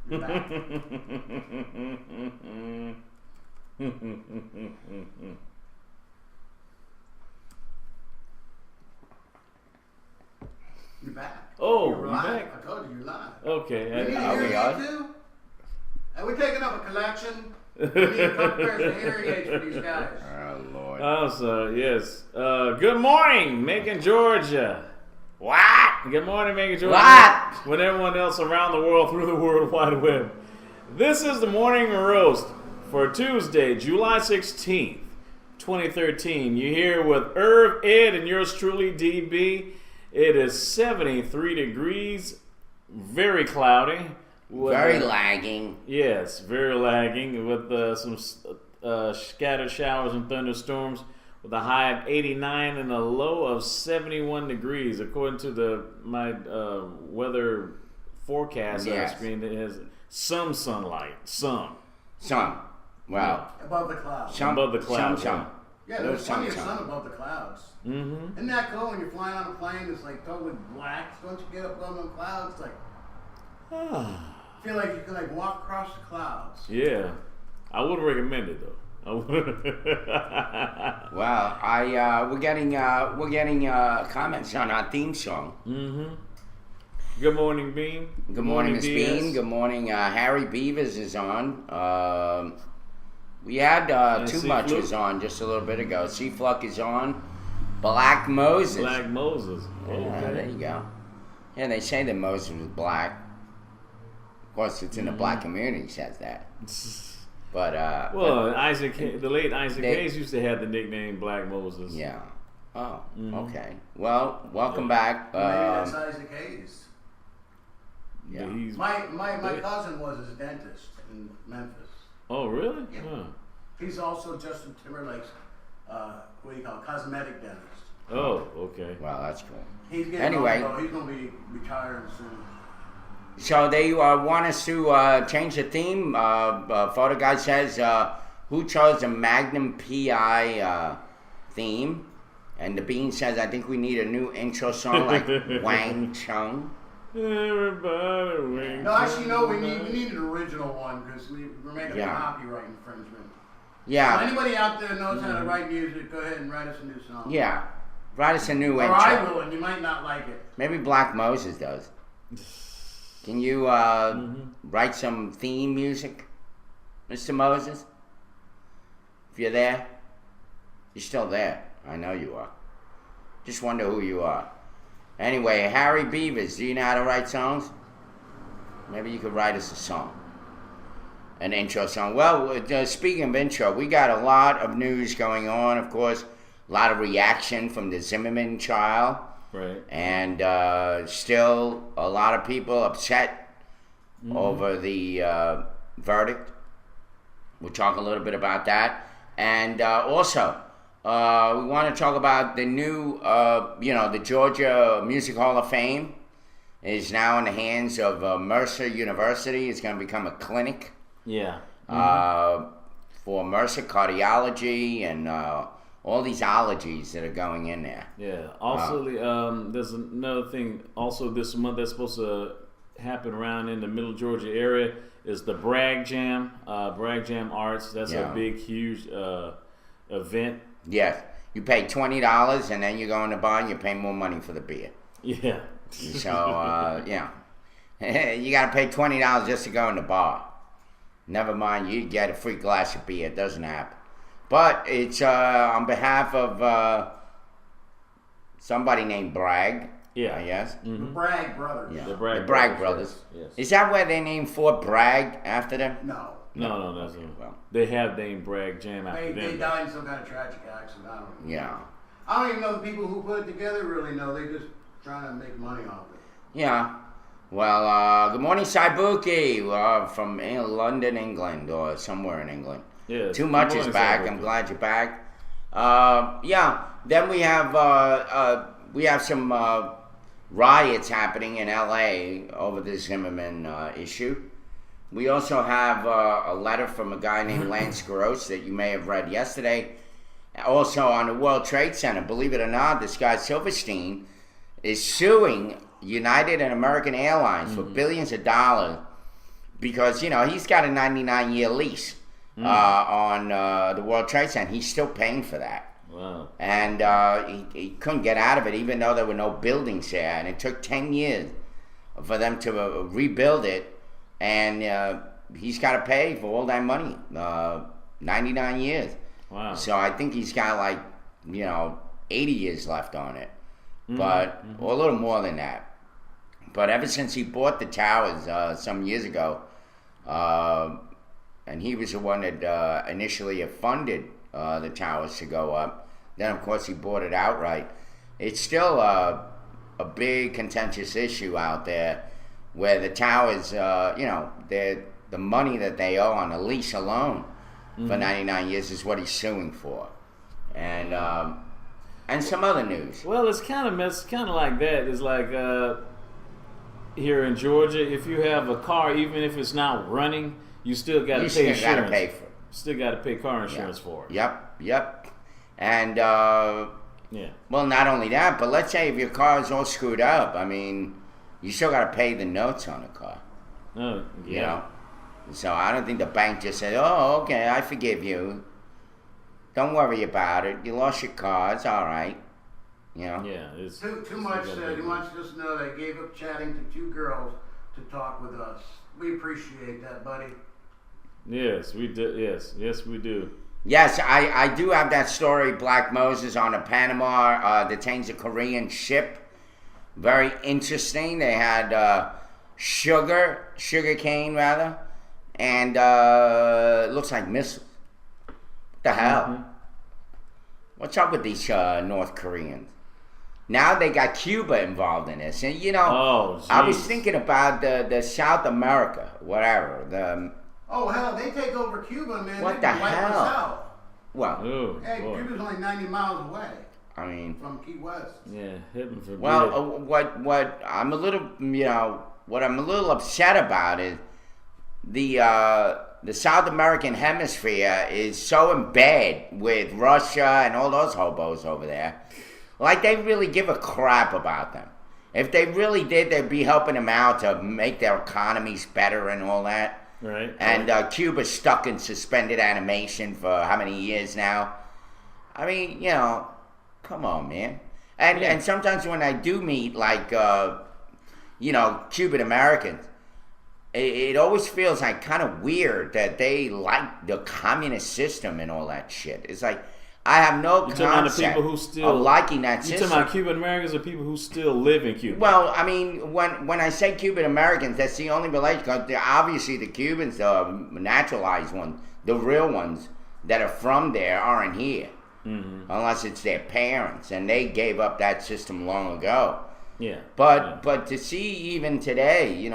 You're back. You're back. Oh, you're you live. back? I told you you're live. Okay. You need a Are we hearing on? aid too? And we're taking up a collection. We need a couple pairs of hearing aids for these guys. Oh, Lord. Oh, so yes. Good morning, Macon, Georgia. What? Good morning, Macon, Georgia. What? When everyone else around the world through the World Wide Web. This is the morning roast for Tuesday, July 16th, 2013. You're here with Irv, Ed, and yours truly, DB. It is 73 degrees, very cloudy. Very lagging. Yes, very lagging with some scattered showers and thunderstorms with a high of 89 and a low of 71 degrees. According to my weather forecast that I Yes. screened, it has some sunlight. Some. Well, Above the clouds. some. Above the clouds, Some. Yeah, there's Some. plenty of sun above the clouds. Mm-hmm. Isn't that cool when you're flying on a plane? It's like totally black. Don't you get up on the clouds? It's like, I feel like you can like walk across the clouds. Yeah. I wouldn't recommend it, though. I wouldn't. Well, we're getting comments on our theme song. Mm-hmm. Good morning, Bean. Good morning, Miss DS. Bean. Good morning, Harry Beavers is on. We had Too C Much Fluke. was on just a little bit ago. C Fluck is on. Black Moses. Black Moses. Yeah, Okay. there you go. Yeah, they say that Moses was black. Of course, it's in the black community says that. But Well, the late Isaac They- Hayes used to have the nickname Black Moses. yeah. Oh, Mhm. okay. Well, welcome back. Maybe that's Isaac Hayes. Yeah. He's, My cousin was his dentist in Memphis. oh, really? Yeah. Huh. He's also Justin Timberlake's, what do you call it, cosmetic dentist. Oh, okay. Well, that's cool. He's getting Anyway. old, though. He's going to be retiring soon. So they want us to change the theme. Photo guy says, who chose the Magnum PI theme? And the Bean says, I think we need a new intro song like Wang Chung. Everybody wings. No, actually, no, we need an original one because we're making Yeah. a copyright infringement. So Yeah, anybody out there knows how to write music, go ahead and write us a new song. yeah. Write us a new Or I intro. will, and you might not like it. Maybe Black Moses does. Can you write some theme music, Mr. Moses? If you're there, you're still there. I know you are. Just wonder who you are. Anyway, Harry Beavers, do you know how to write songs? Maybe you could write us a song. An intro song. Well, speaking of intro, we got a lot of news going on, of course. A lot of reaction from the Zimmerman trial. Right. And still a lot of people upset over the verdict. We'll talk a little bit about that. And also, we want to talk about the new, the Georgia Music Hall of Fame is now in the hands of Mercer University. It's going to become a clinic Yeah. for Mercer cardiology and all these ologies that are going in there. Yeah. Also, there's another thing. Also, this month that's supposed to happen around in the Middle Georgia area is the Bragg Jam. Bragg Jam Arts. That's Yeah. a big, huge event. Yes, you pay $20 and then you go in the bar and you pay more money for the beer. Yeah. So yeah, you got to pay $20 just to go in the bar. Never mind, you get a free glass of beer. It doesn't happen. But it's on behalf of somebody named Bragg. Yeah. Yes. The Bragg brothers. Yeah. The Bragg The Bragg brothers, brothers. yes. Is that where they named Fort Bragg after them? No. No, that's Well. they have named Bragg Jam after They them. died in some kind of tragic accident. I don't know. Yeah. I don't even know the people who put it together really know. They just trying to make money off it. Yeah. Well, good morning, Saibuki, from London, England, or somewhere in England. Yeah. Too Much is back. I'm glad you're back. Yeah. Then we have some riots happening in L.A. over the Zimmerman issue. We also have a letter from a guy named Lance Gross that you may have read yesterday. Also on the World Trade Center, believe it or not, this guy Silverstein is suing United and American Airlines for billions of dollars because he's got a 99-year lease on the World Trade Center. He's still paying for that. Wow. And he couldn't get out of it, even though there were no buildings there. And it took 10 years for them to rebuild it. And he's got to pay for all that money. 99 years. Wow. So I think he's got 80 years left on it. But or a little more than that. But ever since he bought the towers some years ago, and he was the one that initially funded the towers to go up. Then, of course, he bought it outright. It's still a big contentious issue out there where the towers, the money that they owe on the lease alone for 99 years is what he's suing for. And some other news. Well, it's kind of like that. It's like here in Georgia, if you have a car, even if it's not running, you still got to pay insurance. You still got to pay for it. Still got to pay car insurance for it. Yep. And, yeah. Well, not only that, but let's say if your car is all screwed up, I mean, you still got to pay the notes on the car. Oh, yeah. So I don't think the bank just said, oh, okay, I forgive you. Don't worry about it. You lost your car. It's all right. Yeah. It's too much said. He wants us to know that I gave up chatting to 2 girls to talk with us. We appreciate that, buddy. Yes, we do. Yes, we do. Yes, I do have that story. Black Moses on a Panama detains a Korean ship. Very interesting. They had sugar cane rather, and it looks like missiles. What the hell? What's up with these North Koreans? Now they got Cuba involved in this, and I was thinking about the South America, whatever. Oh hell, they take over Cuba, man. What they the wipe us hell? out. Well, hey, boy. Cuba's only 90 miles away. I mean, from Key West. Yeah, heaven forbid. Well, what I'm a little, what I'm a little upset about is the South American hemisphere is so in bed with Russia and all those hobos over there. Like they really give a crap about them. If they really did, they'd be helping them out to make their economies better and all that. Right. And Cuba's stuck in suspended animation for how many years now? I mean, come on, man. And sometimes when I do meet, Cuban Americans, it always feels like kind of weird that they like the communist system and all that shit. It's like, I have no concept of liking that system. You talking about Cuban Americans or people who still live in Cuba? Well, I mean, when I say Cuban Americans, that's the only relation. Because obviously the Cubans, the naturalized ones, the real ones that are from there, aren't here. Unless it's their parents. And they gave up that system long ago. Yeah. But to see even today,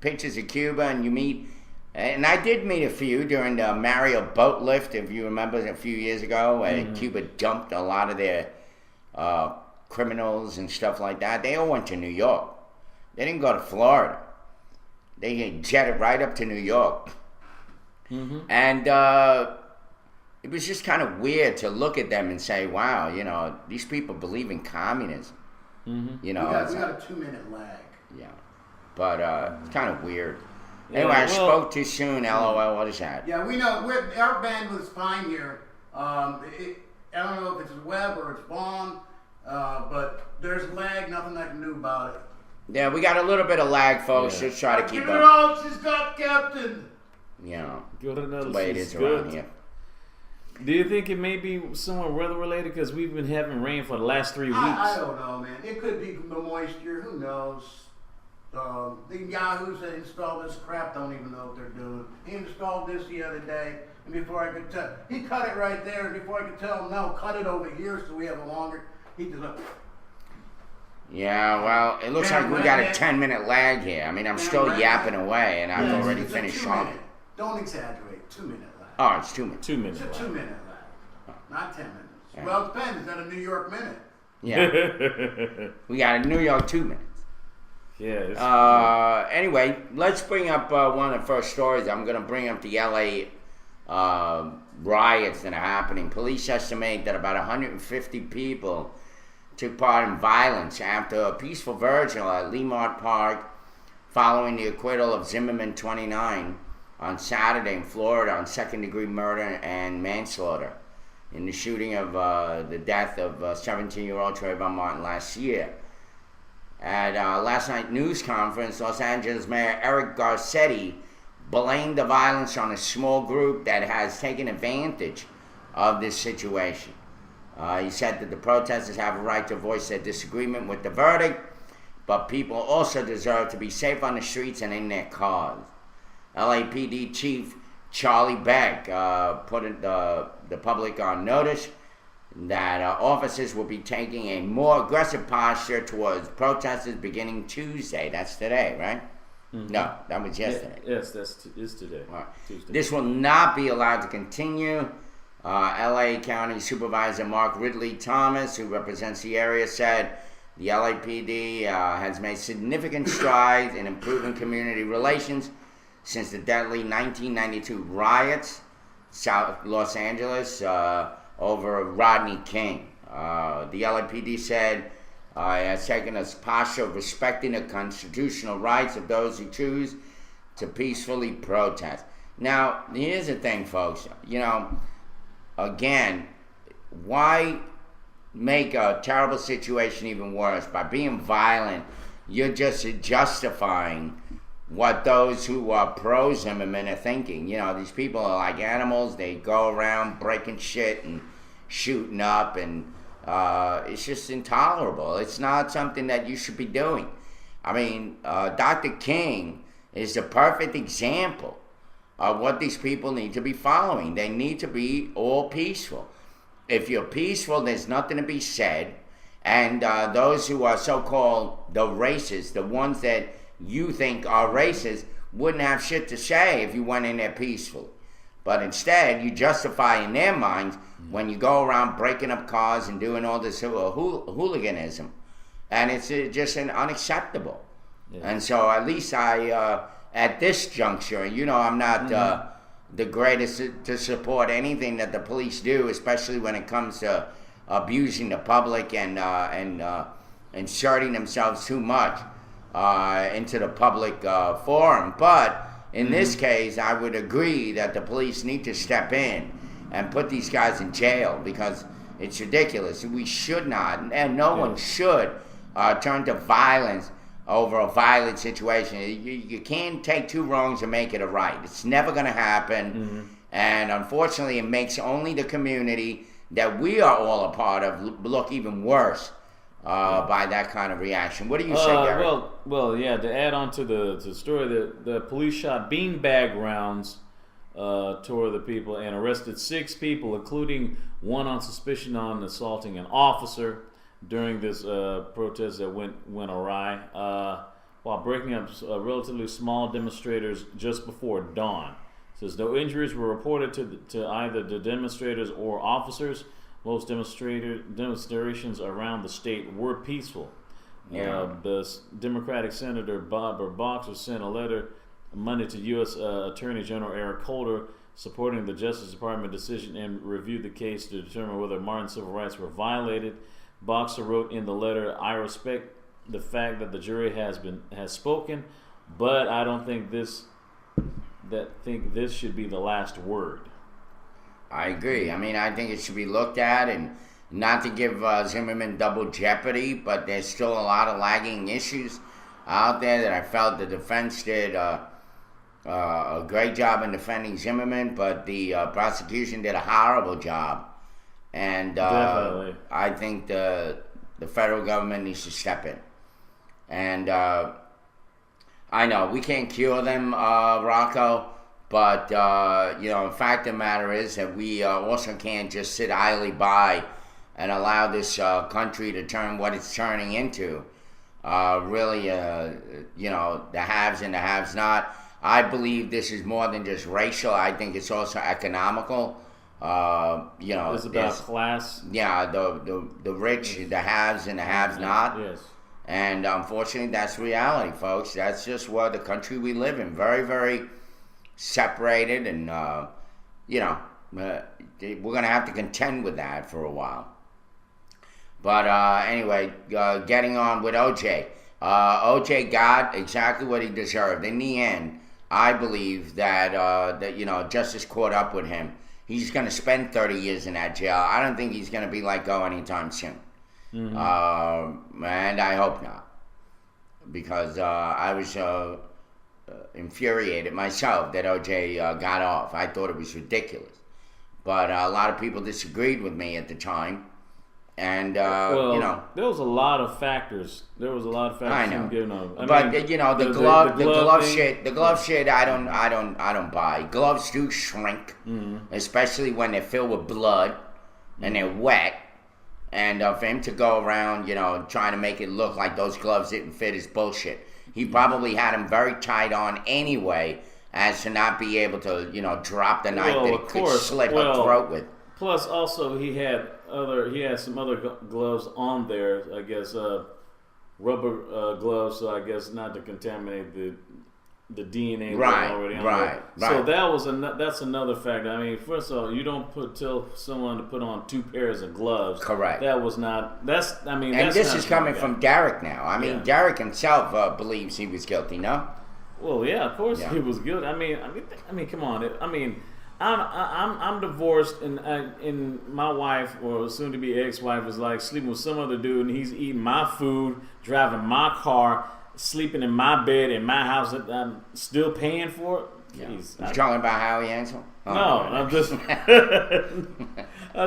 pictures of Cuba and you meet... And I did meet a few during the Mario boat lift, if you remember, a few years ago, where Cuba dumped a lot of their criminals and stuff like that. They all went to New York. They didn't go to Florida. They jetted right up to New York. And it was just kind of weird to look at them and say, wow, these people believe in communism. We got a 2-minute lag. Yeah. But it's kind of weird. Anyway, I spoke too soon. LOL. What is that? Yeah, we know. Our bandwidth's fine here. I don't know if it's web or it's Vaughn, but there's lag. Nothing I can do about it. Yeah, we got a little bit of lag, folks. Just try to keep Give it up. all she's got, Captain. That's the way it is around here. Do you think it may be somewhat weather related? Because we've been having rain for the last 3 weeks. I don't know, man. It could be the moisture. Who knows? The yahoos that installed this crap don't even know what they're doing. He installed this the other day, and before I could tell, he cut it right there, and before I could tell him, no, cut it over here so we have a longer, he just went... Yeah, well, it looks like we got a 10-minute lag here. I mean, I'm still yapping away, and I've already finished on it. Don't exaggerate, 2-minute lag. Oh, it's 2 minutes. 2 minutes. It's a 2-minute lag, not 10 minutes. Yeah. Well, it depends. Is that a New York minute? Yeah. We got a New York 2 minutes. Yeah. Anyway, let's bring up one of the first stories. I'm going to bring up the LA riots that are happening. Police estimate that about 150 people took part in violence after a peaceful vigil at Leimert Park following the acquittal of Zimmerman 29 on Saturday in Florida on second-degree murder and manslaughter in the shooting of the death of 17-year-old Trayvon Martin last year. At last night's news conference, Los Angeles Mayor Eric Garcetti blamed the violence on a small group that has taken advantage of this situation. He said that the protesters have a right to voice their disagreement with the verdict, but people also deserve to be safe on the streets and in their cars. LAPD Chief Charlie Beck put the public on notice that officers will be taking a more aggressive posture towards protesters beginning Tuesday. That's today, right? Mm-hmm. No, that was yesterday. Yes, is today. Right. Tuesday. This will not be allowed to continue. LA County Supervisor Mark Ridley Thomas, who represents the area, said the LAPD has made significant strides in improving community relations since the deadly 1992 riots, South Los Angeles, over Rodney King. The LAPD said it has taken a posture of respecting the constitutional rights of those who choose to peacefully protest. Now, here's the thing, folks. Again, why make a terrible situation even worse? By being violent, you're just justifying what those who are pro-Zimmerman are thinking. These people are like animals. They go around breaking shit and shooting up, and it's just intolerable. It's not something that you should be doing. I mean, Dr. King is the perfect example of what these people need to be following. They need to be all peaceful. If you're peaceful, there's nothing to be said. And those who are so-called the racists, the ones that you think are racist, wouldn't have shit to say if you went in there peacefully. But instead, you justify in their minds when you go around breaking up cars and doing all this hooliganism. And it's just unacceptable. Yeah. And so at least at this juncture, I'm not the greatest to support anything that the police do, especially when it comes to abusing the public and inserting themselves too much into the public forum. But in this case, I would agree that the police need to step in and put these guys in jail, because it's ridiculous. We should not, and no one should, turn to violence over a violent situation. You can't take two wrongs and make it a right. It's never going to happen. And unfortunately, it makes only the community that we are all a part of look even worse by that kind of reaction. What do you say, Gary? Well, yeah. To add on to the story, the police shot beanbag rounds toward the people and arrested 6 people, including one on suspicion on assaulting an officer during this protest that went awry, while breaking up relatively small demonstrators just before dawn. It says no injuries were reported to either the demonstrators or officers. Most demonstrations around the state were peaceful. The Democratic Senator Barbara Boxer sent a letter Monday to U.S. Attorney General Eric Holder supporting the Justice Department decision and reviewed the case to determine whether Martin's civil rights were violated. Boxer wrote in the letter, "I respect the fact that the jury has spoken, but I don't think this should be the last word." I agree. I mean, I think it should be looked at, and not to give Zimmerman double jeopardy, but there's still a lot of lagging issues out there that I felt the defense did a great job in defending Zimmerman, but the prosecution did a horrible job. And I think the federal government needs to step in. And I know we can't cure them, Rocco, but in fact the matter is that we also can't just sit idly by and allow this country to turn what it's turning into. The haves and the haves not. I believe this is more than just racial. I think it's also economical. It's about class. Yeah, the rich, the haves and the haves not. Yes. And unfortunately, that's reality, folks. That's just what the country we live in. Very, very separated, and we're gonna have to contend with that for a while. But anyway, getting on with OJ. OJ got exactly what he deserved. In the end, I believe that justice caught up with him. He's going to spend 30 years in that jail. I don't think he's going to be let go anytime soon. And I hope not, because I was infuriated myself that OJ got off. I thought it was ridiculous, but a lot of people disagreed with me at the time. And there was a lot of factors. I know. The glove shit. I don't buy. Gloves do shrink, especially when they're filled with blood and they're wet. And for him to go around, trying to make it look like those gloves didn't fit is bullshit. He probably had them very tight on anyway, as to not be able to, drop the knife that he could slit her throat with. Plus, also he had some other gloves on there. I guess rubber gloves, so I guess not to contaminate the DNA already on there. So that's another factor. I mean, first of all, you don't tell someone to put on 2 pairs of gloves. Correct. That was not. That's. I mean, and that's this is coming from Derek now. I mean, Derek himself believes he was guilty. No. Well, yeah, of course he was guilty. I mean, come on. I mean, I'm divorced, and my wife, or soon to be ex-wife, is like sleeping with some other dude, and he's eating my food, driving my car, sleeping in my bed in my house that I'm still paying for. Jeez, you talking about Howie Ansel? Oh, no, I'm just I'm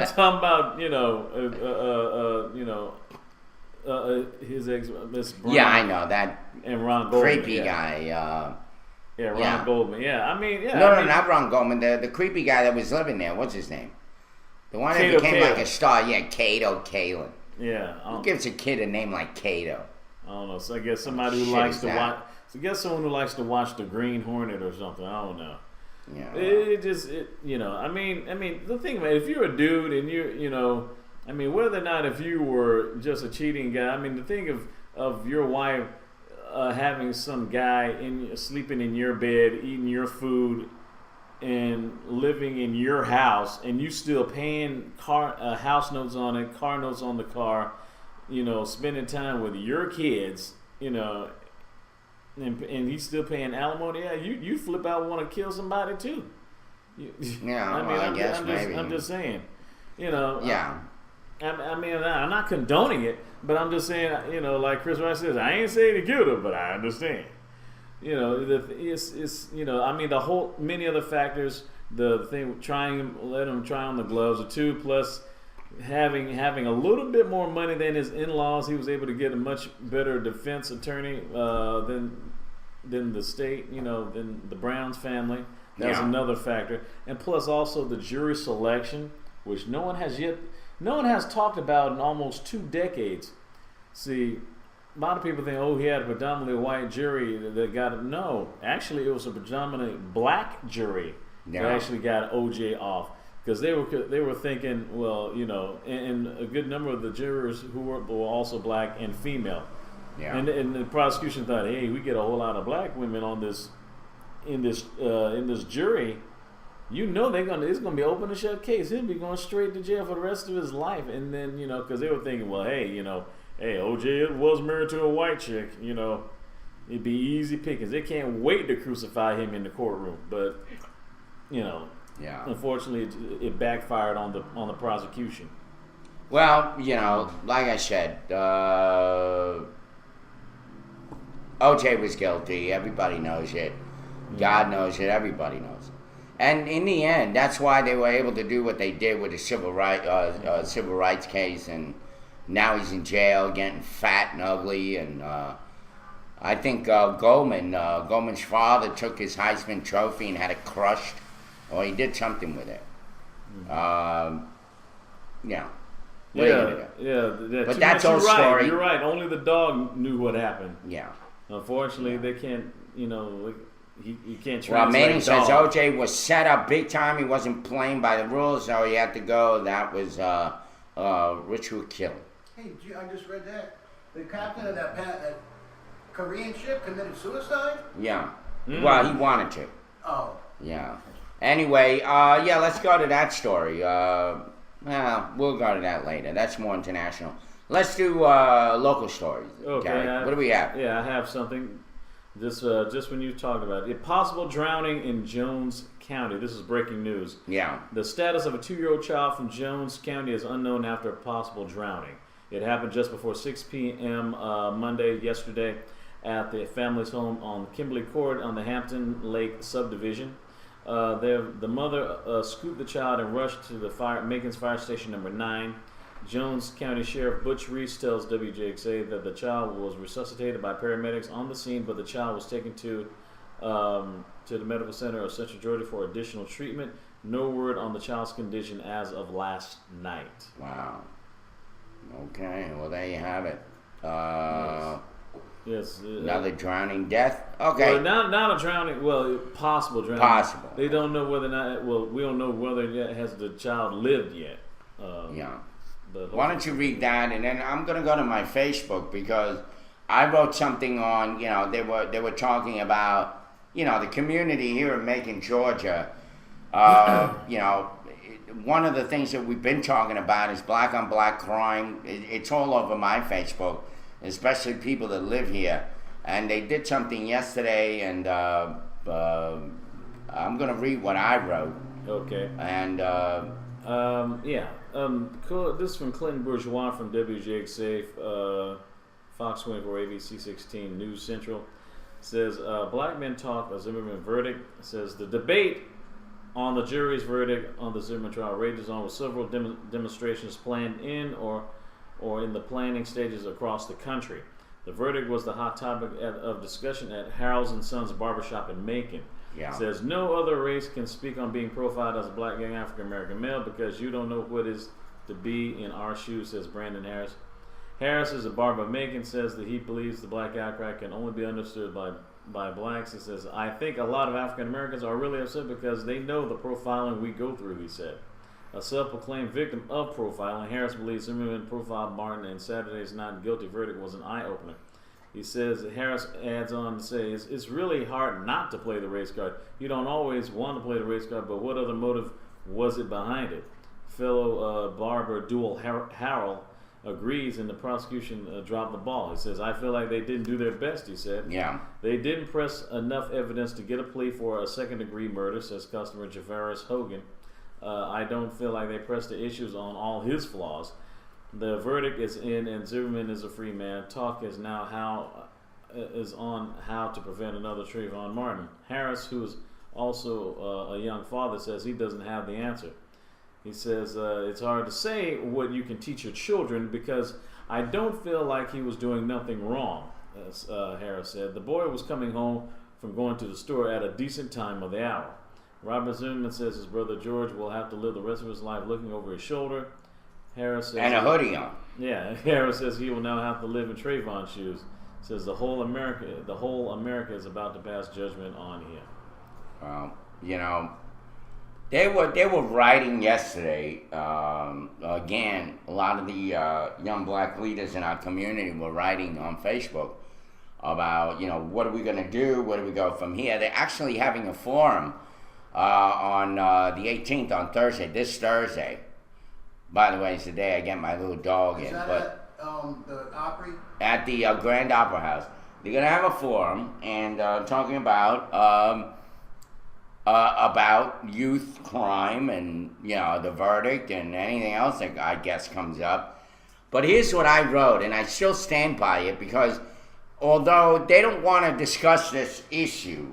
talking about his ex, Miss Brown. Yeah, I know that. And Ron Goldman, creepy guy. Ron Goldman. Yeah, I mean, No, not Ron Goldman. The creepy guy that was living there. What's his name? The one that became like a star. Yeah, Kato Kaelin. Yeah. Who gives a kid a name like Kato? I don't know. So I guess somebody who likes to watch. So I guess someone who likes to watch the Green Hornet or something. I don't know. Yeah. I mean, the thing, man. If you're a dude and whether or not if you were just a cheating guy. I mean, the thing of your wife having some guy sleeping in your bed, eating your food, and living in your house, and you still paying house notes on it, car notes on the car, spending time with your kids, and he's still paying alimony. Yeah, you flip out and want to kill somebody too. I'm just saying, Yeah. I mean, I'm not condoning it, but I'm just saying, like Chris Rice says, I ain't saying to kill him, but I understand. Many other factors. The thing, let him try on the gloves, or 2 plus having a little bit more money than his in-laws. He was able to get a much better defense attorney than the state, than the Browns family. That's another factor, and plus also the jury selection, which no one has talked about in almost 2 decades. See, a lot of people think, he had a predominantly white jury that got him. No, actually, it was a predominantly black jury that actually got OJ off, because they were thinking, and a good number of the jurors who were also black and female. Yeah. And the prosecution thought, hey, we get a whole lot of black women on this in this jury. It's gonna be open and shut case. He'll be going straight to jail for the rest of his life. And then because they were thinking, well, hey, OJ was married to a white chick. It'd be easy pickings. They can't wait to crucify him in the courtroom. But unfortunately, it backfired on the prosecution. Well, like I said, OJ was guilty. Everybody knows it. God knows it. Everybody knows it. And in the end, that's why they were able to do what they did with the civil rights case, and now he's in jail, getting fat and ugly. And I think Goldman's father took his Heisman Trophy and had it crushed, or he did something with it. But that's our story. You're right. Only the dog knew what happened. Yeah. Unfortunately, they can't. He can't. Well, Manning says OJ was set up big time. He wasn't playing by the rules, so he had to go. That was ritual killing. Hey, I just read that the captain of that Korean ship committed suicide. Yeah. Well, he wanted to. Oh. Yeah. Anyway, let's go to that story. We'll go to that later. That's more international. Let's do local stories. Okay. Gary. What do we have? Yeah, I have something. Just when you talked about it, possible drowning in Jones County. This is breaking news. Yeah. The status of a 2-year-old child from Jones County is unknown after a possible drowning. It happened just before 6 p.m. Monday, yesterday, at the family's home on Kimberly Court on the Hampton Lake subdivision. The mother scooped the child and rushed to the Macon's Fire Station number 9. Jones County Sheriff Butch Reese tells WJXA that the child was resuscitated by paramedics on the scene, but the child was taken to the medical center of Central Georgia for additional treatment. No word on the child's condition as of last night. Wow. Okay, well there you have it. Yes. Another drowning death. Okay. Well, not a drowning. Well, possible drowning. Possible. They don't know whether or not. Well, we don't know whether yet has the child lived yet. Yeah. But Why don't you read that, and then I'm gonna go to my Facebook because I wrote something on. You know, they were talking about the community here in Macon, Georgia. One of the things that we've been talking about is black on black crime. It's all over my Facebook, especially people that live here. And they did something yesterday, and I'm gonna read what I wrote. Okay. And cool. This is from Clinton Bourgeois from WJXA, Fox 24, ABC 16, News Central. Says black men talk a Zimmerman verdict. Says the debate on the jury's verdict on the Zimmerman trial rages on with several demonstrations planned in or in the planning stages across the country. The verdict was the hot topic of discussion at Harold's and Sons Barbershop in Macon. Yeah. Says no other race can speak on being profiled as a black young African American male because you don't know what it is to be in our shoes, says Brandon Harris. Harris is a barber of Macon, says that he believes the black outcry can only be understood by blacks. He says, I think a lot of African Americans are really upset because they know the profiling we go through, he said. A self-proclaimed victim of profiling, Harris believes Zimmerman profiled Martin and Saturday's not guilty verdict was an eye-opener. He says, Harris adds on to say, it's really hard not to play the race card. You don't always want to play the race card, but what other motive was it behind it? Fellow barber Dual Harrell agrees, and the prosecution dropped the ball. He says, I feel like they didn't do their best, he said. Yeah. They didn't press enough evidence to get a plea for a second-degree murder, says customer Javaris Hogan. I don't feel like they pressed the issues on all his flaws. The verdict is in, and Zimmerman is a free man. Talk is now on how to prevent another Trayvon Martin. Harris, who is also a young father, says he doesn't have the answer. He says it's hard to say what you can teach your children because I don't feel like he was doing nothing wrong, as Harris said. The boy was coming home from going to the store at a decent time of the hour. Robert Zimmerman says his brother George will have to live the rest of his life looking over his shoulder. Harris says, and a hoodie on. Yeah, Harris says he will now have to live in Trayvon's shoes. Says the whole America is about to pass judgment on him. Well, they were writing yesterday. Again, a lot of the young black leaders in our community were writing on Facebook about what are we going to do? Where do we go from here? They're actually having a forum on the 18th on Thursday. This Thursday. By the way, it's the day I get my little dog in. Is that but at the Opry? At the Grand Opera House. They're going to have a forum and talking about youth crime and, the verdict and anything else that I guess comes up. But here's what I wrote, and I still stand by it because although they don't want to discuss this issue,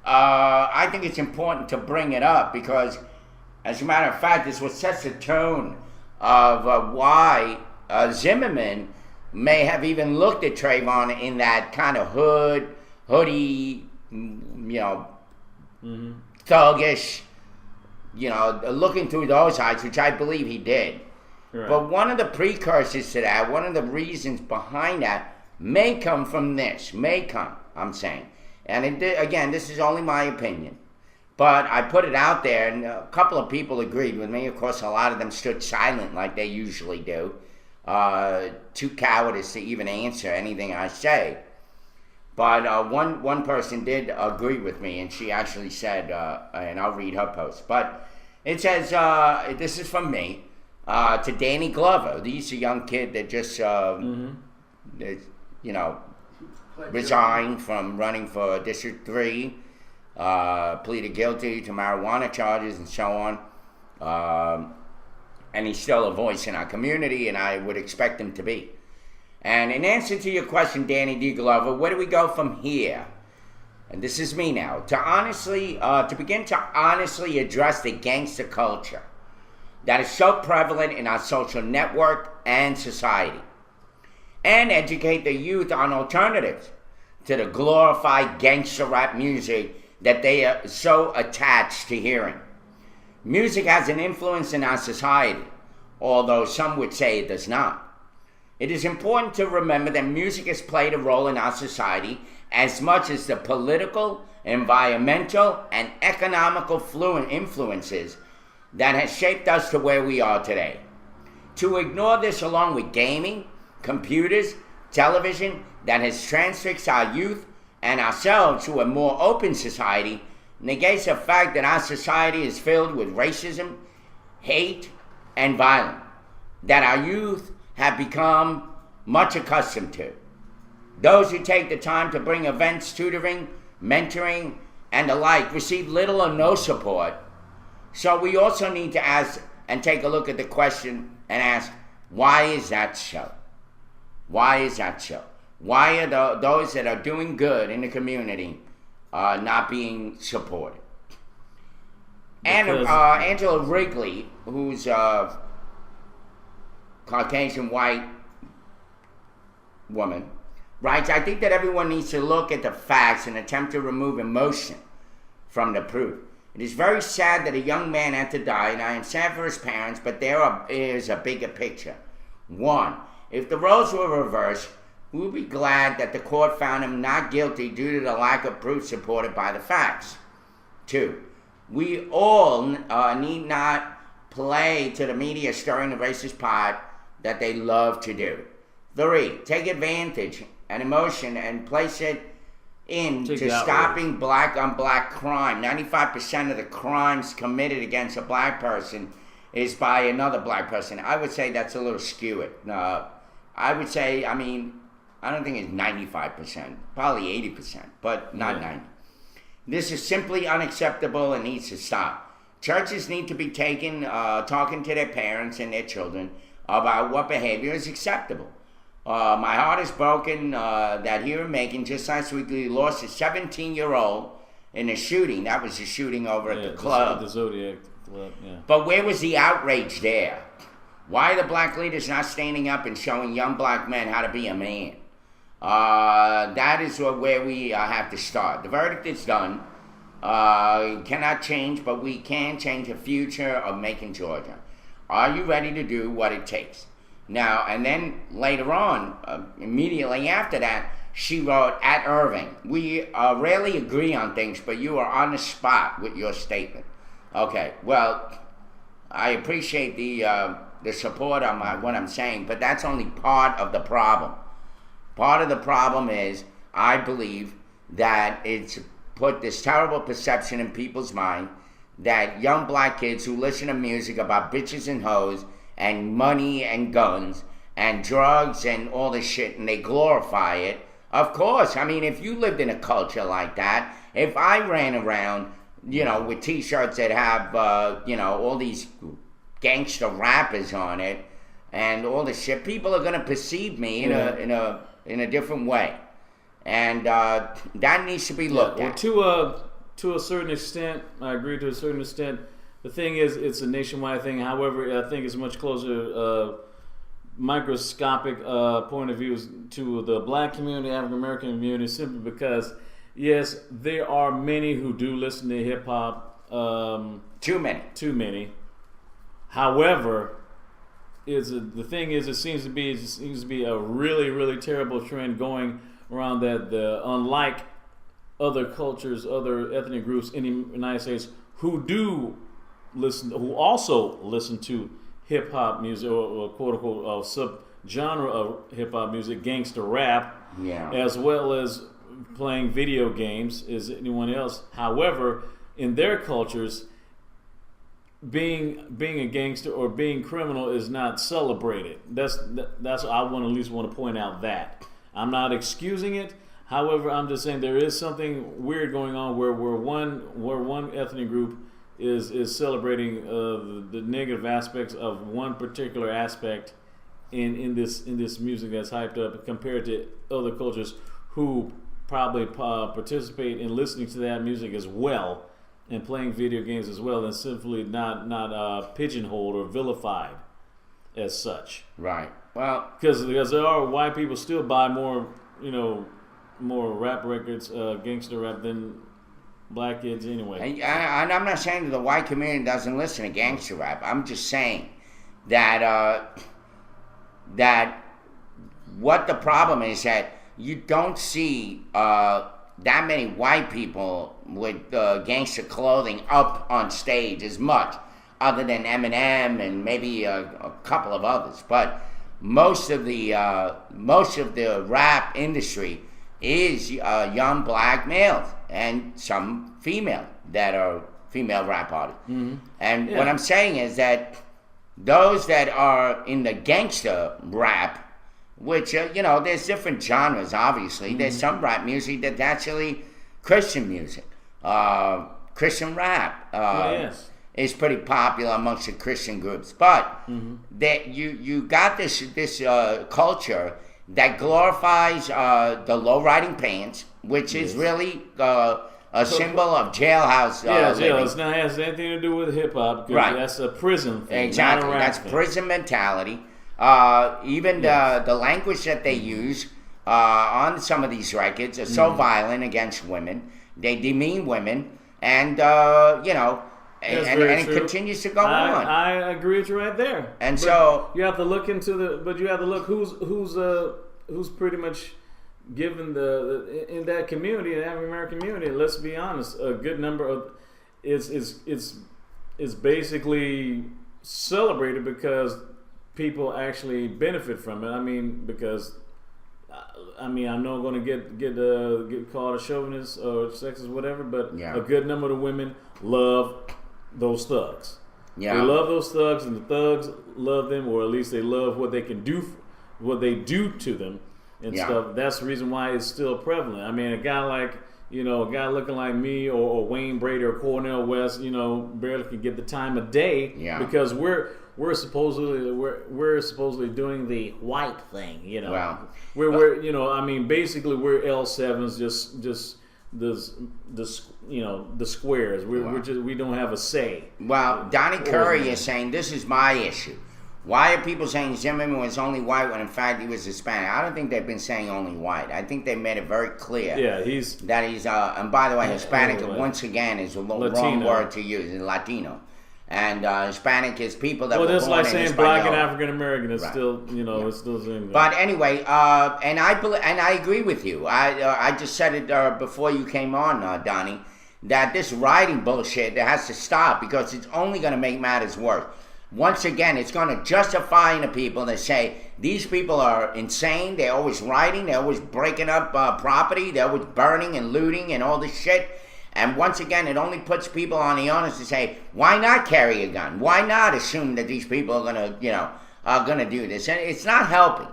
I think it's important to bring it up because, as a matter of fact, this was sets the tone of why Zimmerman may have even looked at Trayvon in that kind of hoodie, thuggish, looking through those eyes, which I believe he did. Right. But one of the precursors to that, one of the reasons behind that, may come from this. I'm saying. And again, this is only my opinion. But I put it out there, and a couple of people agreed with me. Of course, a lot of them stood silent like they usually do. Too cowardice to even answer anything I say. But one person did agree with me, and she actually said, and I'll read her post. But it says, this is from me, to Danny Glover. He's a young kid that just, that, you know, resigned from running for District 3, pleaded guilty to marijuana charges and so on. And he's still a voice in our community, and I would expect him to be. And in answer to your question, Danny D. Glover, where do we go from here? And this is me now. To begin to honestly address the gangster culture that is so prevalent in our social network and society. And educate the youth on alternatives to the glorified gangster rap music that they are so attached to hearing. Music has an influence in our society, although some would say it does not. It is important to remember that music has played a role in our society as much as the political, environmental, and economical influences that has shaped us to where we are today. To ignore this along with gaming, computers, television that has transfixed our youth and ourselves to a more open society negates the fact that our society is filled with racism, hate, and violence that our youth have become much accustomed to. Those who take the time to bring events, tutoring, mentoring, and the like receive little or no support. So we also need to ask and take a look at the question and ask, why is that so? Why is that so? Why are those that are doing good in the community not being supported? And Angela Wrigley, who's a Caucasian white woman, writes, I think that everyone needs to look at the facts and attempt to remove emotion from the proof. It is very sad that a young man had to die, and I am sad for his parents, but there is a bigger picture. 1. If the roles were reversed, we would be glad that the court found him not guilty due to the lack of proof supported by the facts. 2. We all need not play to the media stirring the racist pot that they love to do. 3. Take advantage and emotion and place it into stopping black on black crime. 95% of the crimes committed against a black person is by another black person. I would say that's a little skewed. I would say, I don't think it's 95%, probably 80%, but not 90%. This is simply unacceptable and needs to stop. Churches need to be talking to their parents and their children about what behavior is acceptable. My heart is broken that here in Macon, just last week, we lost a 17-year-old in a shooting. That was a shooting over at the club. The Zodiac Club, yeah. But where was the outrage there? Why are the black leaders not standing up and showing young black men how to be a man? That is where we have to start. The verdict is done. Cannot change, but we can change the future of Macon, Georgia. Are you ready to do what it takes? Now, and then later on, immediately after that, she wrote, at Irving, we rarely agree on things, but you are on the spot with your statement. Okay, well, I appreciate the support on what I'm saying, but that's only part of the problem. Part of the problem is, I believe that it's put this terrible perception in people's mind that young black kids who listen to music about bitches and hoes and money and guns and drugs and all this shit, and they glorify it. Of course, if you lived in a culture like that, if I ran around, with t-shirts that have, all these gangster rappers on it and all this shit, people are going to perceive me in a different way. And that needs to be looked at. To a certain extent, I agree to a certain extent. The thing is, it's a nationwide thing. However, I think it's much closer, microscopic point of view to the black community, African American community, simply because, yes, there are many who do listen to hip hop. Too many. However, the thing is, it seems to be a really, really terrible trend going around that unlike other cultures, other ethnic groups in the United States who also listen to hip hop music or quote unquote sub-genre of hip hop music, gangster rap, as well as playing video games as anyone else. However, in their cultures, being a gangster or being criminal is not celebrated. That's I want to at least want to point out that I'm not excusing it. However, I'm just saying there is something weird going on where one ethnic group is celebrating the negative aspects of one particular aspect in this music that's hyped up compared to other cultures who probably participate in listening to that music as well and playing video games as well, and simply not pigeonholed or vilified as such. Right. Well, because there are white people still buy more rap records, gangster rap than black kids anyway. And I'm not saying that the white community doesn't listen to gangster rap. I'm just saying that that what the problem is that you don't see that many white people with gangster clothing up on stage as much, other than Eminem and maybe a couple of others. But most of the rap industry is young black males and some female that are female rap artists. Mm-hmm. And what I'm saying is that those that are in the gangster rap, which, there's different genres, obviously. Mm-hmm. There's some rap music that's actually Christian music. Christian rap is pretty popular amongst the Christian groups. But that you got this culture that glorifies the low-riding pants, which is really a symbol of jailhouse jail. It has anything to do with hip-hop, because that's a prison thing. Exactly. That's prison mentality. The language that they use on some of these records are so violent against women. They demean women, and it continues to go on. I agree with you right there. And so you have to look who's pretty much given in that community, the African American community. Let's be honest, a good number of it's basically celebrated because people actually benefit from it. I mean, because I know I'm going to get called a chauvinist or sexist, whatever, but a good number of the women love those thugs. Yeah. They love those thugs, and the thugs love them, or at least they love what they can do, what they do to them and stuff. That's the reason why it's still prevalent. I mean, a guy looking like me or Wayne Brady or Cornel West, barely can get the time of day because we're supposedly doing the white thing, Well, we're basically we're L7s, just the squares. We don't have a say. Well, Donnie Curry is saying this is my issue. Why are people saying Zimmerman was only white when in fact he was Hispanic? I don't think they've been saying only white. I think they made it very clear. Yeah, he's and by the way, Hispanic once again is a wrong word to use. It's Latino. And Hispanic is people that were born in like saying black and African American is still, it's still the same. But anyway, and I agree with you. I just said it before you came on, Donnie, that this rioting bullshit that has to stop because it's only going to make matters worse. Once again, it's going to justify the people that say these people are insane. They're always rioting. They're always breaking up property. They're always burning and looting and all this shit. And once again, it only puts people on the onus to say, why not carry a gun? Why not assume that these people are gonna do this? And it's not helping.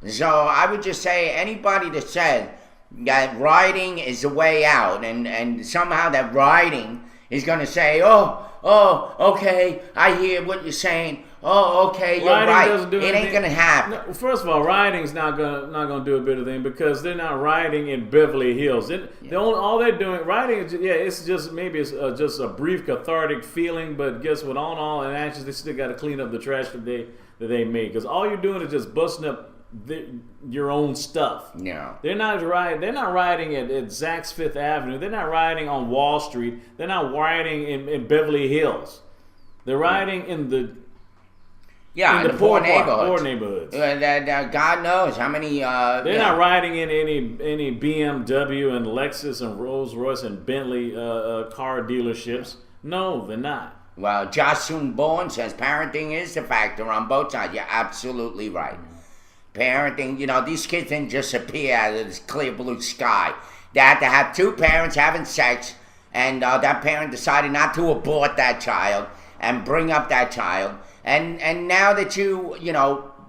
So I would just say anybody that said that rioting is the way out, and somehow that rioting is gonna say, okay, I hear what you're saying. Oh, okay, you're right. It ain't gonna happen. No, first of all, rioting's not gonna do a bit of thing because they're not rioting in Beverly Hills. All they're doing rioting is it's just just a brief cathartic feeling. But guess what? All in actions, they still got to clean up the trash that they made, because all you're doing is just busting up your own stuff. Yeah. They're not rioting at Saks Fifth Avenue. They're not rioting on Wall Street. They're not rioting in Beverly Hills. They're rioting in the in the poor neighborhoods. God knows how many. They're not riding in any BMW and Lexus and Rolls Royce and Bentley car dealerships. No, they're not. Well, Jocelyn Bourne says parenting is a factor on both sides. You're absolutely right. Parenting, these kids didn't just appear out of this clear blue sky. They had to have two parents having sex, and that parent decided not to abort that child. and bring up that child. And now that you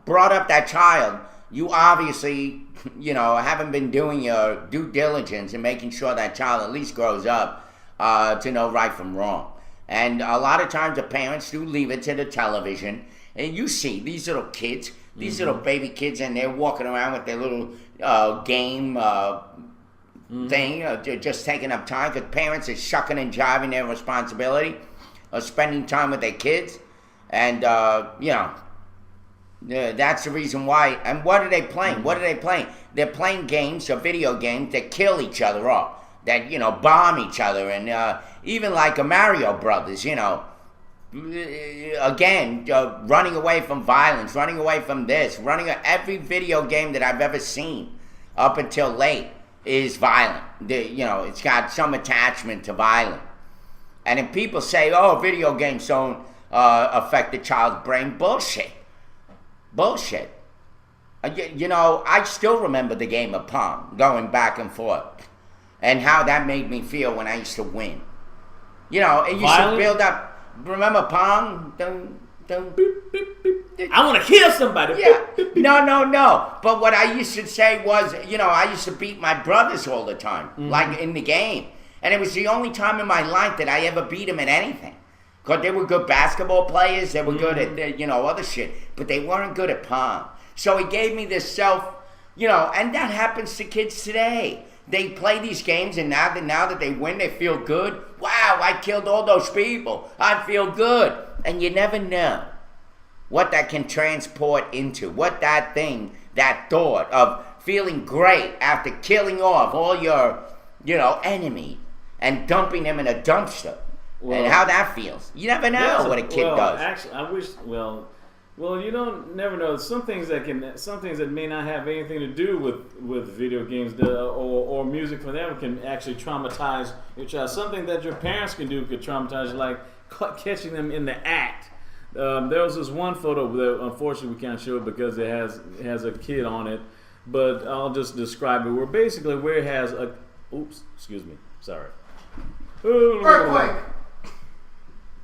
brought up that child, you obviously, haven't been doing your due diligence and making sure that child at least grows up to know right from wrong. And a lot of times the parents do leave it to the television. And you see these little kids, these little baby kids, and they're walking around with their little game thing, just taking up time because parents are shucking and jiving their responsibility of spending time with their kids. And, that's the reason why. And what are they playing? What are they playing? They're playing games or video games that kill each other off, that, bomb each other. And even like a Mario Brothers, again, running away from violence, running away from this, every video game that I've ever seen up until late is violent. It's got some attachment to violence. And if people say, oh, video games don't affect the child's brain, bullshit. I still remember the game of Pong, going back and forth, and how that made me feel when I used to win. It used to build up. Remember Pong? I want to kill somebody. Yeah. No. But what I used to say was, I used to beat my brothers all the time, like in the game. And it was the only time in my life that I ever beat them at anything. Because they were good basketball players, they were good at, other shit. But they weren't good at Pong. So he gave me this and that happens to kids today. They play these games, and now that they win, they feel good. Wow, I killed all those people. I feel good. And you never know what that can transport into. What that thought of feeling great after killing off all your, enemy and dumping them in a dumpster. And how that feels. You never know what a kid does. Actually, I wish, well, you don't never know. Some things that may not have anything to do with video games or music for them can actually traumatize your child. Something that your parents can do could traumatize you, like catching them in the act. There was this one photo that unfortunately we can't show it because it has a kid on it, but I'll just describe it. Where it has a, oops, excuse me, sorry. Earthquake!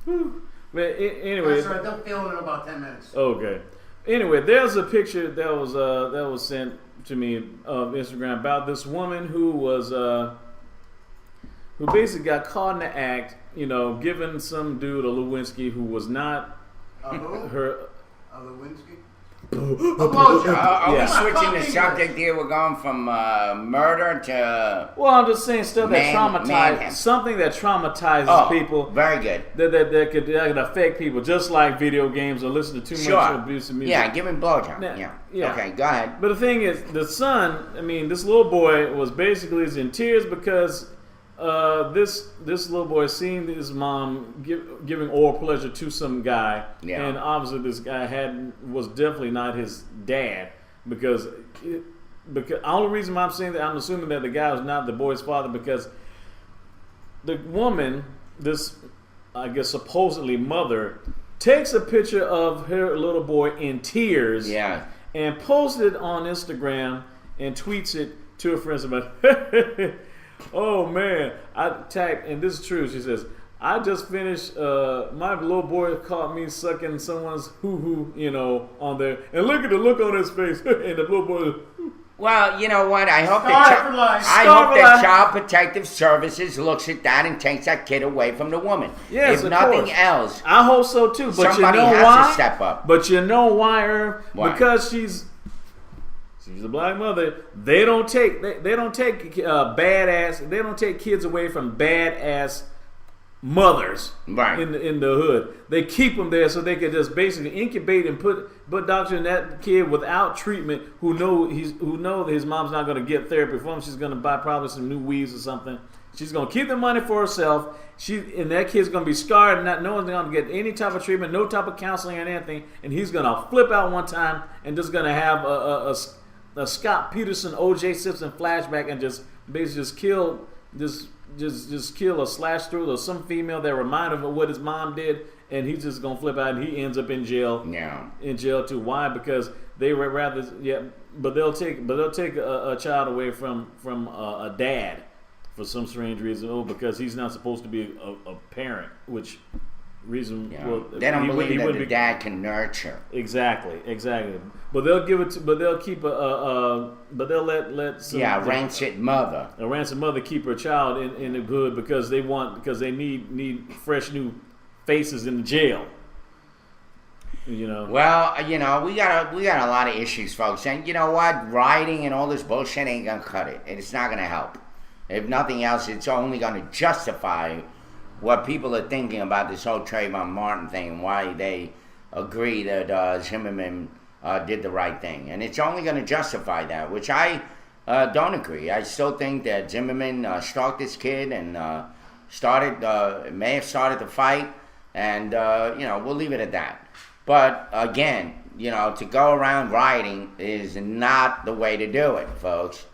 But anyway, that's right. They'll feel it in about 10 minutes. Okay. Anyway, there's a picture that was sent to me of Instagram about this woman who basically got caught in the act, giving some dude a Lewinsky who was not her. A Lewinsky? Are we switching the subject here? We're going from murder to... Well, I'm just saying stuff that traumatizes... Something that traumatizes people. Very good. That could affect people, just like video games or listening to too much abusive music. Yeah, give him blowjob. Yeah. Okay, go ahead. But the thing is, the son, this little boy was basically in tears because this little boy seen his mom giving oral pleasure to some guy, and obviously this guy was definitely not his dad because the only reason why I'm saying that, I'm assuming that the guy was not the boy's father, because the woman, this I guess supposedly mother, takes a picture of her little boy in tears, and posts it on Instagram and tweets it to her friends about. Oh man, I tagged, and this is true. She says, I just finished, my little boy caught me sucking someone's hoo-hoo, on there. And look at the look on his face. And the little boy. Well, you know what? I hope that Child Protective Services looks at that and takes that kid away from the woman. Yes, if nothing else. I hope so too. But somebody has to step up. But you know why, Irv? Why? Because she's a black mother. They don't take badass. They don't take kids away from badass mothers in the hood. They keep them there so they can just basically incubate and put doctor in that kid without treatment. Who know his mom's not going to get therapy for him. She's going to buy probably some new weaves or something. She's going to keep the money for herself. And that kid's going to be scarred and no one's going to get any type of treatment, no type of counseling or anything. And he's going to flip out one time and just going to have a Scott Peterson, O.J. Simpson flashback and just basically just kill or slash through or some female that reminded him of what his mom did, and he's just gonna flip out and he ends up in jail. Yeah, in jail too. Why? Because they would rather but they'll take a child away from a dad for some strange reason. Because he's not supposed to be a parent, which reason. You know, Well, they don't he would- believe he that would the be- dad can nurture. Exactly. But they'll give it to. But they'll keep but they'll let some, Rancid mother. a ransom mother keep her child in the hood because they need fresh new faces in the jail. You know. Well, we got a lot of issues, folks, and you know what? Rioting and all this bullshit ain't gonna cut it. It's not gonna help. If nothing else, it's only gonna justify what people are thinking about this whole Trayvon Martin thing and why they agree that Zimmerman did the right thing, and it's only going to justify that, which I don't agree. I still think that Zimmerman stalked this kid and may have started the fight, and we'll leave it at that. But again, to go around rioting is not the way to do it, folks.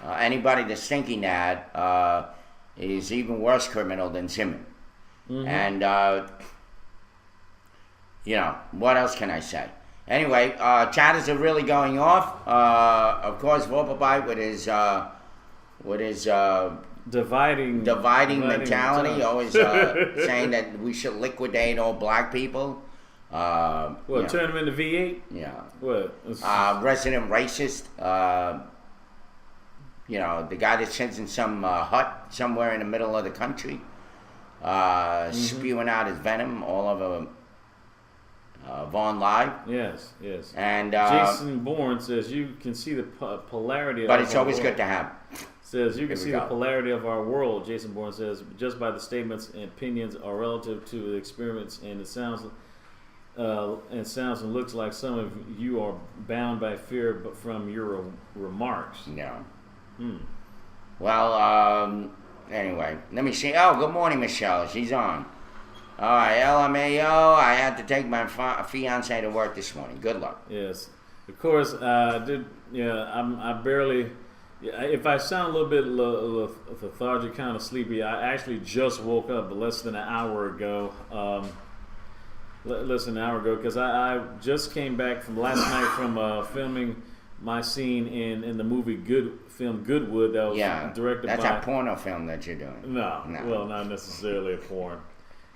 Anybody that's thinking that is even worse criminal than Zimmerman. Mm-hmm. And what else can I say? Anyway, chatters are really going off. Of course, Vogelbite with his dividing mentality, always saying that we should liquidate all black people. Turn them into V8? Yeah. What? Resident racist. The guy that sits in some hut somewhere in the middle of the country, spewing out his venom all over Vaughn Live. Yes. And Jason Bourne says you can see the polarity. But it's always good to have. Says you can see the polarity of our world. Jason Bourne says just by the statements and opinions are relative to the experiments, and it sounds and looks like some of you are bound by fear, but from your remarks. No. Hmm. Well, anyway, let me see. Oh, good morning, Michelle. She's on. All right, LMAO. I had to take my fiance to work this morning. Good luck. Yes, of course. I barely. If I sound a little bit lethargic, kind of sleepy, I actually just woke up less than an hour ago. Because I just came back from last night from filming my scene in the movie Goodwood that was directed by... That's a porno film that you're doing. No. Well, not necessarily a porn.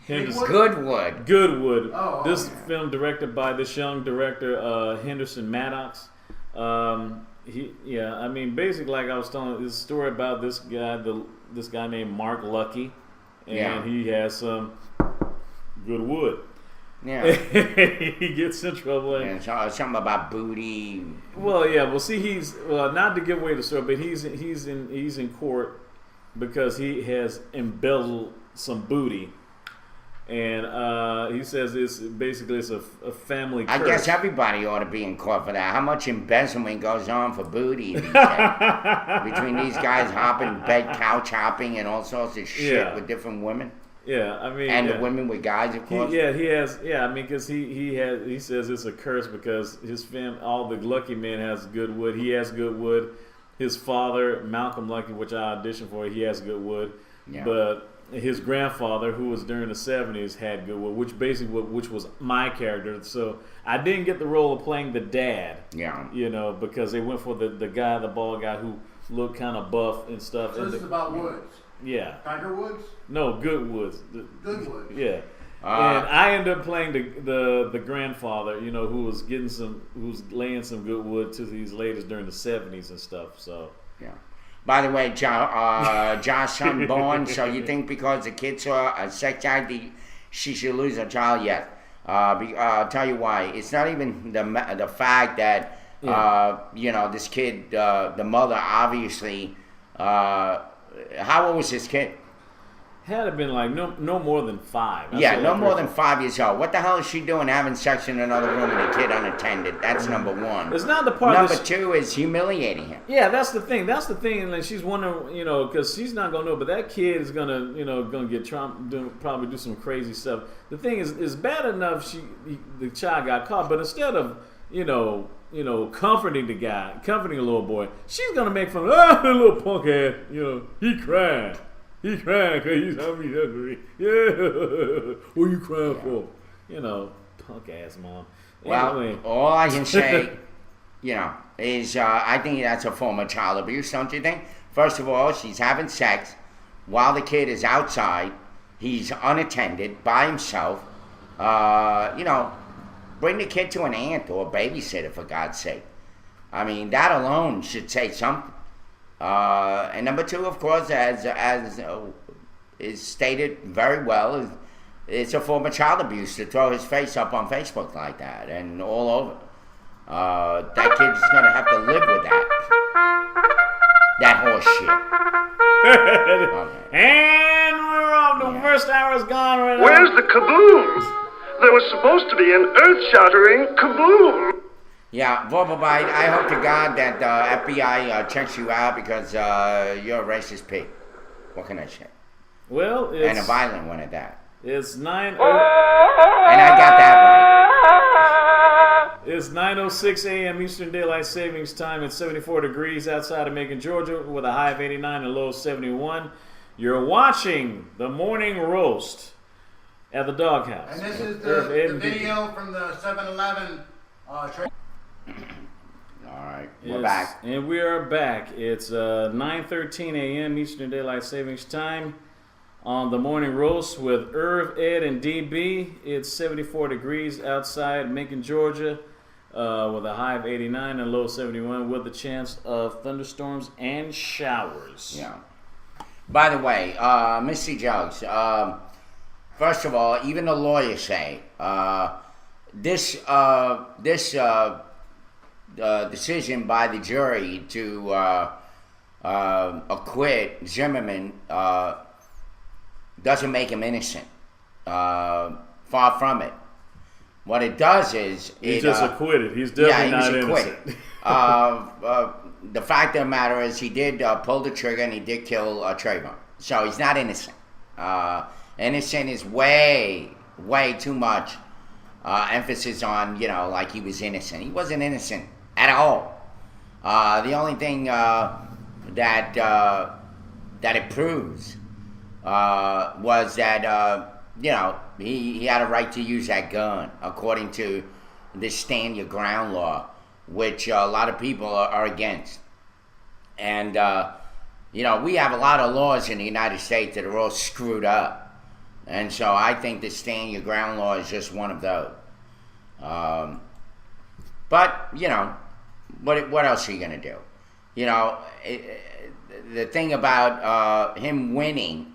Goodwood. Oh, this film directed by this young director, Henderson Maddox. Basically, like I was telling this story about this guy named Mark Lucky, and he has some good wood. Yeah. He gets in trouble. And something about booty. Well, yeah. Well, see, he's not to give away the story, but he's in court because he has embezzled some booty, and he says it's a family curse. I guess everybody ought to be in court for that. How much embezzlement goes on for booty these days? Between these guys hopping, couch hopping, and all sorts of shit with different women. Yeah, and the women with guys, of course. He has. Yeah, because he says it's a curse because his all the Lucky men has good wood. He has good wood. His father, Malcolm Lucky, which I auditioned for, he has good wood. Yeah. But his grandfather, who was during the 70s, had good wood, which was my character. So I didn't get the role of playing the dad. Yeah. Because they went for the guy, the bald guy who looked kind of buff and stuff. So this is about woods. Yeah. Tiger Woods? No, Goodwoods. Goodwoods. Yeah. And I ended up playing the grandfather, who was who's laying some good wood to these ladies during the 70s and stuff. So yeah. By the way, Josh unborn. So you think because the kid saw a sex ID, she should lose her child? Yes. I'll tell you why. It's not even the fact that this kid, the mother obviously. How old was this kid? Had to been like no more than 5. No more than 5 years old. What the hell is she doing having sex in another room with a kid unattended? That's number one. It's not the part. Number two is humiliating him. Yeah, that's the thing. And like she's wondering, because she's not gonna know, but that kid is gonna get probably do some crazy stuff. The thing is, it's bad enough the child got caught, but instead of comforting a little boy, she's gonna make fun of the little punk ass. He cried. He's crying because he's hungry. Yeah. What are you crying for? Punk ass mom. Well, anyway. All I can say, is I think that's a form of child abuse, don't you think? First of all, she's having sex while the kid is outside. He's unattended by himself. You know, bring the kid to an aunt or a babysitter, for God's sake. I mean, that alone should say something. And number two, of course, as is stated very well, it's a form of child abuse to throw his face up on Facebook like that and all over. That kid's gonna have to live with that horse shit. Okay. And we're off. The first hour is gone right now. Where's the kaboom? There was supposed to be an earth-shattering kaboom. Yeah, Vorbabite, I hope to God that FBI checks you out because you're a racist pig. What can I say? Well, And a violent one at that. It's 9. And I got that right. It's 9:06 a.m. Eastern Daylight Savings Time. It's 74 degrees outside of Macon, Georgia, with a high of 89 and a low of 71. You're watching the morning roast at the Doghouse. And this is the video from the 7-Eleven trade. All right, we're back. And we are back. It's 9:13 a.m. Eastern Daylight Savings Time on the morning roast with Irv, Ed, and DB. It's 74 degrees outside Macon, Georgia, with a high of 89 and a low of 71, with a chance of thunderstorms and showers. Yeah. By the way, Missy Jugs, first of all, even the lawyers say this decision by the jury to acquit Zimmerman doesn't make him innocent. Far from it. What it does is He's just acquitted. He's definitely not innocent. The fact of the matter is he did pull the trigger and he did kill Trayvon. So he's not innocent. Innocent is way too much emphasis on, like he was innocent. He wasn't innocent at all. The only thing that it proves was that, he had a right to use that gun according to this stand your ground law, which a lot of people are against. And, we have a lot of laws in the United States that are all screwed up. And so I think the stand your ground law is just one of those. But, what else are you going to do? The thing about him winning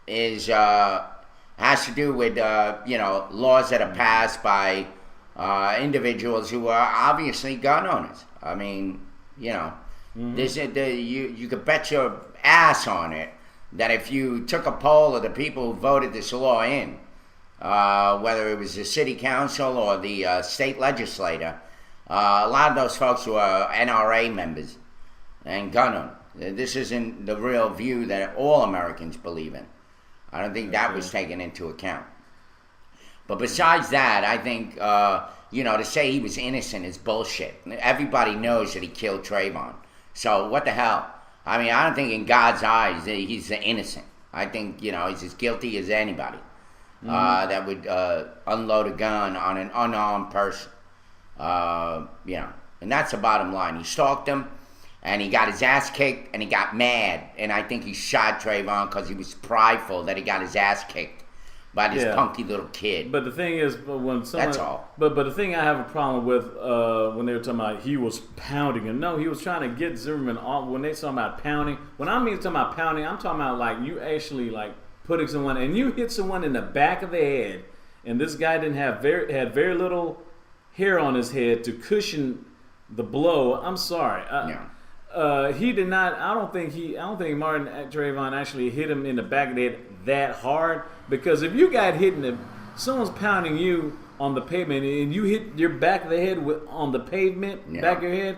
is has to do with laws that are passed by individuals who are obviously gun owners. I mean, you could bet your ass on it that if you took a poll of the people who voted this law in, whether it was the city council or the state legislator, a lot of those folks who are NRA members and gun owners. This isn't the real view that all Americans believe in. I don't think that was taken into account. But besides that, I think, to say he was innocent is bullshit. Everybody knows that he killed Trayvon. So what the hell? I mean, I don't think in God's eyes he's innocent. I think, he's as guilty as anybody that would unload a gun on an unarmed person. And that's the bottom line. He stalked him. And he got his ass kicked, and he got mad. And I think he shot Trayvon because he was prideful that he got his ass kicked by this punky little kid. But the thing is, when someone... That's all. But the thing I have a problem with when they were talking about he was pounding him. No, he was trying to get Zimmerman off. When they talking about pounding, when I mean talking about pounding, I'm talking about like you actually like putting someone, and you hit someone in the back of the head, and this guy had very little hair on his head to cushion the blow. I'm sorry. He did not. I don't think Martin Trayvon actually hit him in the back of the head that hard. Because if you got hit someone's pounding you on the pavement and you hit your back of the head on the pavement, back of your head,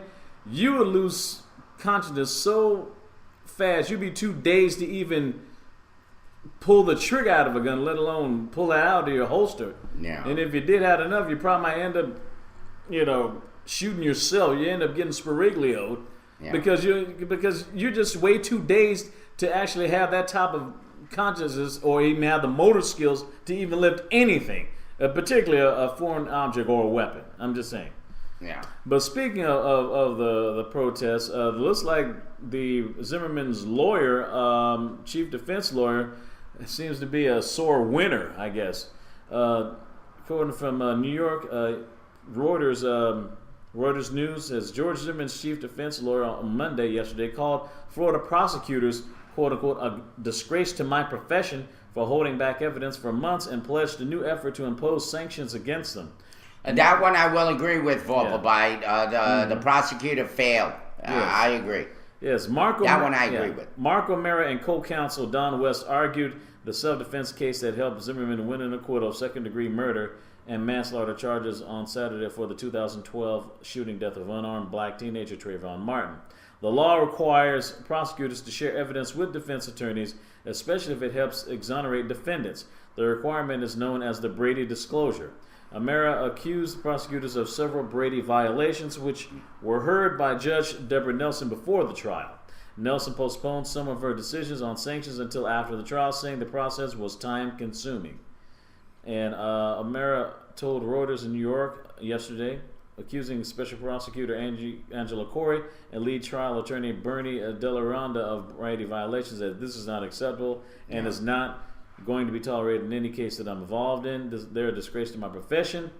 you would lose consciousness so fast. You'd be too dazed to even pull the trigger out of a gun, let alone pull it out of your holster. Yeah. And if you did have enough, you probably might end up, shooting yourself. You end up getting spiriglioed. Yeah. Because you're just way too dazed to actually have that type of consciousness or even have the motor skills to even lift anything, particularly a foreign object or a weapon. I'm just saying. Yeah. But speaking of the protests, looks like the Zimmerman's lawyer, chief defense lawyer, seems to be a sore winner, I guess. According from New York, Reuters News says George Zimmerman's chief defense lawyer on Monday yesterday called Florida prosecutors, quote unquote, a disgrace to my profession for holding back evidence for months and pledged a new effort to impose sanctions against them. That one I will agree with, Vorpelbite. The prosecutor failed. Yes. I agree. Yes, That one I agree with. Mark O'Mara and co-counsel Don West argued the self-defense case that helped Zimmerman win an acquittal of second-degree murder and manslaughter charges on Saturday for the 2012 shooting death of unarmed black teenager Trayvon Martin. The law requires prosecutors to share evidence with defense attorneys, especially if it helps exonerate defendants. The requirement is known as the Brady disclosure. O'Mara accused prosecutors of several Brady violations, which were heard by Judge Deborah Nelson before the trial. Nelson postponed some of her decisions on sanctions until after the trial, saying the process was time-consuming. And O'Mara told Reuters in New York yesterday, accusing Special Prosecutor Angela Corey and lead trial attorney Bernie Delaronda of Brady violations, that this is not acceptable and is not going to be tolerated in any case that I'm involved in. They're a disgrace to my profession.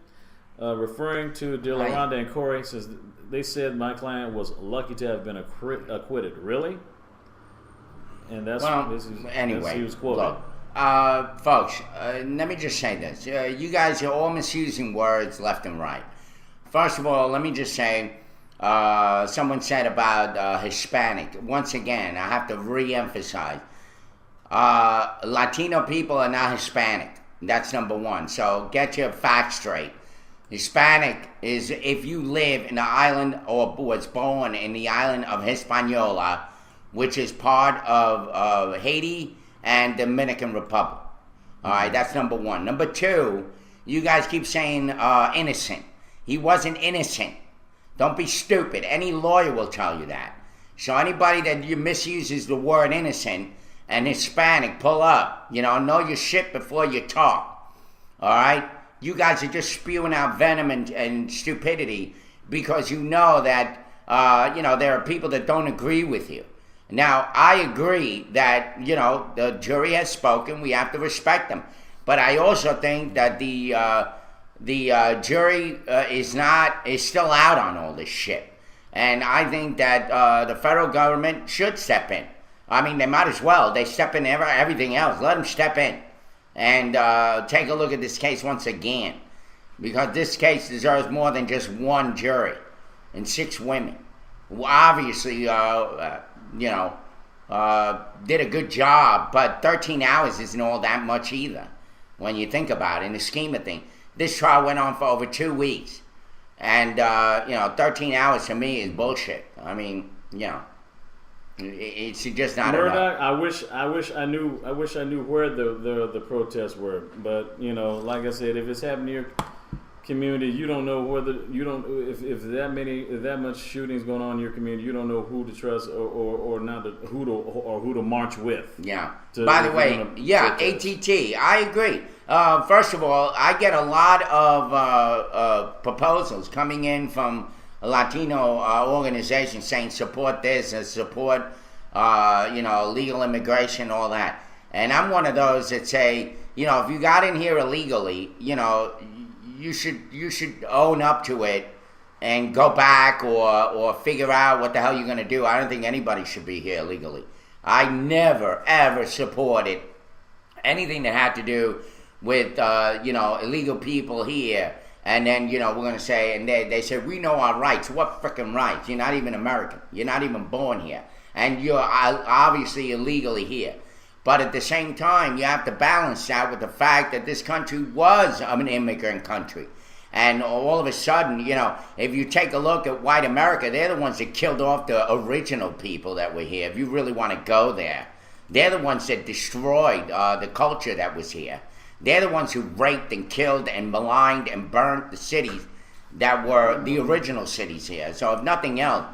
Referring to Delaronda and Corey, says they said my client was lucky to have been acquitted. Really? And that's anyway. He was quoted. Look, folks, let me just say this. You guys are all misusing words left and right. First of all, let me just say, someone said about Hispanic. Once again, I have to re-emphasize. Latino people are not Hispanic. That's number one. So get your facts straight. Hispanic is if you live in the island or was born in the island of Hispaniola, which is part of Haiti and Dominican Republic. All right, that's number one. Number two, you guys keep saying innocent. He wasn't innocent. Don't be stupid. Any lawyer will tell you that. So anybody that misuses the word innocent and Hispanic, pull up. Know your shit before you talk. All right? You guys are just spewing out venom and stupidity because you know that, there are people that don't agree with you. Now, I agree that, the jury has spoken. We have to respect them. But I also think that the jury is still out on all this shit. And I think that the federal government should step in. I mean, they might as well. They step in everything else. Let them step in and take a look at this case once again. Because this case deserves more than just one jury and 6 women who obviously, did a good job. But 13 hours isn't all that much either when you think about it in the scheme of things. This trial went on for over 2 weeks. And, 13 hours to me is bullshit. I mean, it's just not Murdoch, enough. I wish I knew where the protests were. But like I said, if it's happening in your community, you don't know if that much shootings going on in your community, you don't know who to trust or not who to march with. Yeah. By the way, ATT. I agree. First of all, I get a lot of proposals coming in from Latino organizations saying support this and support legal immigration, all that. And I'm one of those that say, if you got in here illegally, you should own up to it and go back or figure out what the hell you're going to do. I don't think anybody should be here illegally. I never ever supported anything that had to do with illegal people here. And then, we're going to say, and they say, we know our rights. What frickin' rights? You're not even American. You're not even born here. And you're obviously illegally here. But at the same time, you have to balance that with the fact that this country was an immigrant country. And all of a sudden, if you take a look at white America, they're the ones that killed off the original people that were here. If you really want to go there, they're the ones that destroyed the culture that was here. They're the ones who raped and killed and maligned and burnt the cities that were the original cities here. So if nothing else,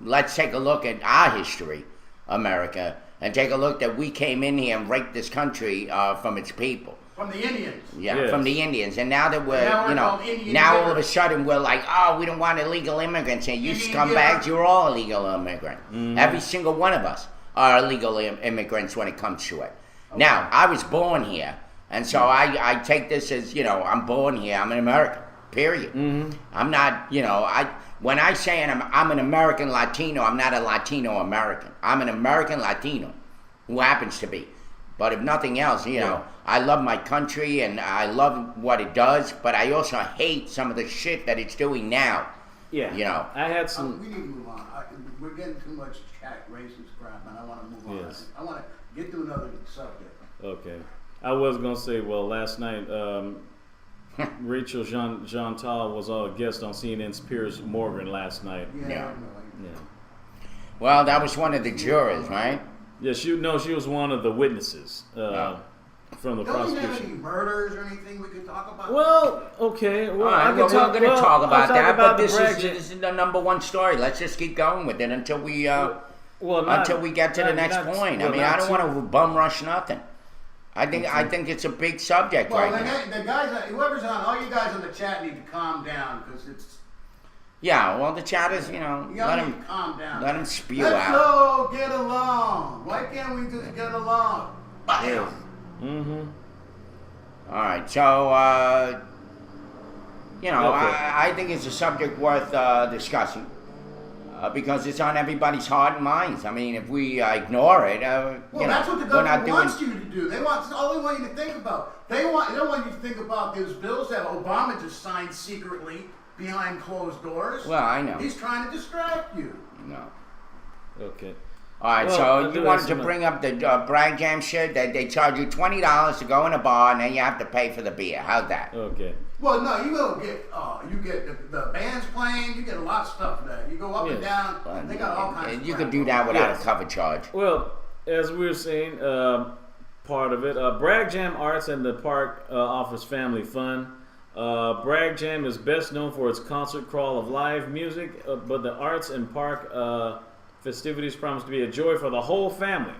let's take a look at our history, America, and take a look that we came in here and raped this country from its people. From the Indians. Yeah, yes. From the Indians. And now that we're, now all of a sudden we're like, oh, we don't want illegal immigrants here. You scumbags, you're all illegal immigrants. Mm-hmm. Every single one of us are illegal immigrants when it comes to it. Now, I was born here, and so I take this as, I'm born here. I'm an American, period. I'm not, when I say I'm an American Latino, I'm not a Latino American. I'm an American Latino who happens to be. But if nothing else, I love my country and I love what it does, but I also hate some of the shit that it's doing now. Yeah. I had some. We need to move on. We're getting too much chat racist crap, and I want to move on. Yes. I want to get to another subject. Okay. I was going to say, well, last night, Rachel Jeantel was a guest on CNN's Piers Morgan last night. Yeah. Yeah. Well, that was one of the jurors, right? Yeah, she was one of the witnesses from the Don't we have prosecution. any murders or anything we could talk about? well, okay. Well, All right, I well, can talk. we're going to talk about I'll that, about but the Bragg this is the number one story. Let's just keep going with it until we until we get to the next point. I mean, I don't want to bum rush nothing. I think it's a big subject well, right now. the guys, whoever's on, all you guys in the chat need to calm down because it's. Yeah, well, the chatters, You let need him to calm down. let him spew Let's out. all get along. Why can't we just get along? Yes. Mm-hmm. All right, so Okay. I think it's a subject worth discussing because it's on everybody's heart and minds. I mean, if we ignore it, Well, that's what the we're not government doing. wants you to do. They want all they want you to think about. They don't want you to think about those bills that Obama just signed secretly behind closed doors. Well, I know. He's trying to distract you. No. Okay. All right, Well, so I'll you do wanted that to some- bring up the Bragg Jam shit that they charge you $20 to go in a bar and then you have to pay for the beer. How's that? Okay. Well, no, you don't get. You get the bands playing. You get a lot of stuff for that. You go up and Yes. down. They got all kinds. of You crap could do going that on. without Yes. a cover charge. Well, as we were saying, part of it, Bragg Jam Arts and the Park offers family fun. Bragg Jam is best known for its concert crawl of live music, but the arts and park festivities promise to be a joy for the whole family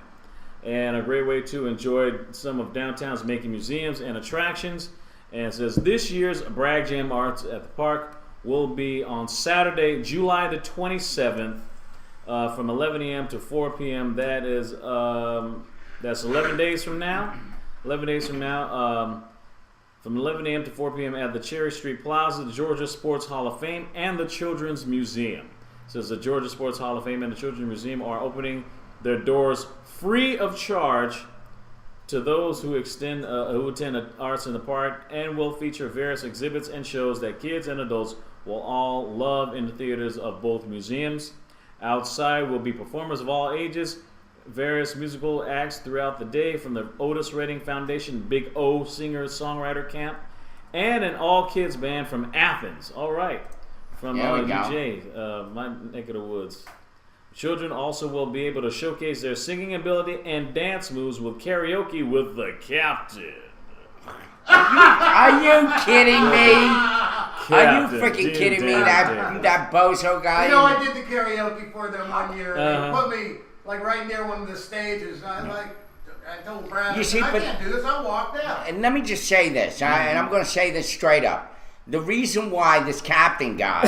and a great way to enjoy some of downtown's making museums and attractions. And it says this year's Bragg Jam Arts at the Park will be on Saturday, July the 27th, from 11 a.m. to 4 p.m. That is that's 11 days from now. 11 days from now. From 11 a.m. to 4 p.m. at the Cherry Street Plaza, the Georgia Sports Hall of Fame, and the Children's Museum. It says the Georgia Sports Hall of Fame and the Children's Museum are opening their doors free of charge to those who attend Arts in the Park, and will feature various exhibits and shows that kids and adults will all love in the theaters of both museums. Outside will be performers of all ages, various musical acts throughout the day from the Otis Redding Foundation Big O Singer-Songwriter Camp, and an all-kids band from Athens. All right. From There we go. UJ, my neck of the woods. Children also will be able to showcase their singing ability and dance moves with karaoke with the captain. Are you kidding me? Are you Captain freaking Jim kidding me? Dam. That bozo guy? You know, I did the karaoke for them one year. Uh-huh. They put me like right near one of the stages. I told Brad, You see, I but- can't do this. I walked out. And let me just say this, and I'm going to say this straight up. The reason why this captain guy,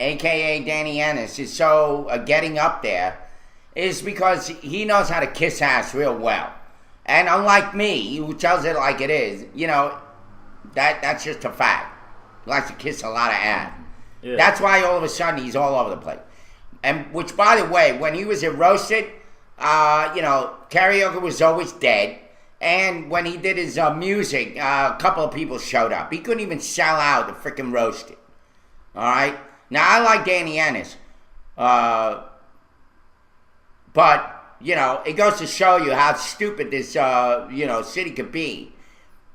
a.k.a. Danny Ennis, is so getting up there is because he knows how to kiss ass real well. And unlike me, who tells it like it is, that's just a fact. He likes to kiss a lot of ass. Yeah. That's why all of a sudden he's all over the place. And which, by the way, when he was at Roasted, karaoke was always dead. And when he did his music, a couple of people showed up. He couldn't even sell out the freaking Roasted. All right? Now, I like Danny Ennis. But, it goes to show you how stupid this, city could be.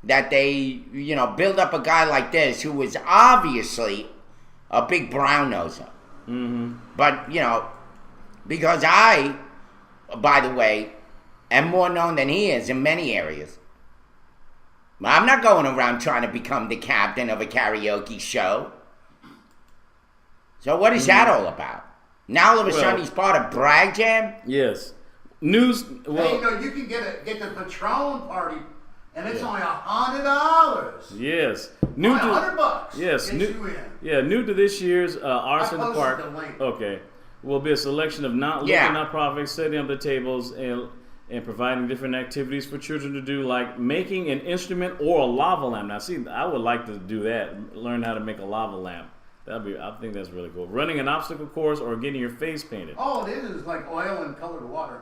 That they, build up a guy like this who was obviously a big brown-noser. Mm-hmm. But, because I, by the way, am more known than he is in many areas. I'm not going around trying to become the captain of a karaoke show. So what is that all about? Now all of a sudden he's part of Bragg Jam? Yes. News. Well, Hey, you can get the Patron party, and it's only $100. yes. Only $100. Yes. Gets you in. Yeah. New to this year's Arts in the posted Park. the link. Okay. Will be a selection of local Yeah. nonprofits setting up the tables and and providing different activities for children to do, like making an instrument or a lava lamp. Now, see, I would like to do that, learn how to make a lava lamp. I think that's really cool. Running an obstacle course or getting your face painted. All it is like oil and colored water.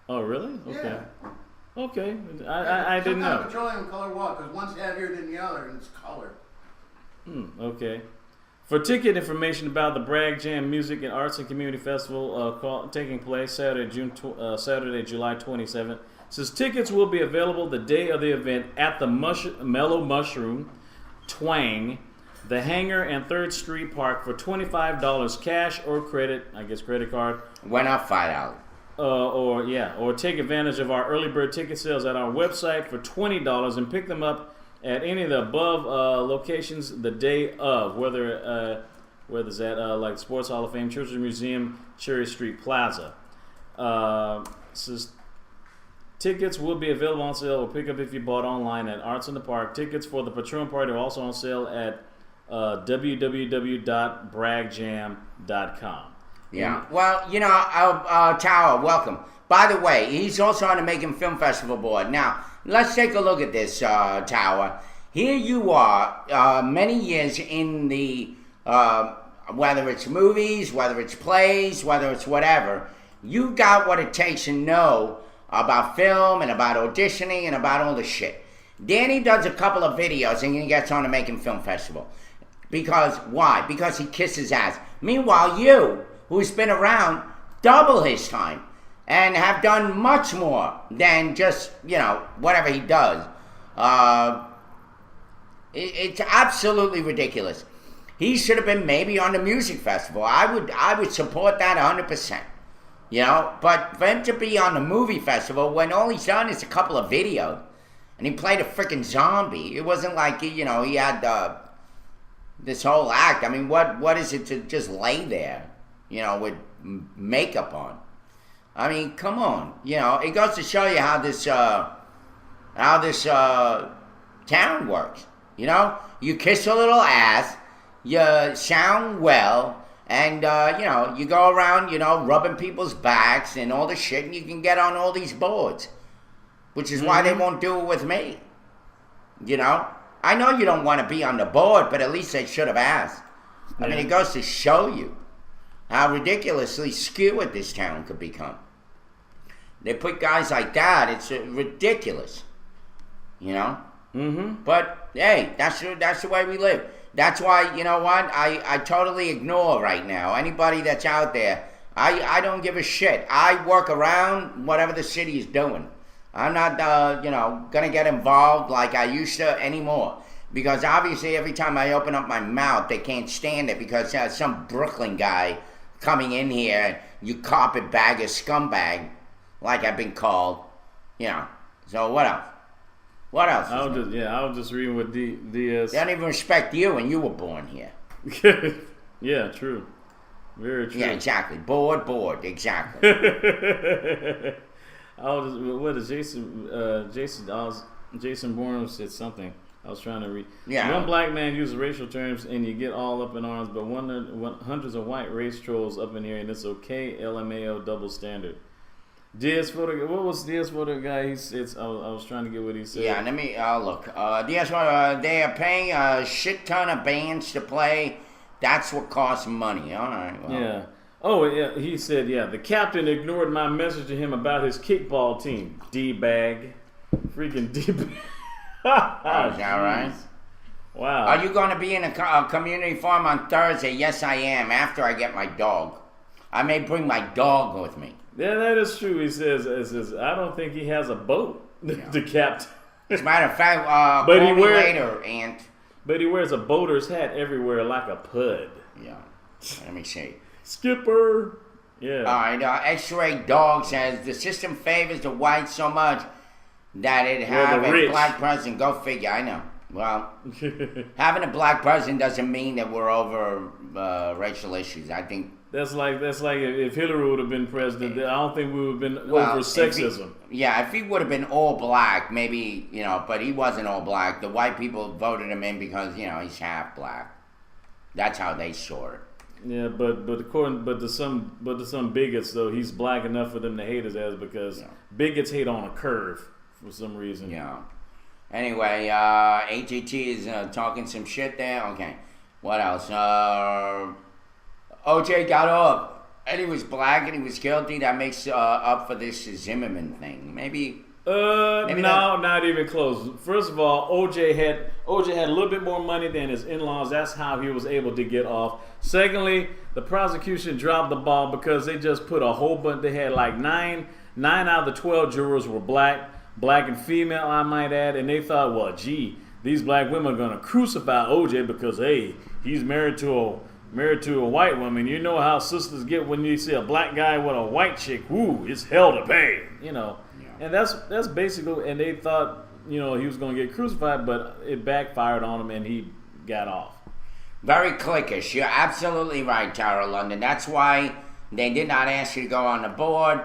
Oh, really? Okay. Yeah. Okay. I didn't know. Petroleum colored water, because one's heavier than the other, and it's colored. Okay. For ticket information about the Bragg Jam Music and Arts and Community Festival taking place Saturday, July 27th, says tickets will be available the day of the event at the Mellow Mushroom, Twang, the Hangar and 3rd Street Park for $25 cash or credit, I guess credit card. Went up $5. Or take advantage of our early bird ticket sales at our website for $20 and pick them up at any of the above locations the day of, whether it's at like Sports Hall of Fame, Children's Museum, Cherry Street Plaza. Says tickets will be available on sale or pick up if you bought online at Arts in the Park. Tickets for the Patron Party are also on sale at www.braggjam.com. Yeah. Well, Tower, welcome. By the way, he's also on the Making Film Festival board. Now, let's take a look at this, Tower. Here you are, many years in the, whether it's movies, whether it's plays, whether it's whatever, you got what it takes to know about film and about auditioning and about all the shit. Danny does a couple of videos and he gets on the Making Film Festival. Because, why? Because he kisses ass. Meanwhile, you, who's been around double his time, and have done much more than just, whatever he does. It's absolutely ridiculous. He should have been maybe on the music festival. I would support that 100%. But for him to be on the movie festival when all he's done is a couple of videos, and he played a freaking zombie. It wasn't like, he had this whole act. I mean, what is it to just lay there, with makeup on? I mean, come on. It goes to show you how this town works. You kiss a little ass, you sound well, and you go around, rubbing people's backs and all the shit, and you can get on all these boards, which is why they won't do it with me. I know you don't want to be on the board, but at least they should have asked. I mean, it goes to show you how ridiculously skewed this town could become. They put guys like that, it's ridiculous. But, hey, that's the way we live. That's why, you know what, I totally ignore right now anybody that's out there. I don't give a shit. I work around whatever the city is doing. I'm not, going to get involved like I used to anymore. Because obviously every time I open up my mouth, they can't stand it because some Brooklyn guy coming in here, you carpetbagger scumbag, like I've been called. So what else? What else? I was just reading what DS. They don't even respect you, and you were born here. Yeah, true. Very true. Yeah, exactly. Bored, exactly. What is Jason Bourne said something. I was trying to read. Yeah. One black man uses racial terms and you get all up in arms, but hundreds of white race trolls up in here and it's okay. LMAO double standard. Diaz Photo. What was Diaz Photo guy? He said. I was trying to get what he said. Yeah. Let me look. Diaz Photo. They are paying a shit ton of bands to play. That's what costs money. All right. Well. Yeah. Oh, yeah. He said, the captain ignored my message to him about his kickball team. D-bag. Freaking D-bag. Oh, is that right? Wow. Are you going to be in a community farm on Thursday? Yes, I am, after I get my dog. I may bring my dog with me. Yeah, that is true. He says, I don't think he has a boat, the captain. As a matter of fact, but call me later, Aunt. But he wears a boater's hat everywhere like a pud. Yeah. Let me see. Skipper. Yeah. All right. X-Ray Dog says, the system favors the whites so much that it have a black president. Go figure. I know. Well, having a black president doesn't mean that we're over racial issues. I think that's like if Hillary would have been president, I don't think we would have been over sexism. If he would have been all black, maybe, but he wasn't all black. The white people voted him in because, he's half black. That's how they saw it. Yeah, but according to some bigots though, he's black enough for them to hate his ass because bigots hate on a curve for some reason. Yeah. Anyway, ATT is talking some shit there. Okay. What else? OJ got off, and he was black, and he was guilty. That makes up for this Zimmerman thing. Maybe No, not even close. First of all, OJ had a little bit more money than his in-laws. That's how he was able to get off. Secondly, the prosecution dropped the ball because they just put a whole bunch. They had like nine out of the 12 jurors were black and female, I might add, and they thought, well, gee, these black women are gonna crucify OJ because hey, he's married to a white woman. You know how sisters get when you see a black guy with a white chick. Woo, it's hell to pay. You know. And that's basically, and they thought, he was going to get crucified, but it backfired on him and he got off. Very cliquish. You're absolutely right, Tara London. That's why they did not ask you to go on the board.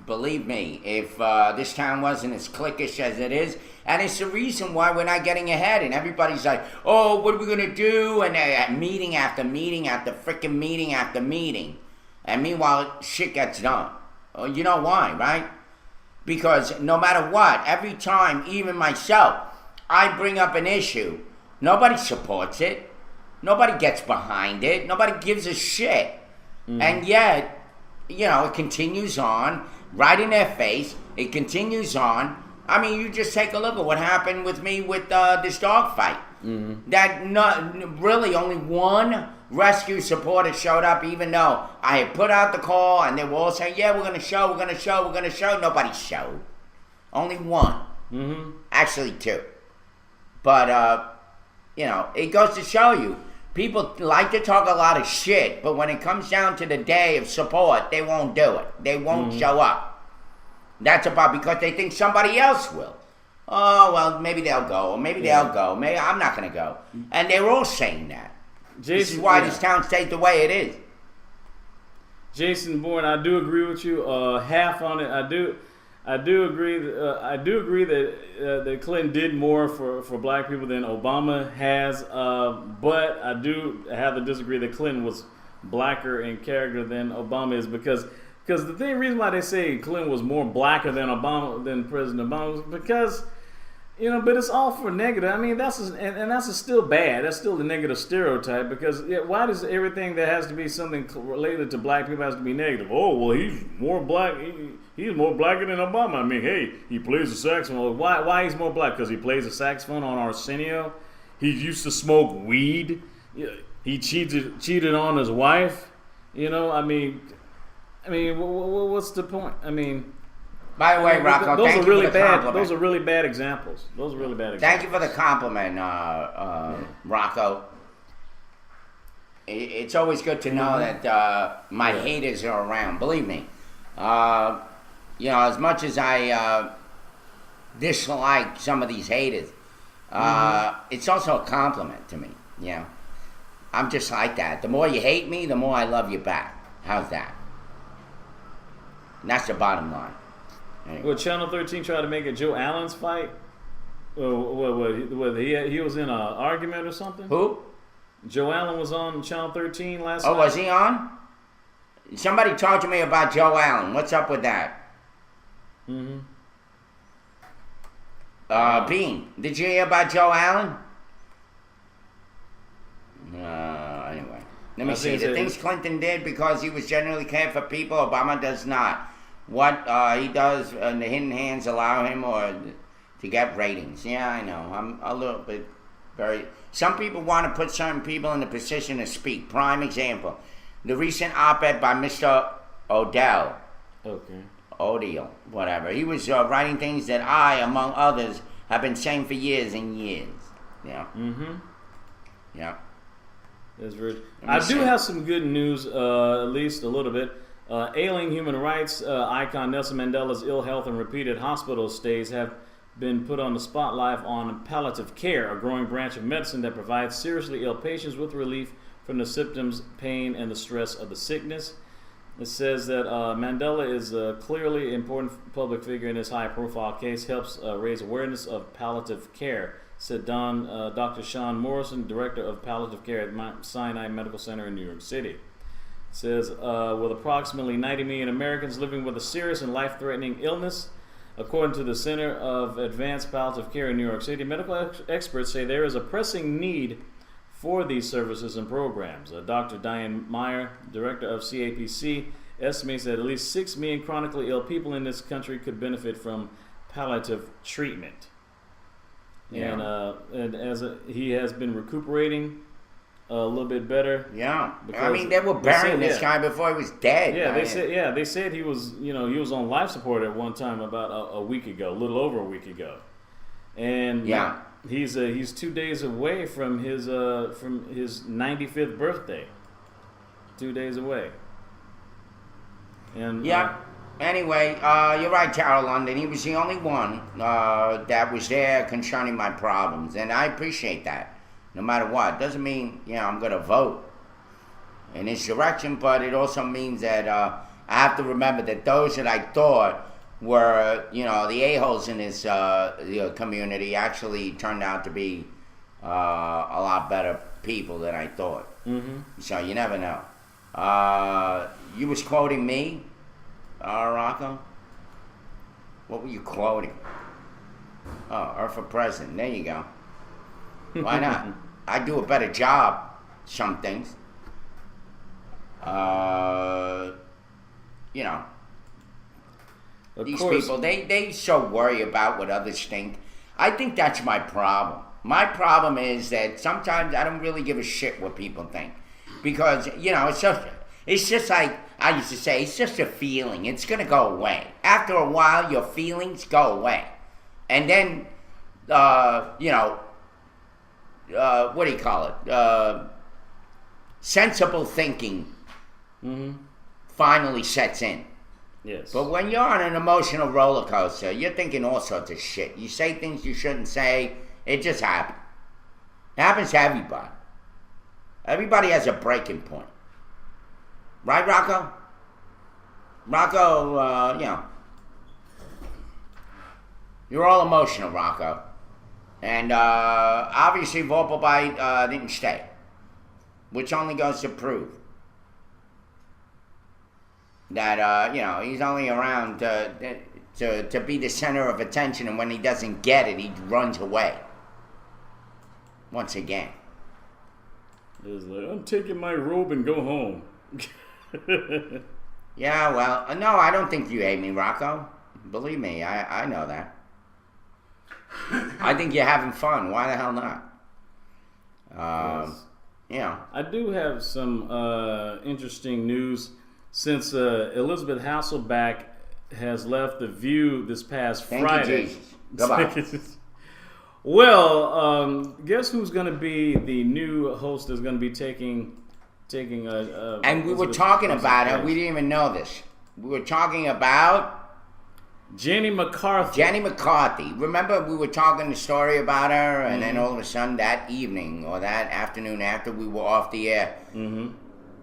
Believe me, if this town wasn't as cliquish as it is, and it's the reason why we're not getting ahead, and everybody's like, oh, what are we going to do? And meeting after meeting after freaking meeting after meeting. And meanwhile, shit gets done. You know why, right? Because no matter what, every time, even myself, I bring up an issue, nobody supports it. Nobody gets behind it. Nobody gives a shit. Mm. And yet, it continues on, right in their face. It continues on. I mean, you just take a look at what happened with me with this dog fight. Mm-hmm. That really only one rescue supporter showed up, even though I had put out the call and they were all saying, yeah, we're going to show. Nobody showed. Only one. Mm-hmm. Actually, two. But, it goes to show you, people like to talk a lot of shit, but when it comes down to the day of support, they won't do it. They won't show up. That's about because they think somebody else will. Oh, well, maybe they'll go, or maybe they'll go. Maybe I'm not going to go. And they're all saying that. Jason, this is why this town stays the way it is. Jason Bourne, I do agree with you. Half on it. I do agree. I do agree that Clinton did more for black people than Obama has. But I do have to disagree that Clinton was blacker in character than Obama is because the reason why they say Clinton was more blacker than President Obama was because. But it's all for negative. I mean, that's still bad. That's still the negative stereotype because why does everything that has to be something related to black people has to be negative? Oh, well, he's more black. He's more blacker than Obama. I mean, hey, he plays the saxophone. Why he's more black? Because he plays the saxophone on Arsenio. He used to smoke weed. He cheated on his wife. I mean, what's the point? I mean. By the way, Rocco, those thank are really you for the bad. compliment. Those are really bad examples. Thank you for the compliment, Rocco. It's always good to know that my haters are around. Believe me. As much as I dislike some of these haters, it's also a compliment to me. I'm just like that. The more you hate me, the more I love you back. How's that? And that's the bottom line. Anyway. Well, Channel 13 tried to make it Joe Allen's fight. What he was in an argument or something? Who? Joe Allen was on Channel 13 last night. Oh, was he on? Somebody talked to me about Joe Allen. What's up with that? Mm-hmm. Bean, did you hear about Joe Allen? Anyway. Let me see. The things Clinton did because he was generally cared for people, Obama does not. What he does and the hidden hands allow him to get ratings. Yeah, I know. I'm a little bit some people want to put certain people in the position to speak. Prime example. The recent op-ed by Mr. Odell. Okay. Odell, whatever. He was writing things that I, among others, have been saying for years and years. Yeah. Mm-hmm. Yeah. That's very. I do have some good news, at least a little bit. Ailing human rights icon Nelson Mandela's ill health and repeated hospital stays have been put on the spotlight on palliative care, a growing branch of medicine that provides seriously ill patients with relief from the symptoms, pain, and the stress of the sickness. It says that Mandela is a clearly important public figure in this high-profile case, helps raise awareness of palliative care. said Dr. Sean Morrison, director of palliative care at Mount Sinai Medical Center in New York City. It says, with approximately 90 million Americans living with a serious and life-threatening illness, according to the Center of Advanced Palliative Care in New York City, medical experts say there is a pressing need for these services and programs. Dr. Diane Meyer, director of CAPC, estimates that at least 6 million chronically ill people in this country could benefit from palliative treatment. Yeah. And he has been recuperating a little bit better. Yeah. I Because mean, they were they burying said, this guy before he was dead. Yeah, I they mean, said. They said he was. He was on life support at one time about a week ago, a little over a week ago, and Yeah. he's 2 days away from his 95th birthday. 2 days away. And Yeah. Anyway, you're right, Carol London. He was the only one that was there concerning my problems, and I appreciate that. No matter what, doesn't mean I'm going to vote in his direction, but it also means that I have to remember that those that I thought were the a-holes in this community actually turned out to be a lot better people than I thought. Mm-hmm. So you never know. You was quoting me, Rocco? What were you quoting? Oh, or for president. There you go. Why not? I do a better job, some things. Of These course, people, they so worry about what others think. I think that's my problem. My problem is that sometimes I don't really give a shit what people think. Because, it's just like I used to say, it's just a feeling. It's going to go away. After a while, your feelings go away. And then, what do you call it? Sensible thinking finally sets in. yes. But when you're on an emotional roller coaster, you're thinking all sorts of shit. You say things you shouldn't say. It just happens. It happens to everybody. Everybody has a breaking point. Right, Rocco? Rocco, you're all emotional, Rocco. And obviously Vogelbite didn't stay. Which only goes to prove that, he's only around to be the center of attention, and when he doesn't get it, he runs away. Once again. It's like, I'm taking my robe and go home. Yeah, well, no, I don't think you hate me, Rocco. Believe me, I know that. I think you're having fun. Why the hell not? Yes. I do have some interesting news since Elizabeth Hasselbeck has left The View this past Friday. Thank you, Jesus. Goodbye. Well, guess who's going to be the new host that's going to be taking a and we were talking about her. We didn't even know this. We were talking about Jenny McCarthy. Jenny McCarthy. Remember, we were talking the story about her, and then all of a sudden that evening or that afternoon after we were off the air,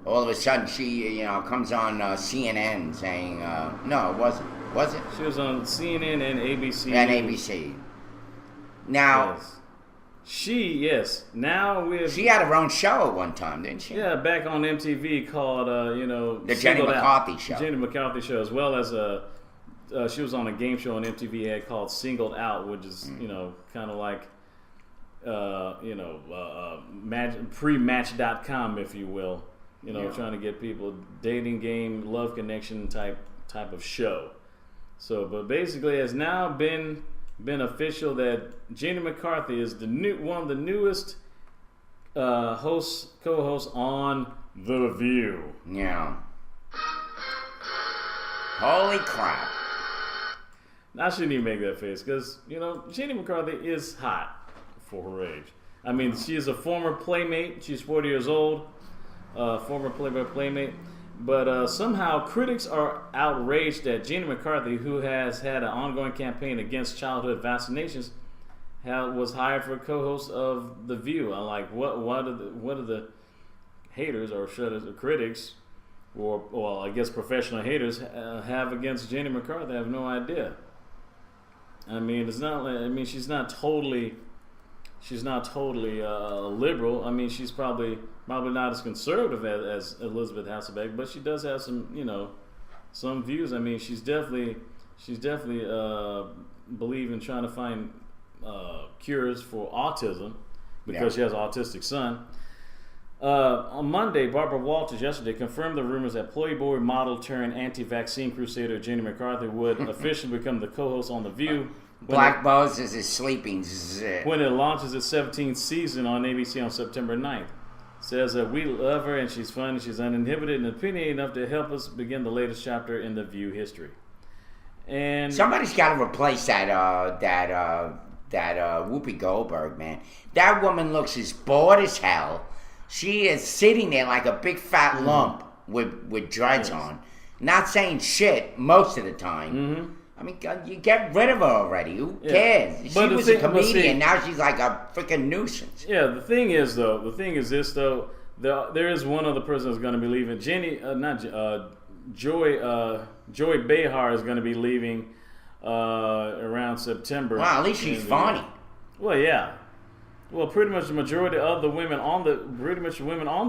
all of a sudden she, comes on CNN saying, no, it wasn't. Was it? She was on CNN and ABC. And ABC. Now, yes. Now with she had her own show at one time, didn't she? Yeah, back on MTV called the Jenny McCarthy Show. Jenny McCarthy Show, as well as she was on a game show on MTV called Singled Out, which is kind of like pre-match.com, if you will. Trying to get people dating game, love connection type of show. So, but basically, it's now been official that Jenny McCarthy is one of the newest co-hosts on The View. Yeah. Holy crap. I shouldn't even make that face because, Jenny McCarthy is hot for her age. I mean, she is a former Playmate. She's 40 years old, former Playboy Playmate. But somehow critics are outraged that Jenny McCarthy, who has had an ongoing campaign against childhood vaccinations, was hired for co-host of The View. I'm like, what are the haters, or should the critics, or well, I guess professional haters have against Jenny McCarthy? I have no idea. I mean, it's not. I mean, she's not totally she's not totally liberal. I mean, she's probably not as conservative as Elizabeth Hasselbeck, but she does have some, some views. I mean, she's definitely believe in trying to find cures for autism because she has an autistic son. On Monday, Barbara Walters yesterday confirmed the rumors that Playboy model turned anti-vaccine crusader Jenny McCarthy would officially become the co-host on The View. Black Moses is sleeping. When it launches its 17th season on ABC on September 9th. Says that we love her and she's fun and she's uninhibited and opinionated enough to help us begin the latest chapter in The View history. And somebody's got to replace that Whoopi Goldberg, man. That woman looks as bored as hell. She is sitting there like a big fat lump with dreads on, not saying shit most of the time. I mean, God, you get rid of her already. Who cares? She was a comedian. Now she's like a freaking nuisance. Yeah, the thing is this, though. There is one other person that's going to be leaving. Joy Behar is going to be leaving around September. Wow, at least she's funny. Well, yeah. Well, pretty much the majority of the women on the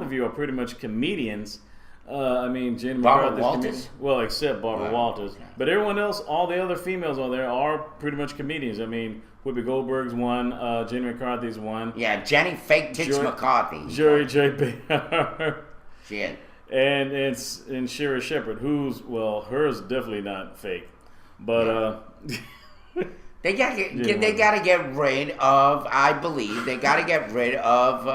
View are pretty much comedians. I mean, Jenny Barbara Walters? Well, except Barbara Walters. Okay. But everyone else, all the other females on there are pretty much comedians. I mean, Whoopi Goldberg's one, Jenny McCarthy's one. Yeah, Jenny Fake Tits McCarthy. Joy Behar. Shit. And Sherry Shepherd, hers definitely not fake. But They gotta get rid of. I believe they gotta get rid of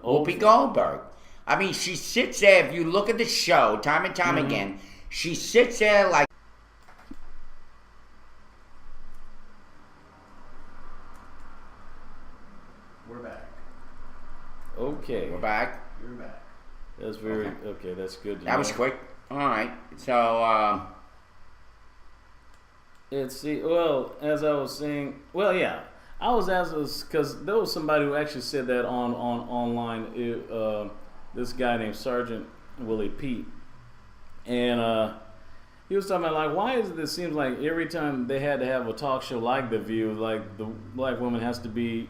Whoopi Goldberg. I mean, she sits there. If you look at the show, time and time again, she sits there like. We're back. okay, We're back. You're back. that's very okay. That's good. That was quick. All right. So. As I was saying, I was asked because there was somebody who actually said that on online. This guy named Sergeant Willie Pete, and he was talking about like, why is it seems like every time they had to have a talk show like The View, like the black woman has to be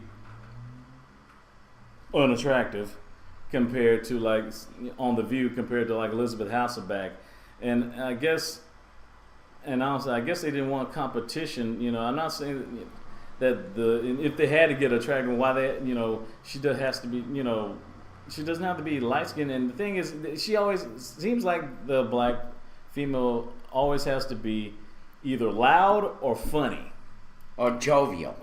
unattractive compared to like on The View compared to like Elizabeth Hasselbeck, and I guess. And honestly, I guess they didn't want competition. I'm not saying that if they had to get attractive, why she has to be, she doesn't have to be light skinned. And the thing is, she always seems like the black female always has to be either loud or funny Or jovial.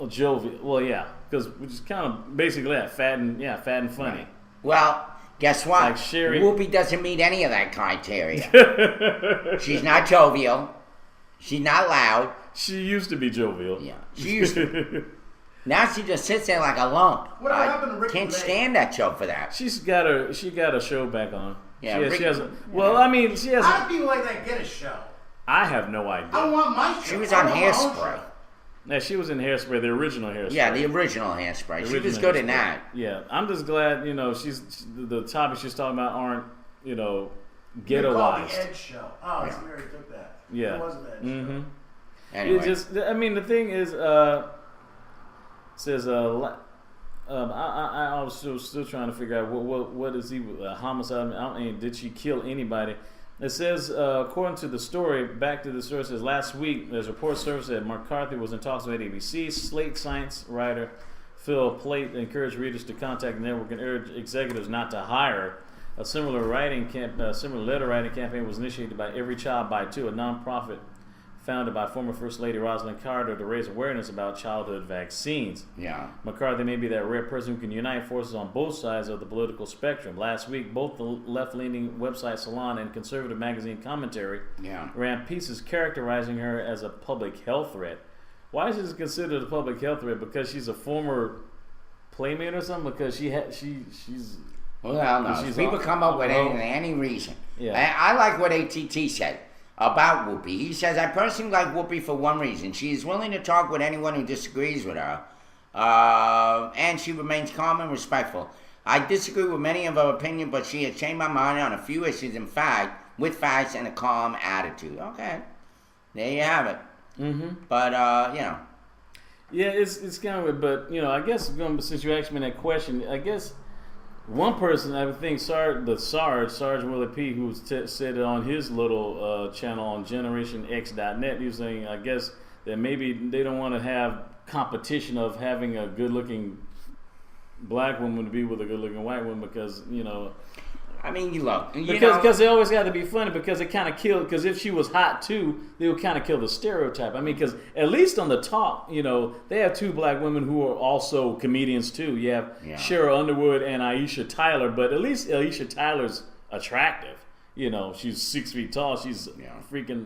Well, yeah, because which is kind of basically that fat and funny. Right. Well, guess what? Like Sherry. Whoopi doesn't meet any of that criteria. She's not jovial. She's not loud. She used to be jovial. Yeah, she used to. Now she just sits there like a lump. What happened to Ricky Can't Lake? stand that show for that. She got a show back on. Yeah, she has. She has. How do people like that get a show? I have no idea. I want my show. She was I on want my own Hairspray. show. Yeah, she was in Hairspray, the original Hairspray. Yeah, the original Hairspray. She was Original good in Hairspray. that. Yeah, I'm just glad the topics she's talking about aren't They call it ghettoized. the Ed Show. Oh, I see where he took that. Yeah. It wasn't Ed Mm-hmm. Show. Anyway. The thing is, says I was still trying to figure out what is he homicide? Did she kill anybody? It says, according to the story, back to the source, says last week there's a report surfaced that McCarthy was in talks with ABC. Slate science writer Phil Plait encouraged readers to contact the network and urged executives not to hire. A similar letter writing campaign was initiated by Every Child by Two, a nonprofit founded by former First Lady Rosalind Carter to raise awareness about childhood vaccines. Yeah. McCarthy may be that rare person who can unite forces on both sides of the political spectrum. Last week, both the left-leaning website Salon and conservative magazine Commentary ran pieces characterizing her as a public health threat. Why is she considered a public health threat? Because she's a former playmate or something? Because she's... Well, no. People come up with any reason. Yeah. I like what ATT said about Whoopi. He says, I personally like Whoopi for one reason. She is willing to talk with anyone who disagrees with her. And she remains calm and respectful. I disagree with many of her opinions, but she has changed my mind on a few issues, in fact, with facts and a calm attitude. Okay. There you have it. Mm-hmm. But, Yeah, it's kind of, but I guess since you asked me that question, I guess one person I would think Sergeant Willie P, who said it on his little channel on GenerationX.net, he was saying, I guess that maybe they don't want to have competition of having a good-looking black woman to be with a good-looking white woman because I mean, look, because they always got to be funny because it kind of killed. Because if she was hot too, they would kind of kill the stereotype. I mean, because at least on the top, they have two black women who are also comedians too. You have Cheryl Underwood and Aisha Tyler, but at least Aisha Tyler's attractive. She's 6 feet tall. She's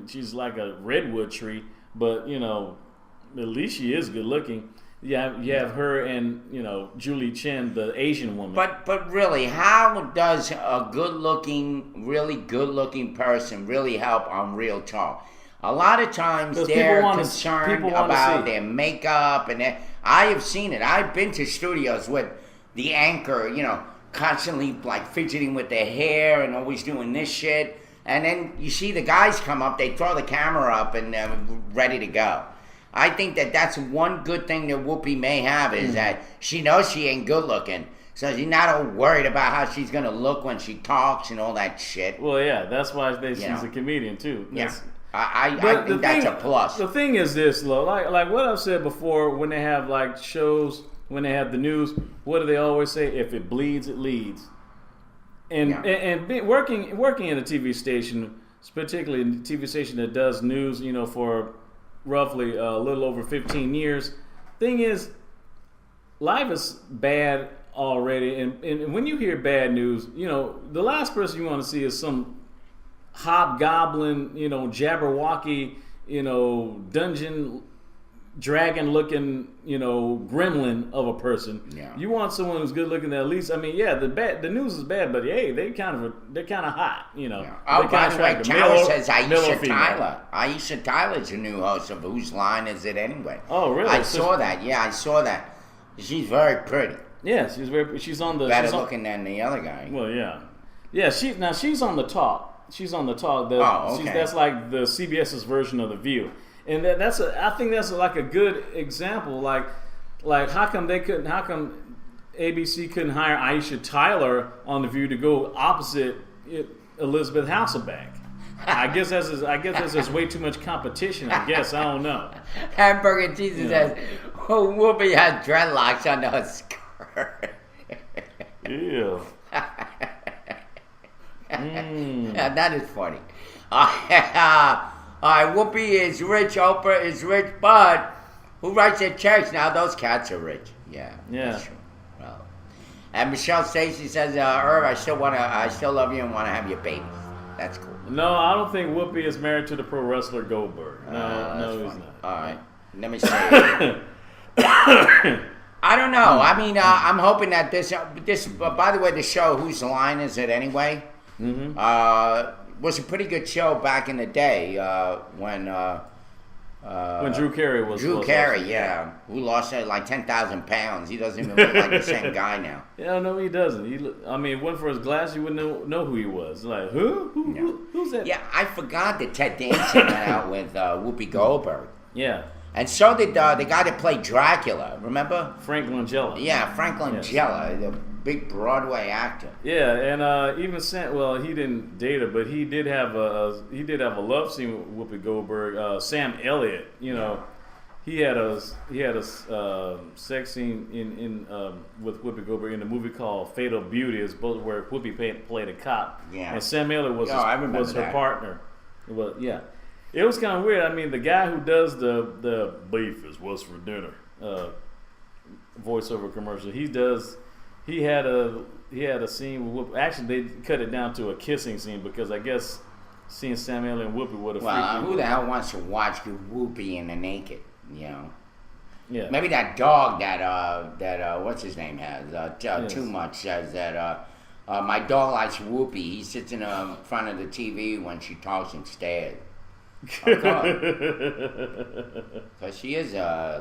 she's like a redwood tree, but at least she is good looking. Yeah, you have her and Julie Chen, the Asian woman. But really, how does a really good looking person really help on Real Talk? A lot of times they're concerned about their makeup and I have seen it. I've been to studios with the anchor, constantly like fidgeting with their hair and always doing this shit. And then you see the guys come up, they throw the camera up and they're ready to go. I think that's one good thing that Whoopi may have is that she knows she ain't good looking. So she's not all worried about how she's going to look when she talks and all that shit. Well, yeah, that's why she's a comedian too. I think that's a plus. The thing is this, though, like what I've said before, when they have like shows, when they have the news, what do they always say? If it bleeds, it leads. And working in a TV station, particularly a TV station that does news, for roughly a little over 15 years. Thing is, life is bad already, and when you hear bad news, the last person you want to see is some hobgoblin, Jabberwocky, dungeon dragon looking, gremlin of a person. Yeah. You want someone who's good looking. At least, the news is bad, but hey, they're kind of hot. Yeah. Oh, by the way, Tower says Aisha Tyler. Aisha Tyler's a new host of Whose Line Is It Anyway? Oh, really? I saw that. Yeah, I saw that. She's very pretty. Yeah, she's on the better looking than the other guy. Well, yeah. She's on the talk. She's on the talk. Okay. That's like the CBS's version of The View. And I think that's like a good example. Like how come ABC couldn't hire Aisha Tyler on The View to go opposite Elizabeth Hasselbeck? I guess there's way too much competition. I don't know. Hamburger Jesus says, Whoopi has dreadlocks under her skirt. Ew. Yeah, that is funny. Whoopi is rich, Oprah is rich, but who writes their checks now? Those cats are rich. Yeah. That's true. Well, and Michelle Stacy says, Irv, I still love you and want to have your babies. That's cool. No, I don't think Whoopi is married to the pro wrestler Goldberg. No, he's not. All right. Let me say I don't know. I'm hoping that this. By the way, the show Whose Line Is It Anyway? Was a pretty good show back in the day when Drew Carey was. Drew Carey, who lost like 10,000 pounds. He doesn't even look like the same guy now. Yeah, no, he doesn't. If it wasn't for his glasses, you wouldn't know who he was. Like, who's that? Yeah, I forgot that Ted Danson went out with Whoopi Goldberg. Yeah. And so did the guy that played Dracula. Remember? Frank Langella. Yeah, Frank Langella, the big Broadway actor. Yeah, and even he didn't date her, but he did have a love scene with Whoopi Goldberg. Sam Elliott, he had a sex scene in with Whoopi Goldberg in a movie called Fatal Beauty. It's both where Whoopi played a cop, and Sam Elliott was her partner. Well, yeah. It was kind of weird. The guy who does the beef is what's for dinner voiceover commercial. He had a scene with Whoopi. Actually, they cut it down to a kissing scene because I guess seeing Sam Elliott and Whoopi would have. Well, who the hell wants to watch Whoopi in the naked? Yeah. Maybe that dog that what's his name has too much says that my dog likes Whoopi. He sits in front of the TV when she talks and stares. Because she is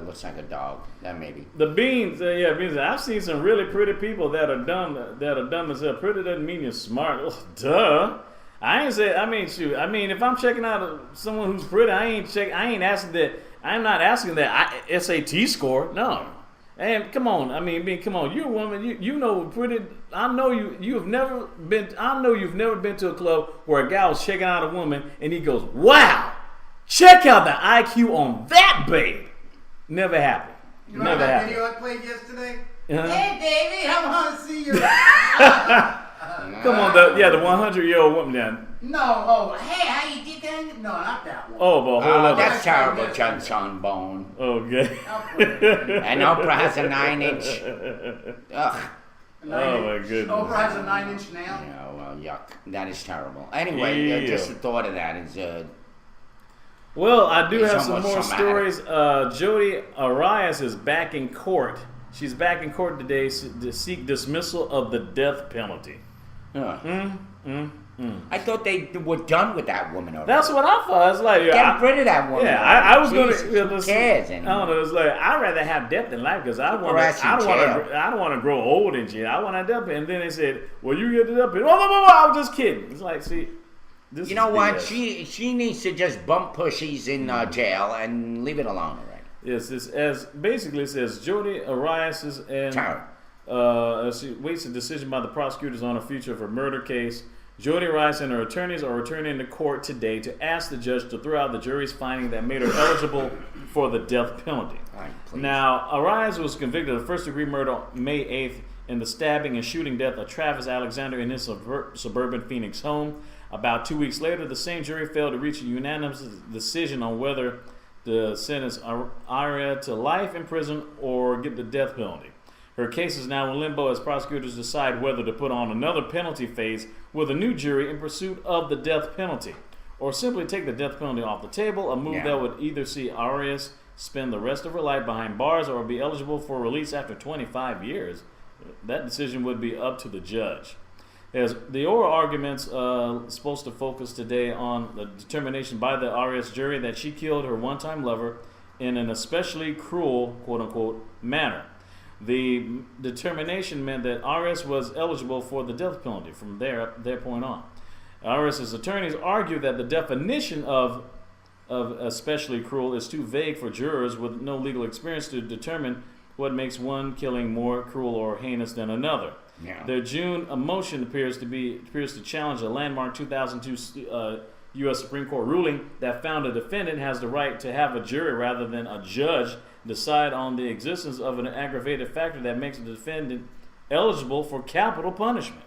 looks like a dog. That maybe the beans. Beans. I've seen some really pretty people that are dumb. That are dumb as hell. Pretty doesn't mean you're smart. Duh. I ain't said. I mean, shoot. I mean, if I'm checking out someone who's pretty, I ain't asking that. I'm not asking that SAT score. No. And come on. I mean, come on. You're a woman. You know pretty. I know you. You've never been. I know you've never been to a club where a guy was checking out a woman and he goes, "Wow, check out the IQ on that babe." Never happened. You know Never that happened. video I played yesterday? Uh-huh. Hey, baby, I want to see you. Come on, the 100-year-old woman down. No, oh, hey, how you did that? No, not that one. Oh, but hold up. That's terrible, Johnson Bone. Okay. I'll put it. And Oprah has a 9-inch. Ugh. Oh, my goodness. Oprah has a 9-inch nail. Yeah, well, yuck. That is terrible. Anyway, just the thought of that is. Well, I do It's have some almost more traumatic. stories. Jodi Arias is back in court. She's back in court today to seek dismissal of the death penalty. I thought they were done with that woman already. That's what I thought. It's like, Get rid of that woman. yeah, I was Jesus, going to. who cares I anymore? don't know. It's like I'd rather have death than life because I her ass in don't want to grow old in jail. I want to death. And then they said, "Well, you get it up." And I was just kidding. It's like, see, this. You know is what? BS. She needs to just bump pushies in jail and leave it alone already. Yes, it's as basically it says Jodi Arias and she waits a decision by the prosecutors on the future of her murder case. Jodi Arias and her attorneys are returning to court today to ask the judge to throw out the jury's finding that made her eligible for the death penalty. Right, please. Now, Arias was convicted of first-degree murder on May 8th in the stabbing and shooting death of Travis Alexander in his suburban Phoenix home. About 2 weeks later, the same jury failed to reach a unanimous decision on whether to sentence Arias to life in prison or get the death penalty. Her case is now in limbo as prosecutors decide whether to put on another penalty phase with a new jury in pursuit of the death penalty, or simply take the death penalty off the table, a move that would either see Arias spend the rest of her life behind bars or be eligible for release after 25 years. That decision would be up to the judge. As the oral arguments supposed to focus today on the determination by the Arias jury that she killed her one-time lover in an especially cruel, quote-unquote, manner. The determination meant that Arias was eligible for the death penalty from their point on. Arias' attorneys argue that the definition of especially cruel is too vague for jurors with no legal experience to determine what makes one killing more cruel or heinous than another. Yeah. Their June motion appears to challenge a landmark 2002 U.S. Supreme Court ruling that found a defendant has the right to have a jury rather than a judge decide on the existence of an aggravated factor that makes the defendant eligible for capital punishment.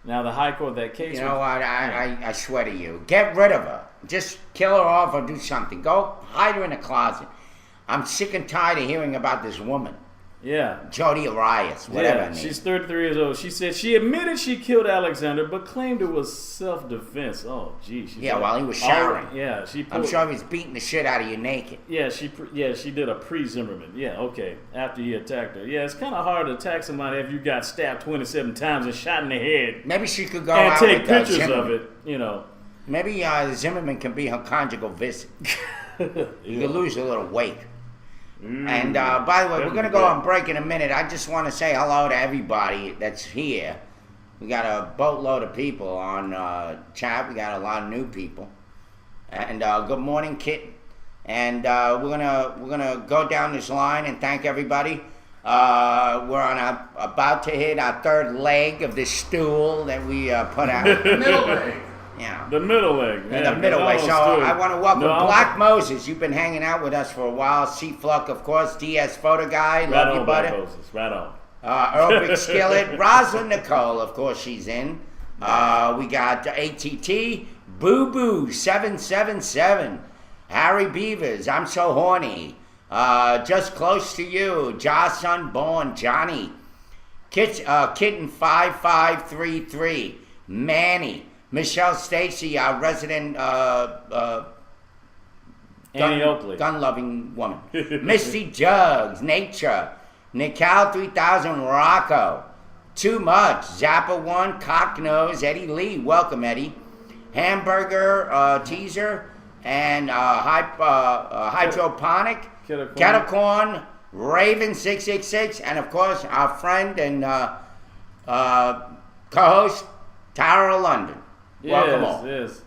Now, the High Court, that case... You know what? I swear to you. Get rid of her. Just kill her off or do something. Go hide her in a closet. I'm sick and tired of hearing about this woman. Yeah. Jodi Arias, whatever her Yeah, name. she's 33 years old. She said she admitted she killed Alexander, but claimed it was self-defense. Oh, gee. Yeah, while he was showering. Yeah, I'm sure he was beating the shit out of you naked. Yeah, she did a pre-Zimmerman. Yeah, okay. After he attacked her. Yeah, it's kind of hard to attack somebody if you got stabbed 27 times and shot in the head Maybe she could go and out take with pictures Zimmerman. of it. You know. Maybe Zimmerman can be her conjugal visit. You could lose a little weight. And by the way, we're going to go on break in a minute. I just want to say hello to everybody that's here. We got a boatload of people on chat. We got a lot of new people. And good morning, Kit. And we're gonna go down this line and thank everybody. We're on about to hit our third leg of this stool that we put out. Middle leg. Yeah. The middle leg. And the middle way. So I want to welcome Black Moses. You've been hanging out with us for a while. C-Fluck, of course. DS Photo Guy. Right Love on, you, Black buddy. Moses. Right on. Earl Big Skillet. Rosalind Nicole, of course, she's in. We got ATT. Boo Boo 777. Harry Beavers. I'm so horny. Just close to you. Josh Unborn. Johnny. Kitten 5533. Manny. Michelle Stacy, our resident Annie Oakley. gun-loving woman. Misty Jugs, Nature, Nical 3000, Rocco, Too Much, Zappa 1, Cocknose, Eddie Lee, welcome Eddie, Hamburger Teaser, and Hydroponic, Cattacorn, Raven 666, and of course our friend and co-host Tara London. Welcome all. Yes.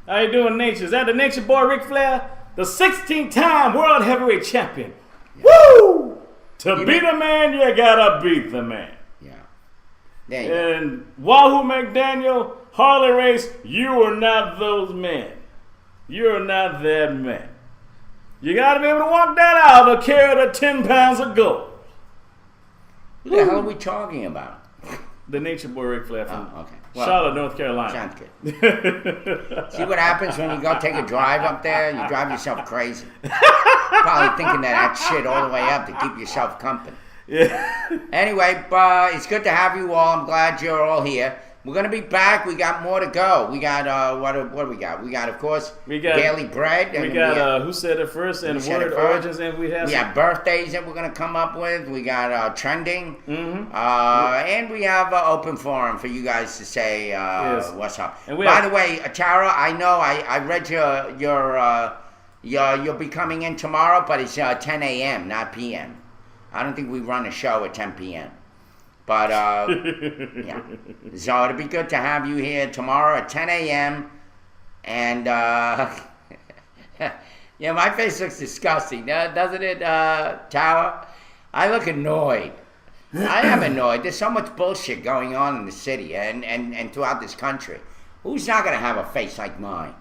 How you doing, Nature? Is that the Nature Boy Ric Flair? The 16-time World Heavyweight Champion. Woo! To beat a man, you gotta beat the man. Yeah. There you go. And Wahoo McDaniel, Harley Race, you are not those men. You're not that man. You gotta be able to walk that out or carry the 10 pounds of gold. Who the hell are we talking about? The Nature Boy Ric Flair from Oh, okay. Well, Charlotte, North Carolina. sounds good. See what happens when you go take a drive up there? You drive yourself crazy. Probably thinking that shit all the way up to keep yourself company. Yeah. Anyway, it's good to have you all. I'm glad you're all here. We're going to be back. We got more to go. We got, what do we got? We got, of course, Daily Bread. We got Who Said It First and Word Origins. And we have birthdays that we're going to come up with. We got Trending. Mm-hmm. And we have Open Forum for you guys to say what's up. And By the way, Tara, I know I read you'll be coming in tomorrow, but it's 10 a.m., not p.m. I don't think we run a show at 10 p.m. But, yeah. So it'll be good to have you here tomorrow at 10 a.m. And, yeah, my face looks disgusting, doesn't it, Tower? I look annoyed. I am annoyed. There's so much bullshit going on in the city and throughout this country. Who's not going to have a face like mine?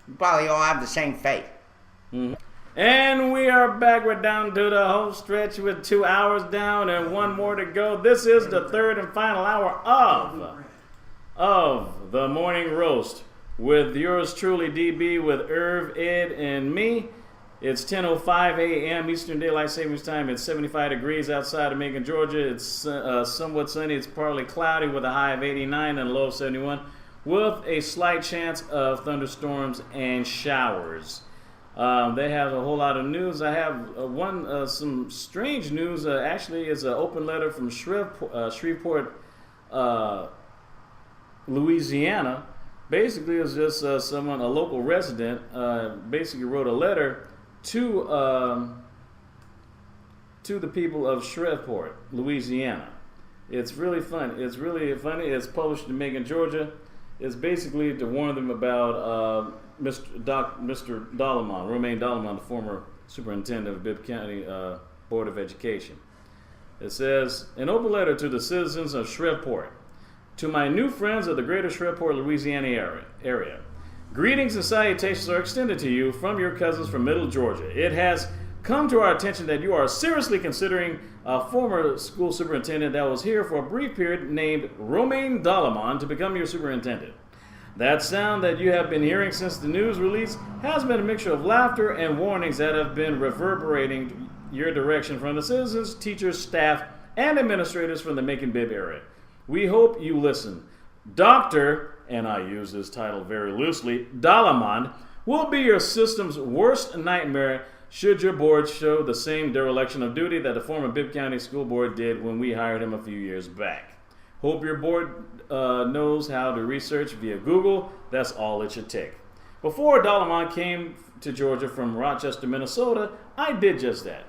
You probably all have the same face. Mm-hmm. And we are back. We're down to the home stretch with 2 hours down and one more to go. This is the third and final hour of the morning roast with yours truly, DB, with Irv, Ed, and me. It's 10:05 a.m. Eastern Daylight Savings Time. It's 75 degrees outside of Macon, Georgia. It's somewhat sunny. It's partly cloudy with a high of 89 and a low of 71 with a slight chance of thunderstorms and showers. They have a whole lot of news. I have some strange news. Actually, it's an open letter from Shreveport, Louisiana. Basically, it's just a local resident, basically wrote a letter to the people of Shreveport, Louisiana. It's really fun. It's really funny. It's published in Macon, Georgia. It's basically to warn them about Mr. Dollamon, Romaine Dollamon, the former superintendent of Bibb County Board of Education. It says, an open letter to the citizens of Shreveport. To my new friends of the greater Shreveport, Louisiana area. Greetings and salutations are extended to you from your cousins from Middle Georgia. It has come to our attention that you are seriously considering a former school superintendent that was here for a brief period named Romaine Dollamon to become your superintendent. That sound that you have been hearing since the news release has been a mixture of laughter and warnings that have been reverberating your direction from the citizens, teachers, staff, and administrators from the Macon-Bibb area. We hope you listen. Dr., and I use this title very loosely, Dollamon will be your system's worst nightmare should your board show the same dereliction of duty that the former Bibb County School Board did when we hired him a few years back. Hope your board knows how to research via Google. That's all it should take. Before Dollamon came to Georgia from Rochester, Minnesota, I did just that.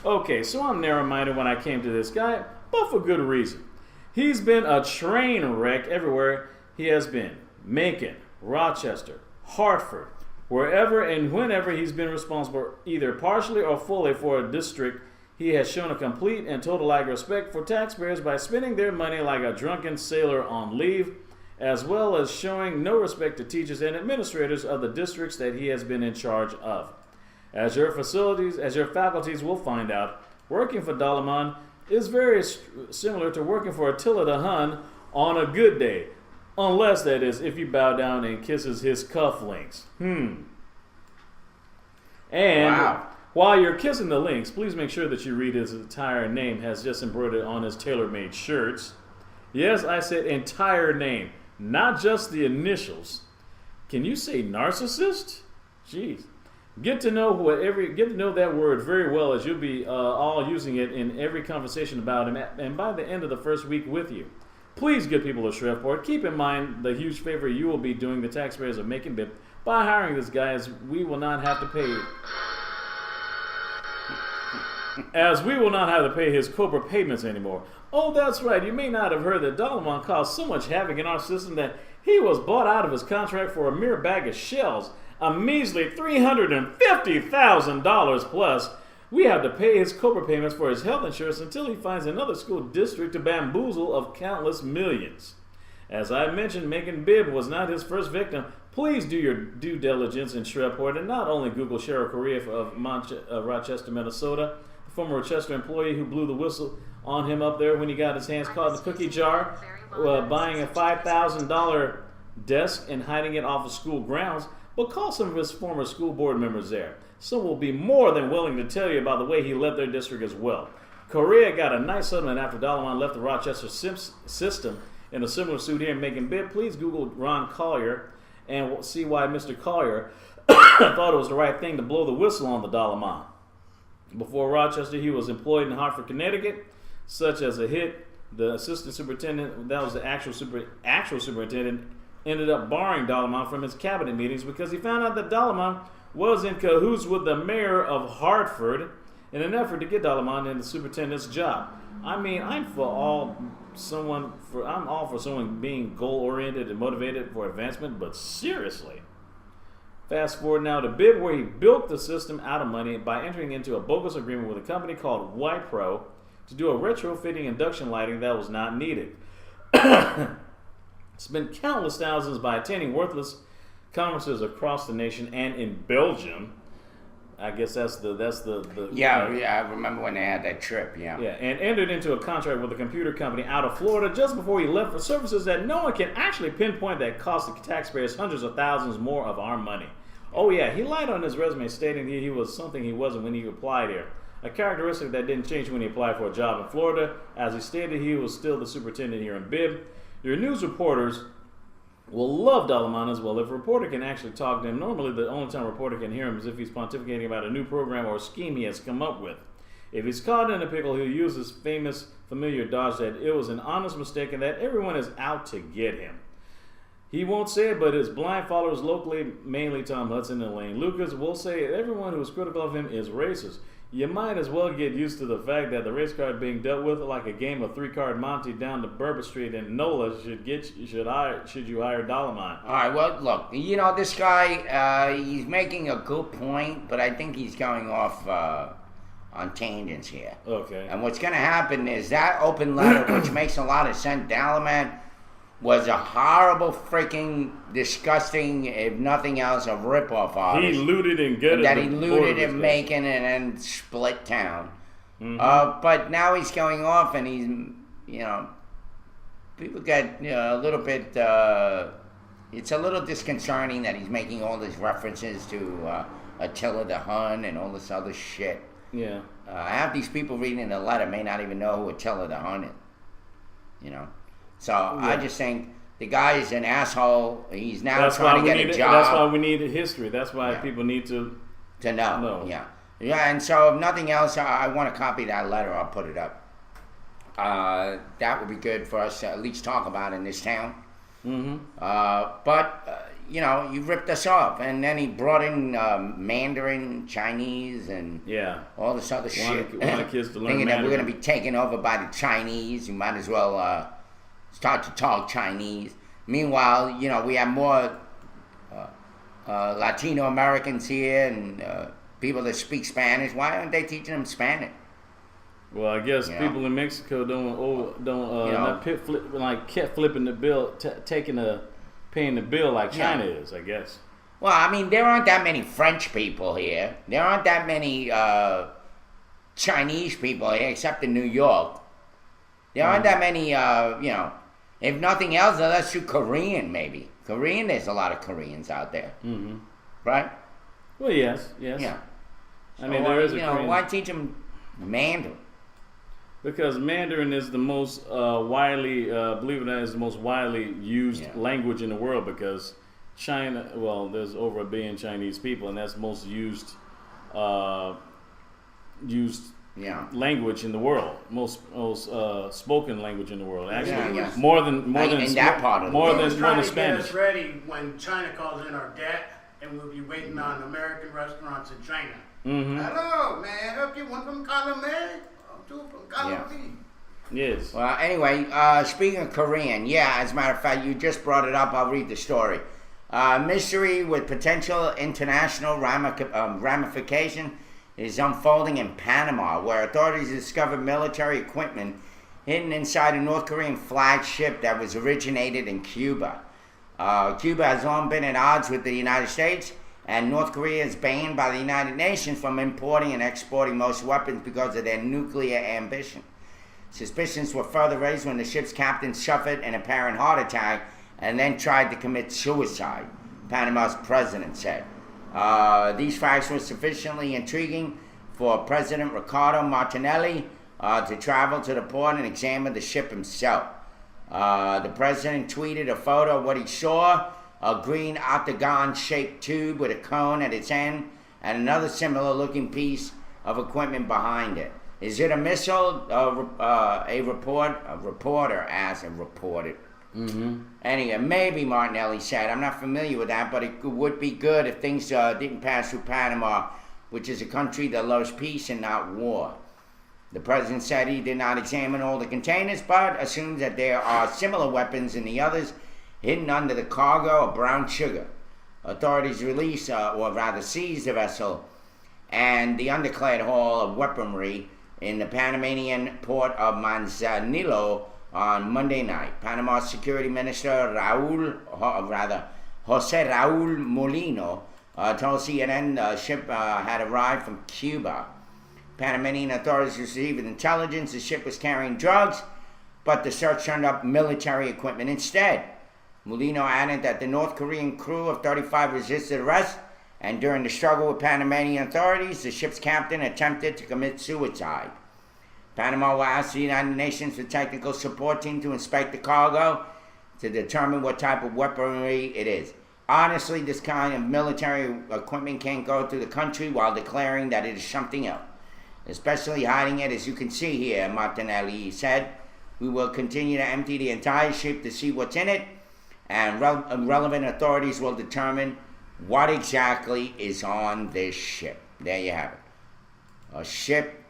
Okay, so I'm narrow-minded when I came to this guy, but for good reason. He's been a train wreck everywhere he has been. Macon, Rochester, Hartford, wherever and whenever he's been responsible, either partially or fully for a district, he has shown a complete and total lack of respect for taxpayers by spending their money like a drunken sailor on leave, as well as showing no respect to teachers and administrators of the districts that he has been in charge of. As your faculties will find out, working for Dollamon is very similar to working for Attila the Hun on a good day. Unless, that is, if you bow down and kisses his cufflinks. And wow. While you're kissing the links, please make sure that you read his entire name has just embroidered on his tailor-made shirts. Yes, I said entire name, not just the initials. Can you say narcissist? Jeez. Get to know that word very well, as you'll be all using it in every conversation about him, and by the end of the first week with you. Please, good people of Shreveport, keep in mind the huge favor you will be doing the taxpayers of Macon-Bibb by hiring this guy, as we will not have to pay his Cobra payments anymore. Oh, that's right. You may not have heard that Dollamon caused so much havoc in our system that he was bought out of his contract for a mere bag of shells, a measly $350,000 plus. We have to pay his Cobra payments for his health insurance until he finds another school district to bamboozle of countless millions. As I mentioned, Macon Bibb was not his first victim. Please do your due diligence in Shreveport and not only Google Cheryl Correa of Rochester, Minnesota, the former Rochester employee who blew the whistle on him up there when he got his hands caught in the cookie jar, buying a $5,000 desk and hiding it off of school grounds, but call some of his former school board members there. Some will be more than willing to tell you about the way he led their district as well. Correa got a nice settlement after Dalaman left the Rochester system in a similar suit here in Macon Bibb. Please Google Ron Collier and we'll see why Mr. Collier thought it was the right thing to blow the whistle on the Dalaman. Before Rochester, he was employed in Hartford, Connecticut, such as a hit. The assistant superintendent, that was the actual superintendent, ended up barring Dalaman from his cabinet meetings because he found out that Dalaman was in cahoots with the mayor of Hartford in an effort to get Dalaman in the superintendent's job. I mean, I'm all for someone being goal-oriented and motivated for advancement, but seriously. Fast forward now to Bibb, where he built the system out of money by entering into a bogus agreement with a company called Wipro to do a retrofitting induction lighting that was not needed. Spent countless thousands by attending worthless conferences across the nation and in Belgium. I guess that's the Yeah, I remember when they had that trip, yeah. Yeah, and entered into a contract with a computer company out of Florida just before he left for services that no one can actually pinpoint that cost the taxpayers hundreds of thousands more of our money. Oh yeah, he lied on his resume stating that he was something he wasn't when he applied here. A characteristic that didn't change when he applied for a job in Florida. As he stated, he was still the superintendent here in Bibb. Your news reporters will love Dalaman as well. If a reporter can actually talk to him, normally the only time a reporter can hear him is if he's pontificating about a new program or a scheme he has come up with. If he's caught in a pickle, he'll use his famous familiar dodge that it was an honest mistake and that everyone is out to get him. He won't say it, but his blind followers locally, mainly Tom Hudson and Lane Lucas, will say everyone who is critical of him is racist. You might as well get used to the fact that the race card being dealt with like a game of three-card Monte down to Bourbon Street and NOLA should you hire Dalaman. All right, well, look, you know, this guy, he's making a good point, but I think he's going off on tangents here. Okay. And what's going to happen is that open letter, which makes a lot of sense, Dalaman was a horrible, freaking, disgusting, if nothing else, a rip-off artist. He looted and gutted. That he looted in Macon and then split town. Mm-hmm. But now he's going off and he's, you know, people get a little bit, it's a little disconcerting that he's making all these references to Attila the Hun and all this other shit. Yeah. Half these people reading the letter may not even know who Attila the Hun is, you know. So yeah. I just think the guy is an asshole. He's now trying to get a job. That's why we need a history. That's why people need to know. Yeah. Yeah, and so if nothing else, I want to copy that letter. I'll put it up. That would be good for us to at least talk about in this town. Mm-hmm. But, you know, you ripped us off. And then he brought in Mandarin, Chinese, and all this other shit. Want kids to learn thinking Mandarin. That we're going to be taken over by the Chinese. You might as well start to talk Chinese. Meanwhile, you know, we have more Latino Americans here and people that speak Spanish. Why aren't they teaching them Spanish? Well, I guess people in Mexico kept flipping the bill, paying the bill like China is, I guess. Well, I mean, there aren't that many French people here. There aren't that many Chinese people here, except in New York. There aren't that many, you know, if nothing else, let's do Korean maybe. Korean, there's a lot of Koreans out there. Mm-hmm. Right? Well, yes. Yeah. I mean, there is a Korean. Why teach them Mandarin? Because Mandarin is the most widely, believe it or not, is the most widely used language in the world because China, well, there's over 1 billion Chinese people, and that's most used language in the world, most spoken language in the world. Actually, more than that part of more than Spanish. Get us ready when China calls in our debt, and we'll be waiting on American restaurants in China. Mm-hmm. Hello, may I help you? Want some column A? Two from column B. Yes. Well, anyway, speaking of Korean, yeah, as a matter of fact, you just brought it up. I'll read the story. Mystery with potential international ramification is unfolding in Panama, where authorities discovered military equipment hidden inside a North Korean flagship that was originated in Cuba. Cuba has long been at odds with the United States, and North Korea is banned by the United Nations from importing and exporting most weapons because of their nuclear ambition. Suspicions were further raised when the ship's captain suffered an apparent heart attack and then tried to commit suicide, Panama's president said. These facts were sufficiently intriguing for President Ricardo Martinelli to travel to the port and examine the ship himself. The president tweeted a photo of what he saw, a green octagon-shaped tube with a cone at its end and another similar-looking piece of equipment behind it. Is it a missile? A reporter asked. Anyway, maybe, Martinelli said. I'm not familiar with that, but it would be good if things didn't pass through Panama, which is a country that loves peace and not war. The president said he did not examine all the containers, but assumes that there are similar weapons in the others hidden under the cargo of brown sugar. Authorities released, or rather seized the vessel and the undeclared haul of weaponry in the Panamanian port of Manzanillo on Monday night. Panama's Security Minister Jose Raul Molino told CNN the ship had arrived from Cuba. Panamanian authorities received intelligence the ship was carrying drugs, but the search turned up military equipment instead. Molino added that the North Korean crew of 35 resisted arrest, and during the struggle with Panamanian authorities, the ship's captain attempted to commit suicide. Panama will ask the United Nations for technical support team to inspect the cargo to determine what type of weaponry it is. Honestly, this kind of military equipment can't go through the country while declaring that it is something else, especially hiding it, as you can see here, Martinelli said. We will continue to empty the entire ship to see what's in it, and relevant authorities will determine what exactly is on this ship. There you have it. A ship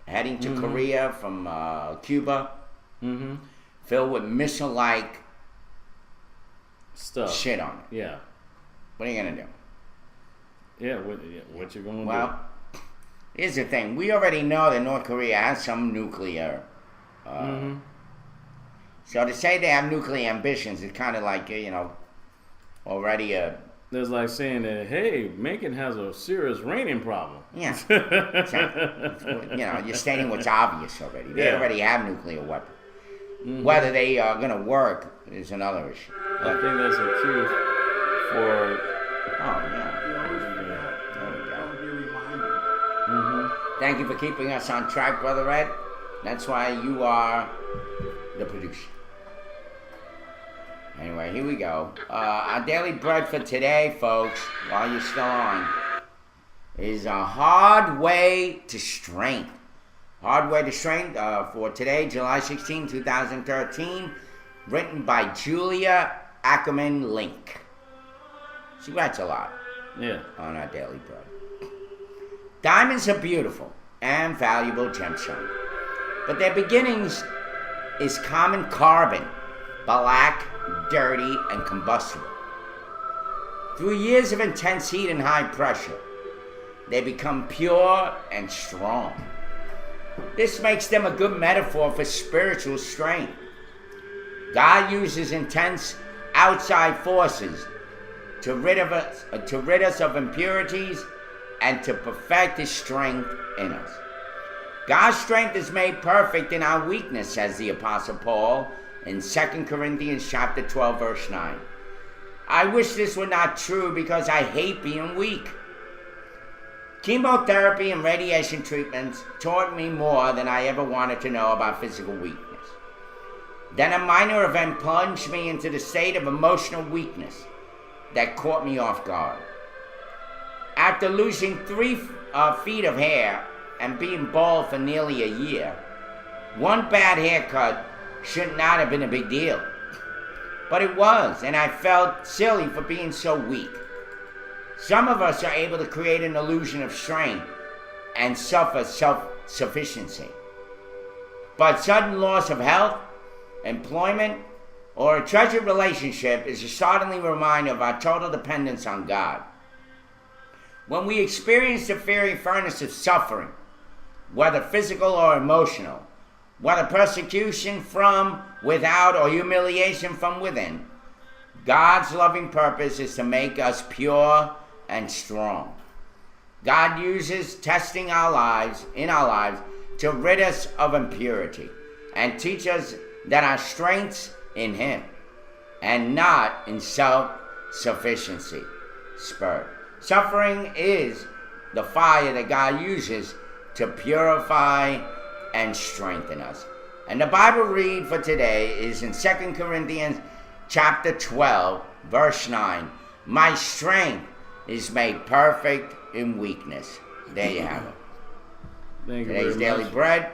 heading to Korea from Cuba, filled with missile-like Stuff. shit on it. Yeah. What are you going to do? Yeah, what you going to do? Well, here's the thing. We already know that North Korea has some nuclear. So to say they have nuclear ambitions is kind of like, already a... That's like saying that, hey, Macon has a serious raining problem. Yeah. You're stating what's obvious already. They already have nuclear weapons. Whether they are going to work is another issue. I think that's a cue for... Oh, yeah. Thank you for keeping us on track, Brother Ed. That's why you are the producer. Anyway, here we go. Our daily bread for today, folks, while you're still on, is A Hard Way to Strength. Hard Way to Strength for today, July 16, 2013, written by Julia Ackerman Link. She writes a lot on our daily bread. Diamonds are beautiful and valuable gemstones, but their beginnings is common carbon, black, dirty, and combustible. Through years of intense heat and high pressure, they become pure and strong. This makes them a good metaphor for spiritual strength. God uses intense outside forces to rid us of impurities and to perfect His strength in us. God's strength is made perfect in our weakness, says the Apostle Paul in 2 Corinthians chapter 12, verse 9. I wish this were not true because I hate being weak. Chemotherapy and radiation treatments taught me more than I ever wanted to know about physical weakness. Then a minor event plunged me into the state of emotional weakness that caught me off guard. After losing 3 feet of hair and being bald for nearly a year, one bad haircut should not have been a big deal. But it was, and I felt silly for being so weak. Some of us are able to create an illusion of strength and suffer self-sufficiency. But sudden loss of health, employment, or a treasured relationship is a startling reminder of our total dependence on God. When we experience the fiery furnace of suffering, whether physical or emotional, whether persecution from without or humiliation from within, God's loving purpose is to make us pure and strong. God uses testing in our lives, to rid us of impurity and teach us that our strength's in Him and not in self-sufficiency. Suffering is the fire that God uses to purify and strengthen us. And the Bible read for today is in 2 Corinthians chapter 12, verse 9. My strength is made perfect in weakness. There you have it. Thank you Today's very Daily much. Bread.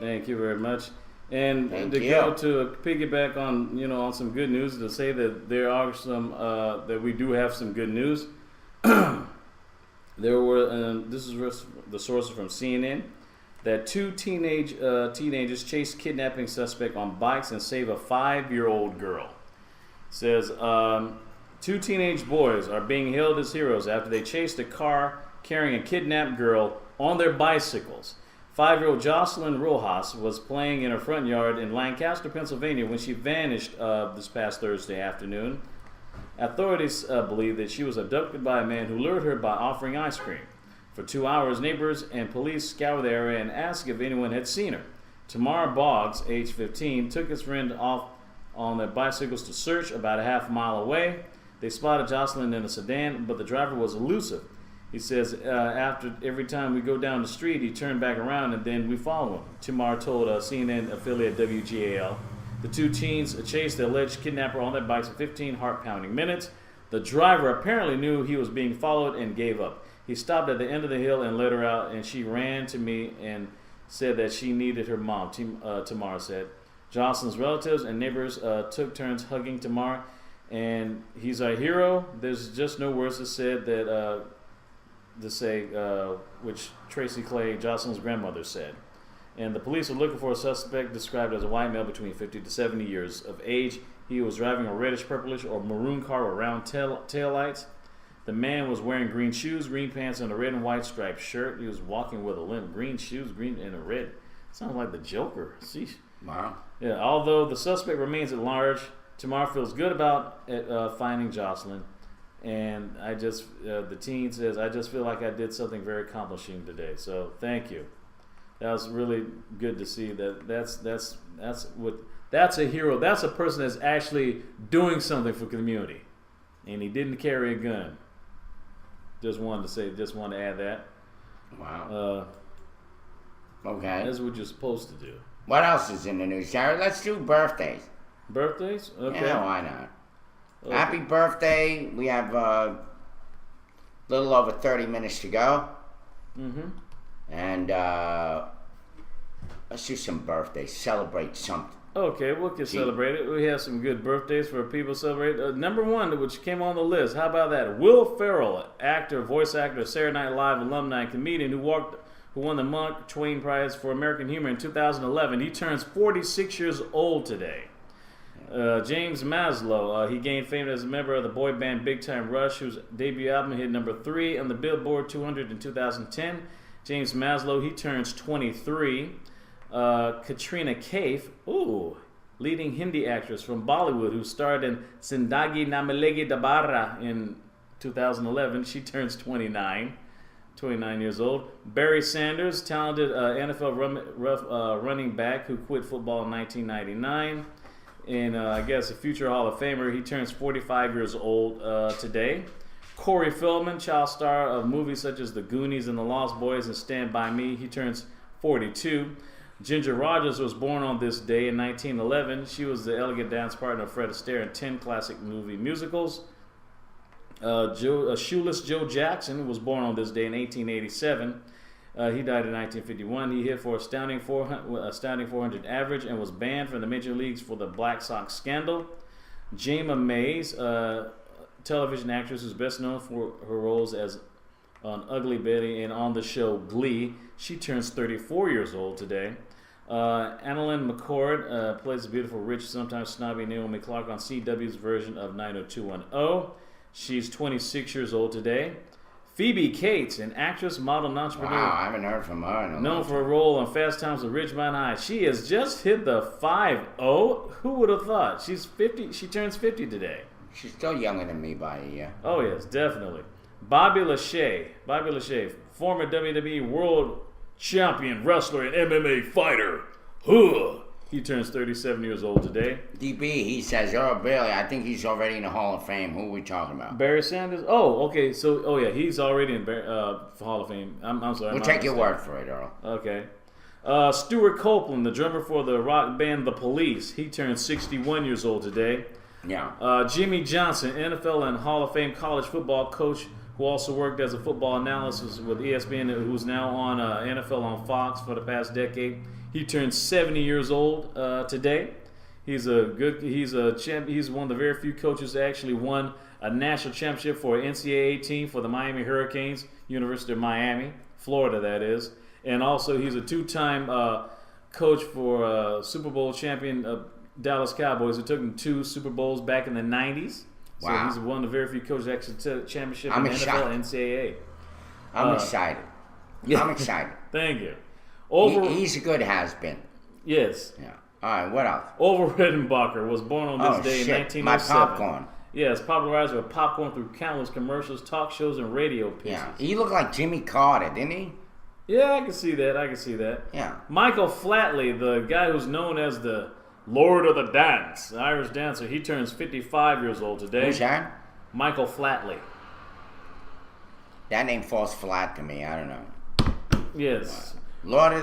Thank you very much. And Thank to you. go to piggyback on, on some good news, to say that there are some, that we do have some good news. There were, this is the source from CNN, that two teenagers chased kidnapping suspect on bikes and saved a 5-year-old girl. It says, two teenage boys are being hailed as heroes after they chased a car carrying a kidnapped girl on their bicycles. 5-year-old Jocelyn Rojas was playing in her front yard in Lancaster, Pennsylvania when she vanished this past Thursday afternoon. Authorities believe that she was abducted by a man who lured her by offering ice cream. For 2 hours, neighbors and police scoured the area and asked if anyone had seen her. Tamar Boggs, age 15, took his friend off on their bicycles to search about a half mile away. They spotted Jocelyn in a sedan, but the driver was elusive. He says, after every time we go down the street, he turned back around and then we follow him. Tamar told CNN affiliate WGAL. The two teens chased the alleged kidnapper on their bikes for 15 heart-pounding minutes. The driver apparently knew he was being followed and gave up. He stopped at the end of the hill and let her out, and she ran to me and said that she needed her mom, Tamar said. Jocelyn's relatives and neighbors took turns hugging Tamar, and he's our hero. There's just no words to say which Tracy Clay, Jocelyn's grandmother, said. And the police are looking for a suspect described as a white male between 50 to 70 years of age. He was driving a reddish, purplish, or maroon car with round tail lights. The man was wearing green shoes, green pants, and a red and white striped shirt. He was walking with a limp. Green shoes, green and a red. Sounds like the Joker. Sheesh. Wow. Yeah, although the suspect remains at large, Tamar feels good about finding Jocelyn. And I just, the teen says, I just feel like I did something very accomplishing today. So thank you. That was really good to see. That's a hero. That's a person that's actually doing something for the community, and he didn't carry a gun. Just wanted to add that. Wow. Okay. That's what you're supposed to do. What else is in the news, Jared? Let's do birthdays. Birthdays? Okay. Yeah, why not? Okay. Happy birthday. We have a little over 30 minutes to go. Mm-hmm. And let's do some birthdays. Celebrate something. Okay, we can celebrate it. We have some good birthdays for people to celebrate. Number one, which came on the list, how about that? Will Ferrell, actor, voice actor, Saturday Night Live alumni, comedian who won the Mark Twain Prize for American Humor in 2011. He turns 46 years old today. James Maslow, he gained fame as a member of the boy band Big Time Rush, whose debut album hit number 3 on the Billboard 200 in 2010. James Maslow, he turns 23. Katrina Kaif, leading Hindi actress from Bollywood who starred in Zindagi Na Milegi Dobara in 2011. She turns 29 years old. Barry Sanders, talented NFL running back who quit football in 1999. And I guess a future Hall of Famer. He turns 45 years old today. Corey Feldman, child star of movies such as The Goonies and The Lost Boys and Stand By Me. He turns 42. Ginger Rogers was born on this day in 1911. She was the elegant dance partner of Fred Astaire in 10 classic movie musicals. Shoeless Joe Jackson was born on this day in 1887. He died in 1951. He hit for astounding 400 average and was banned from the major leagues for the Black Sox scandal. Jayma Mays, television actress who's best known for her roles as on Ugly Betty and on the show Glee. She turns 34 years old today. Annalyn McCord plays the beautiful, rich, sometimes snobby Naomi Clark on CW's version of 90210. She's 26 years old today. Phoebe Cates, an actress, model, and entrepreneur. Wow, I haven't heard from her in a Known long for a role on Fast Times at Ridgemont High. She has just hit the 5-0. Who would have thought? She's 50. She turns 50 today. She's still younger than me by a year. Oh, yes, definitely. Bobby Lashley, former WWE World Champion wrestler and MMA fighter. Huh. He turns 37 years old today. DB, he says, oh, Billy, I think he's already in the Hall of Fame. Who are we talking about? Barry Sanders. Oh, okay. So, oh yeah, he's already in Hall of Fame. I'm sorry. We'll take your word for it, Earl. Okay. Stuart Copeland, the drummer for the rock band The Police. He turns 61 years old today. Yeah. Jimmy Johnson, NFL and Hall of Fame college football coach, who also worked as a football analyst with ESPN, who's now on NFL on Fox for the past decade. He turns 70 years old today. He's one of the very few coaches that actually won a national championship for an NCAA team for the Miami Hurricanes, University of Miami, Florida, that is. And also, he's a two-time coach for Super Bowl champion Dallas Cowboys, who took them 2 Super Bowls back in the 90s. So Wow. he's one of the very few coaches that actually took a championship I'm in the excited. NFL and NCAA. I'm excited. Yeah. I'm excited. Thank you. He's a good has-been. Yes. Yeah. All right, what else? Orville Redenbacher was born on this Oh, day shit. in My 1907. popcorn. Yes, popularizer of popcorn through countless commercials, talk shows, and radio pieces. Yeah. He looked like Jimmy Carter, didn't he? Yeah, I can see that. Yeah. Michael Flatley, the guy who's known as the Lord of the Dance, the Irish dancer, he turns 55 years old today. Who's that? Michael Flatley. That name falls flat to me. I don't know. Yes. Lord of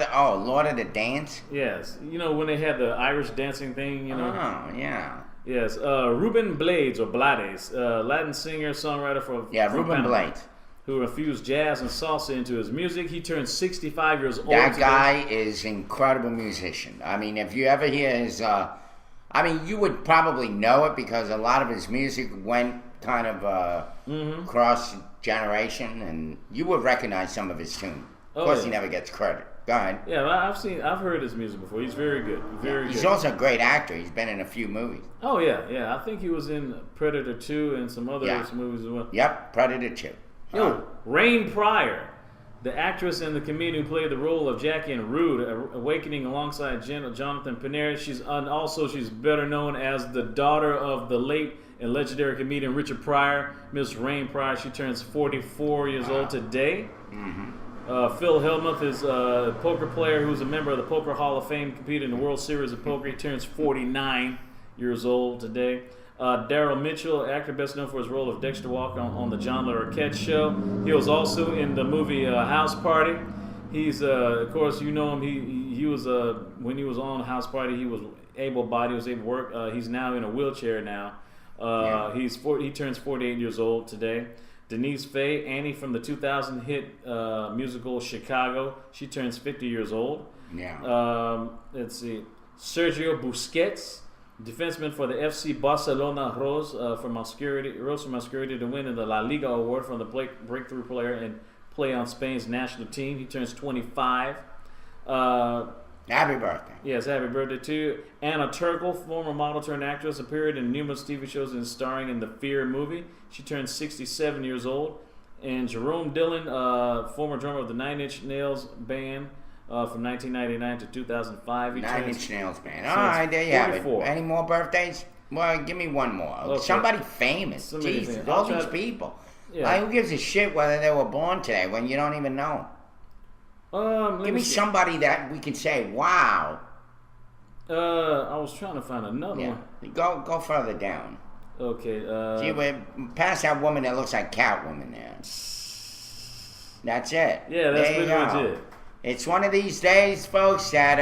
the Dance? Yes. You know, when they had the Irish dancing thing, you know? Oh, yeah. Yes. Ruben Blades, or Blades, Latin singer, songwriter from Ruben Panama, Blades. who infused jazz and salsa into his music. He turned 65 years old That today. guy is an incredible musician. I mean, if you ever hear his, you would probably know it because a lot of his music went kind of cross generation, and you would recognize some of his tunes. Of course, yeah. he never gets credit. Go ahead. Yeah, I've heard his music before. He's very good. Very He's good. also a great actor. He's been in a few movies. Oh, yeah. I think he was in Predator 2 and some other Yeah. movies as well. Yep, Predator 2. Yo, Rain Pryor, the actress and the comedian who played the role of Jackie in Rude, Awakening alongside Jonathan Panera. She's better known as the daughter of the late and legendary comedian Richard Pryor, Miss Rain Pryor. She turns 44 years old today. Phil Hellmuth is a poker player who's a member of the Poker Hall of Fame, competed in the World Series of Poker. He turns 49 years old today. Daryl Mitchell, actor best known for his role of Dexter Walker on the John Le Carré Show. He was also in the movie House Party. He's, of course, you know him. He was when he was on House Party, he was able-bodied. He was able to work. He's now in a wheelchair now. He turns 48 years old today. Denise Faye, Annie from the 2000 hit musical Chicago. She turns 50 years old. Yeah. Let's see. Sergio Busquets, defenseman for the FC Barcelona Rose from obscurity to win in the La Liga award from the breakthrough player and play on Spain's national team. He turns 25. Happy birthday. Yes, happy birthday to you. Anna Turkel, former model turned actress, appeared in numerous TV shows and starring in the Fear movie. She turned 67 years old. And Jerome Dillon, former drummer of the Nine Inch Nails band from 1999 to 2005. Nine Inch Nails band. All right, there you have it. 44. Any more birthdays? Well, give me one more. Okay. Somebody famous. Somebody Jesus, famous. all I'll these try- people. Yeah. Like, who gives a shit whether they were born today when you don't even know? Let Give me see. somebody that we can say, wow. I was trying to find another Yeah. one. Go further down. Okay. See, we're past that woman that looks like Catwoman there. That's it. Yeah, that's There you pretty much go. it. It's one of these days, folks, that,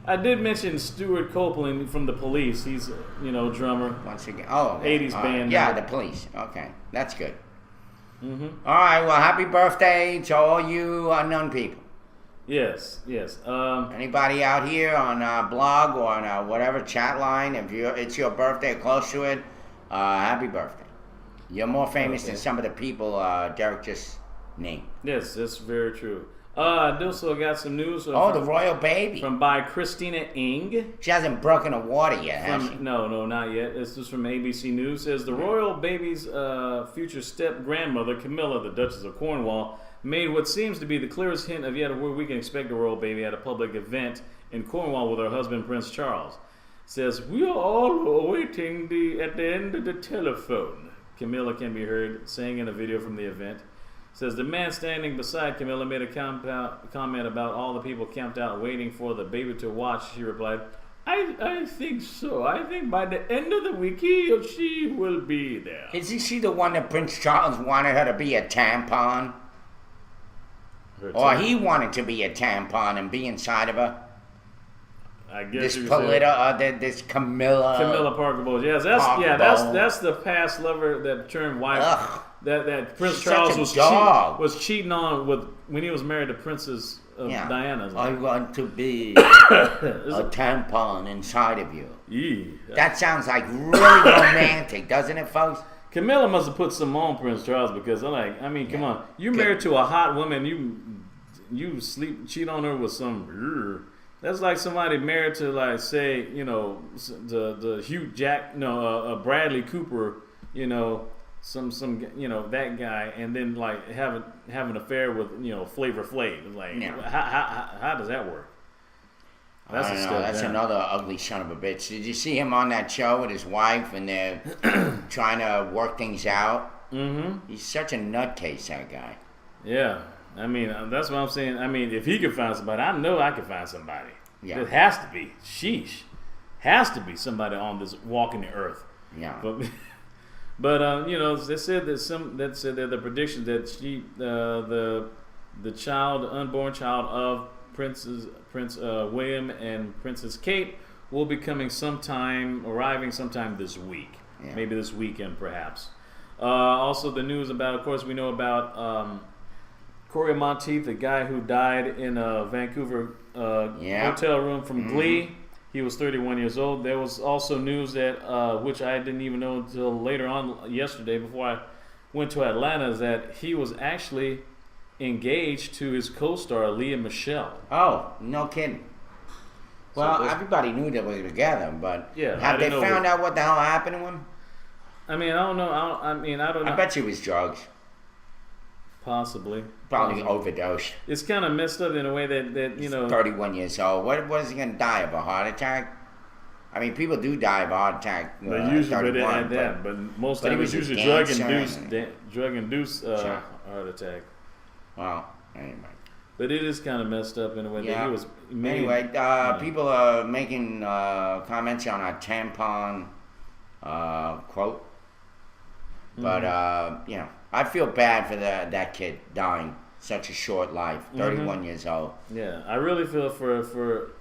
I did mention Stuart Copeland from The Police. He's, drummer. once again, 80s all band Yeah, member. the Police. Okay, that's good. Mm-hmm. All right, well, happy birthday to all you unknown people. Yes. Anybody out here on blog or on whatever chat line, if it's your birthday or close to it, happy birthday. You're more famous than some of the people Derek just name. Yes, that's very true. I also got some news Oh, the royal baby. by Christina Ing. She hasn't broken a water yet, has she? No, not yet. This is from ABC News. Says the royal baby's future step-grandmother, Camilla, the Duchess of Cornwall, made what seems to be the clearest hint of yet where we can expect a royal baby at a public event in Cornwall with her husband, Prince Charles. Says, we are all awaiting at the end of the telephone. Camilla can be heard saying in a video from the event. Says the man standing beside Camilla made a comment about all the people camped out waiting for the baby to watch. She replied, I think so. I think by the end of the week he or she will be there. Isn't she the one that Prince Charles wanted her to be a tampon? Or he wanted to be a tampon and be inside of her? I guess This Camilla. Camilla Parker Bowles. Yes, that's the past lover that turned wife. Ugh. That Prince Such Charles a was cheating on when he was married to Princess Diana. I want to be a tampon inside of you. Yeah. That sounds like really romantic, doesn't it, folks? Camilla must have put some on Prince Charles because come on, you're married to a hot woman, you cheat on her with some. That's like somebody married to the Hugh Bradley Cooper, some that guy, and then have an affair with Flavor Flav. How does that work? I don't know. That's another ugly son of a bitch. Did you see him on that show with his wife, and they're trying to work things out? Mm-hmm. He's such a nutcase, that guy. Yeah, I mean that's what I'm saying. I mean, if he could find somebody, I know I could find somebody. Yeah. It has to be. Sheesh, has to be somebody on this walking the earth. Yeah. But they said that the prediction that the unborn child of Prince William and Princess Kate will be arriving sometime this week, maybe this weekend perhaps. Also, the news about, of course, we know about Corey Monteith, the guy who died in a Vancouver hotel room from Glee. He was 31 years old. There was also news that, which I didn't even know until later on yesterday before I went to Atlanta, is that he was actually engaged to his co-star, Leah Michele. Oh, no kidding. Well, everybody knew they were together, but have they found out what the hell happened to him? I mean, I don't know. I don't know. I bet you it was drugs. Possibly. Probably overdose. It's kind of messed up in a way that 31 years old. What is he going to die of? A heart attack? I mean, people do die of a heart attack. They usually, but most of it was usually drug-induced heart attack. Well, anyway. But it is kind of messed up in a way that he was made. Anyway, people are making comments on a tampon quote. But, I feel bad for that kid dying such a short life, 31 years old. Yeah, I really feel for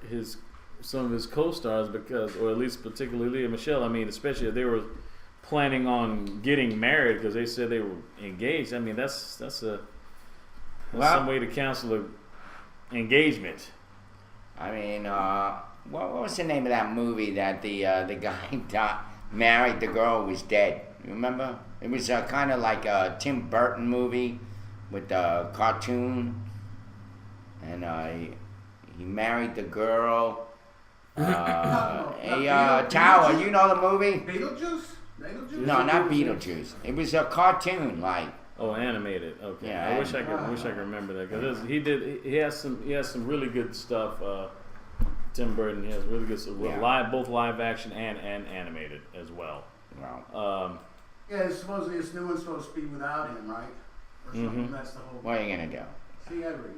some of his co-stars because, or at least particularly Leah Michele. I mean, especially if they were planning on getting married because they said they were engaged. I mean, that's some way to cancel an engagement. I mean, what was the name of that movie that the guy married the girl who was dead? You remember? It was kind of like a Tim Burton movie with a cartoon, and he married the girl. Tower, you know the movie? Beetlejuice? No, not Beetlejuice. It was a cartoon, like. Oh, animated. Okay. Yeah, I wish I could remember that because he has some really good stuff. Tim Burton, he has really good stuff, both live action and animated as well. Wow. Supposedly this new one's supposed to be without him, right? Or something. That's the whole. What are you gonna do? See, I read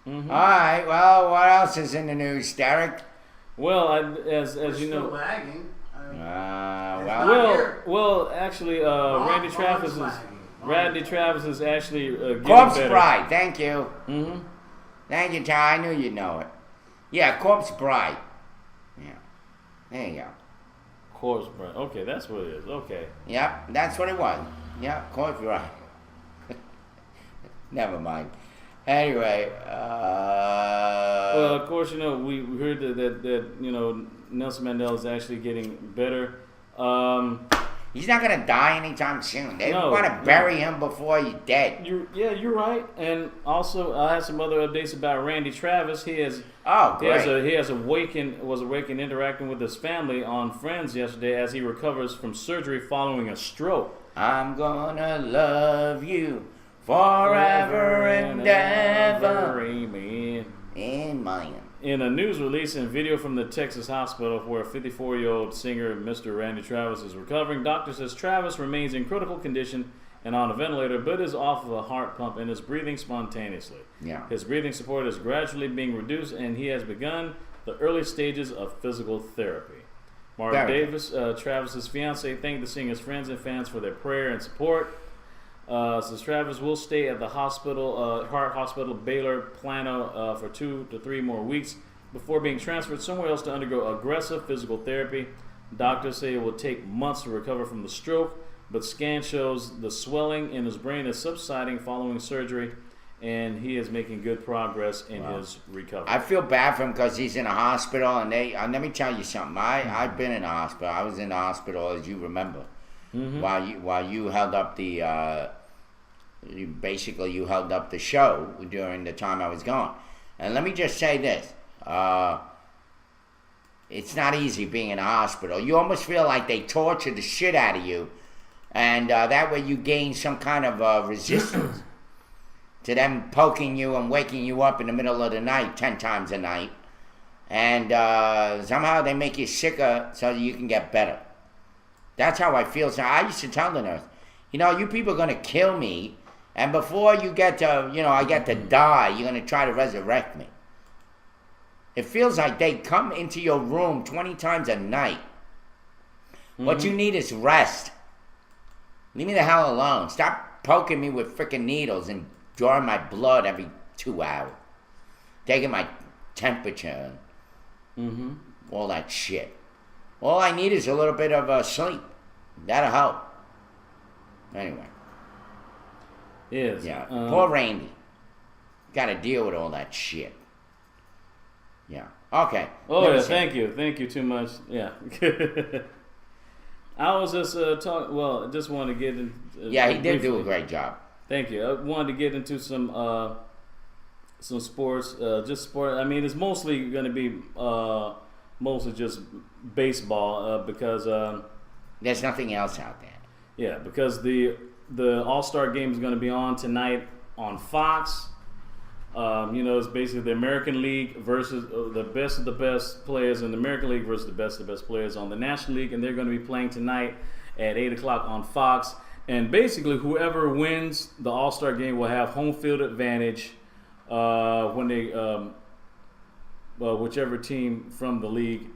All right. Well, what else is in the news, Derek? Well, as you still know. lagging. Actually, Randy Travis is actually getting Corpse better. Bride. Thank you. Mm-hmm. Thank you, Ty. I knew you'd know it. Yeah, Corpse Bride. Yeah. There you go. Corpse Bride. Okay, that's what it is. Okay. Yep, that's what it was. Yep, Corpse Bride. Never mind. Anyway, well, of course, we heard that Nelson Mandela is actually getting better. He's not gonna die anytime soon. They No, want to no. bury him before he's dead. You're right. And also, I have some other updates about Randy Travis. He has Oh, He great. was awakened interacting with his family on Friends yesterday as he recovers from surgery following a stroke. I'm gonna love you forever and ever. Amen. In Mayan. In a news release and video from the Texas hospital where 54-year-old singer Mr. Randy Travis is recovering, doctor says Travis remains in critical condition and on a ventilator, but is off of a heart pump and is breathing spontaneously. Yeah. His breathing support is gradually being reduced, and he has begun the early stages of physical therapy. Mark Very Davis, Travis's fiance, thanked the singer's friends and fans for their prayer and support. Says Travis will stay at the hospital, Heart Hospital Baylor Plano, for 2 to 3 more weeks before being transferred somewhere else to undergo aggressive physical therapy. Doctors say it will take months to recover from the stroke, but scan shows the swelling in his brain is subsiding following surgery, and he is making good progress in his recovery. I feel bad for him because he's in a hospital, and let me tell you something. I've been in a hospital. I was in the hospital, as you remember, while you held up the you held up the show during the time I was gone. And let me just say this: it's not easy being in a hospital. You almost feel like they torture the shit out of you, and that way you gain some kind of resistance to them poking you and waking you up in the middle of the night 10 times a night. And somehow they make you sicker so that you can get better. That's how I feel. So I used to tell the nurse, you people are going to kill me, and before you get to, I get to die, you're going to try to resurrect me. It feels like they come into your room 20 times a night. What you need is rest. Leave me the hell alone. Stop poking me with freaking needles and drawing my blood every 2 hours. Taking my temperature and all that shit. All I need is a little bit of sleep. That'll help. Anyway. Yes. Yeah. Poor Randy. Got to deal with all that shit. Yeah. Okay. Oh, Let me yeah, see. thank you too much. Yeah. I was just just wanted to get in. Yeah, he did do briefly. a great job. Thank you. I wanted to get into some sports, just sport. I mean, it's mostly going to be mostly just baseball because There's nothing else out there. yeah, because the All-Star game is going to be on tonight on Fox. It's basically the American League versus the best of the best players in the American League versus the best of the best players on the National League, and they're going to be playing tonight at 8 o'clock on Fox. And basically, whoever wins the All-Star game will have home field advantage when they, whichever team from the league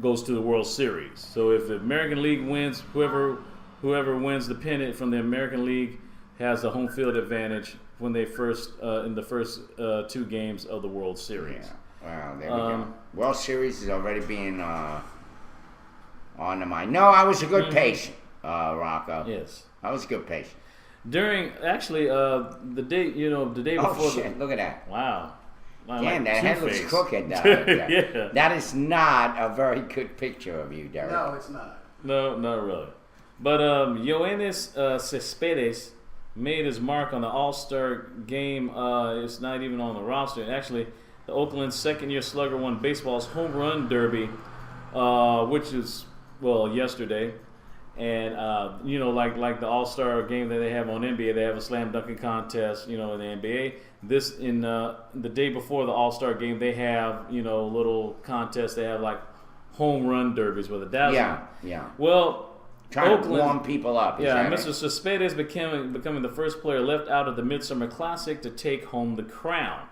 goes to the World Series. So if the American League wins, whoever wins the pennant from the American League has the home field advantage when they in the first 2 games of the World Series. Yeah. Well, there we go. World Series is already being on the mind. No, I was a good patient, Rocco. Yes. I was a good patient. During the day before. Oh, shit. Look at that. Wow. Damn, that head looks Two-Face. crooked. Yeah. That is not a very good picture of you, Derek. No, it's not. No, not really. But Yoenis Cespedes made his mark on the All-Star game. It's not even on the roster. Actually, the Oakland second-year slugger won baseball's home run derby, which is, yesterday. And, like the All-Star game that they have on NBA, they have a slam dunking contest, in the NBA. This, in the day before the All-Star game, they have, little contests. They have, like, home run derbies with a dazzling. Yeah. Well, Trying Oakland, to warm people up. Is yeah, that Mr. it? Cespedes becoming the first player left out of the Midsummer Classic to take home the crown.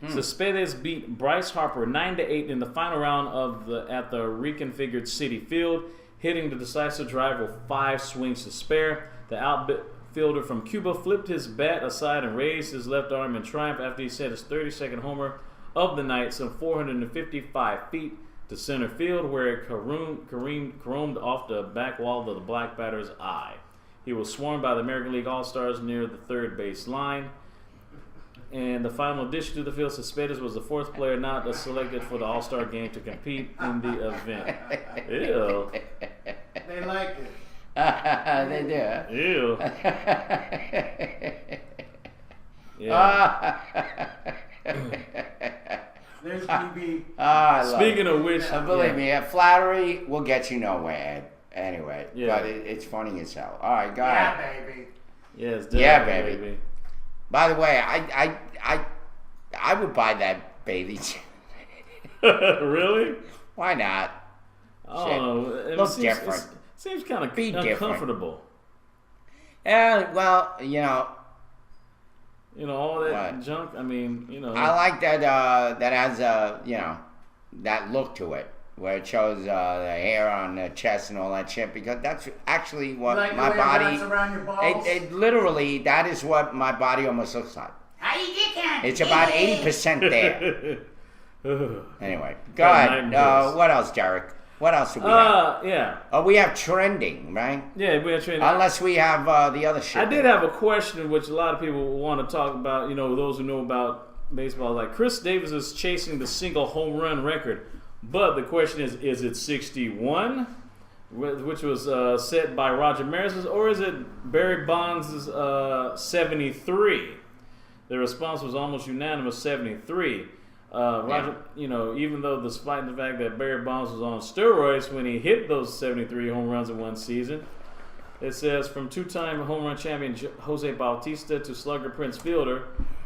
Cespedes beat Bryce Harper 9-8 in the final round at the reconfigured Citi Field, hitting the decisive drive with 5 swings to spare. The outfielder from Cuba flipped his bat aside and raised his left arm in triumph after he set his 32nd homer of the night, some 455 feet to center field, where it caromed off the back wall of the black batter's eye. He was swarmed by the American League All-Stars near the third base line. And the final addition to the field, Cespedes was the 4th player not selected for the All-Star game to compete in the event. Ew. They like it. They do. Ew. Yeah. There's BB. I love Speaking it. of which, Believe me, flattery will get you nowhere. Anyway, Yeah. but it's funny as hell. All right, go Yeah, ahead. baby. yes, Yeah, definitely, baby. By the way, I would buy that bathing suit. Really? Why not? I Shit. don't know. It Look seems, different. It seems kind of Be different. uncomfortable. Yeah, well, You know, all that What? junk. I mean, I like that. That has that look to it, where it shows the hair on the chest and all that shit. Because that's actually what Like the my way it body. wraps around your balls? It literally, that is what my body almost looks like. How you get that? It's about 80% there. Anyway, go Got ahead. nightmares. What else, Derek? What else do we have? Yeah. Oh, we have trending, right? Yeah, we are training. Unless we have the other shit. I did have a question which a lot of people want to talk about, those who know about baseball. Like Chris Davis is chasing the single home run record. But the question is it 61, which was set by Roger Maris, or is it Barry Bonds' 73? The response was almost unanimous, 73. Roger, even though despite the fact that Barry Bonds was on steroids when he hit those 73 home runs in one season, it says from two-time home run champion Jose Bautista to slugger Prince Fielder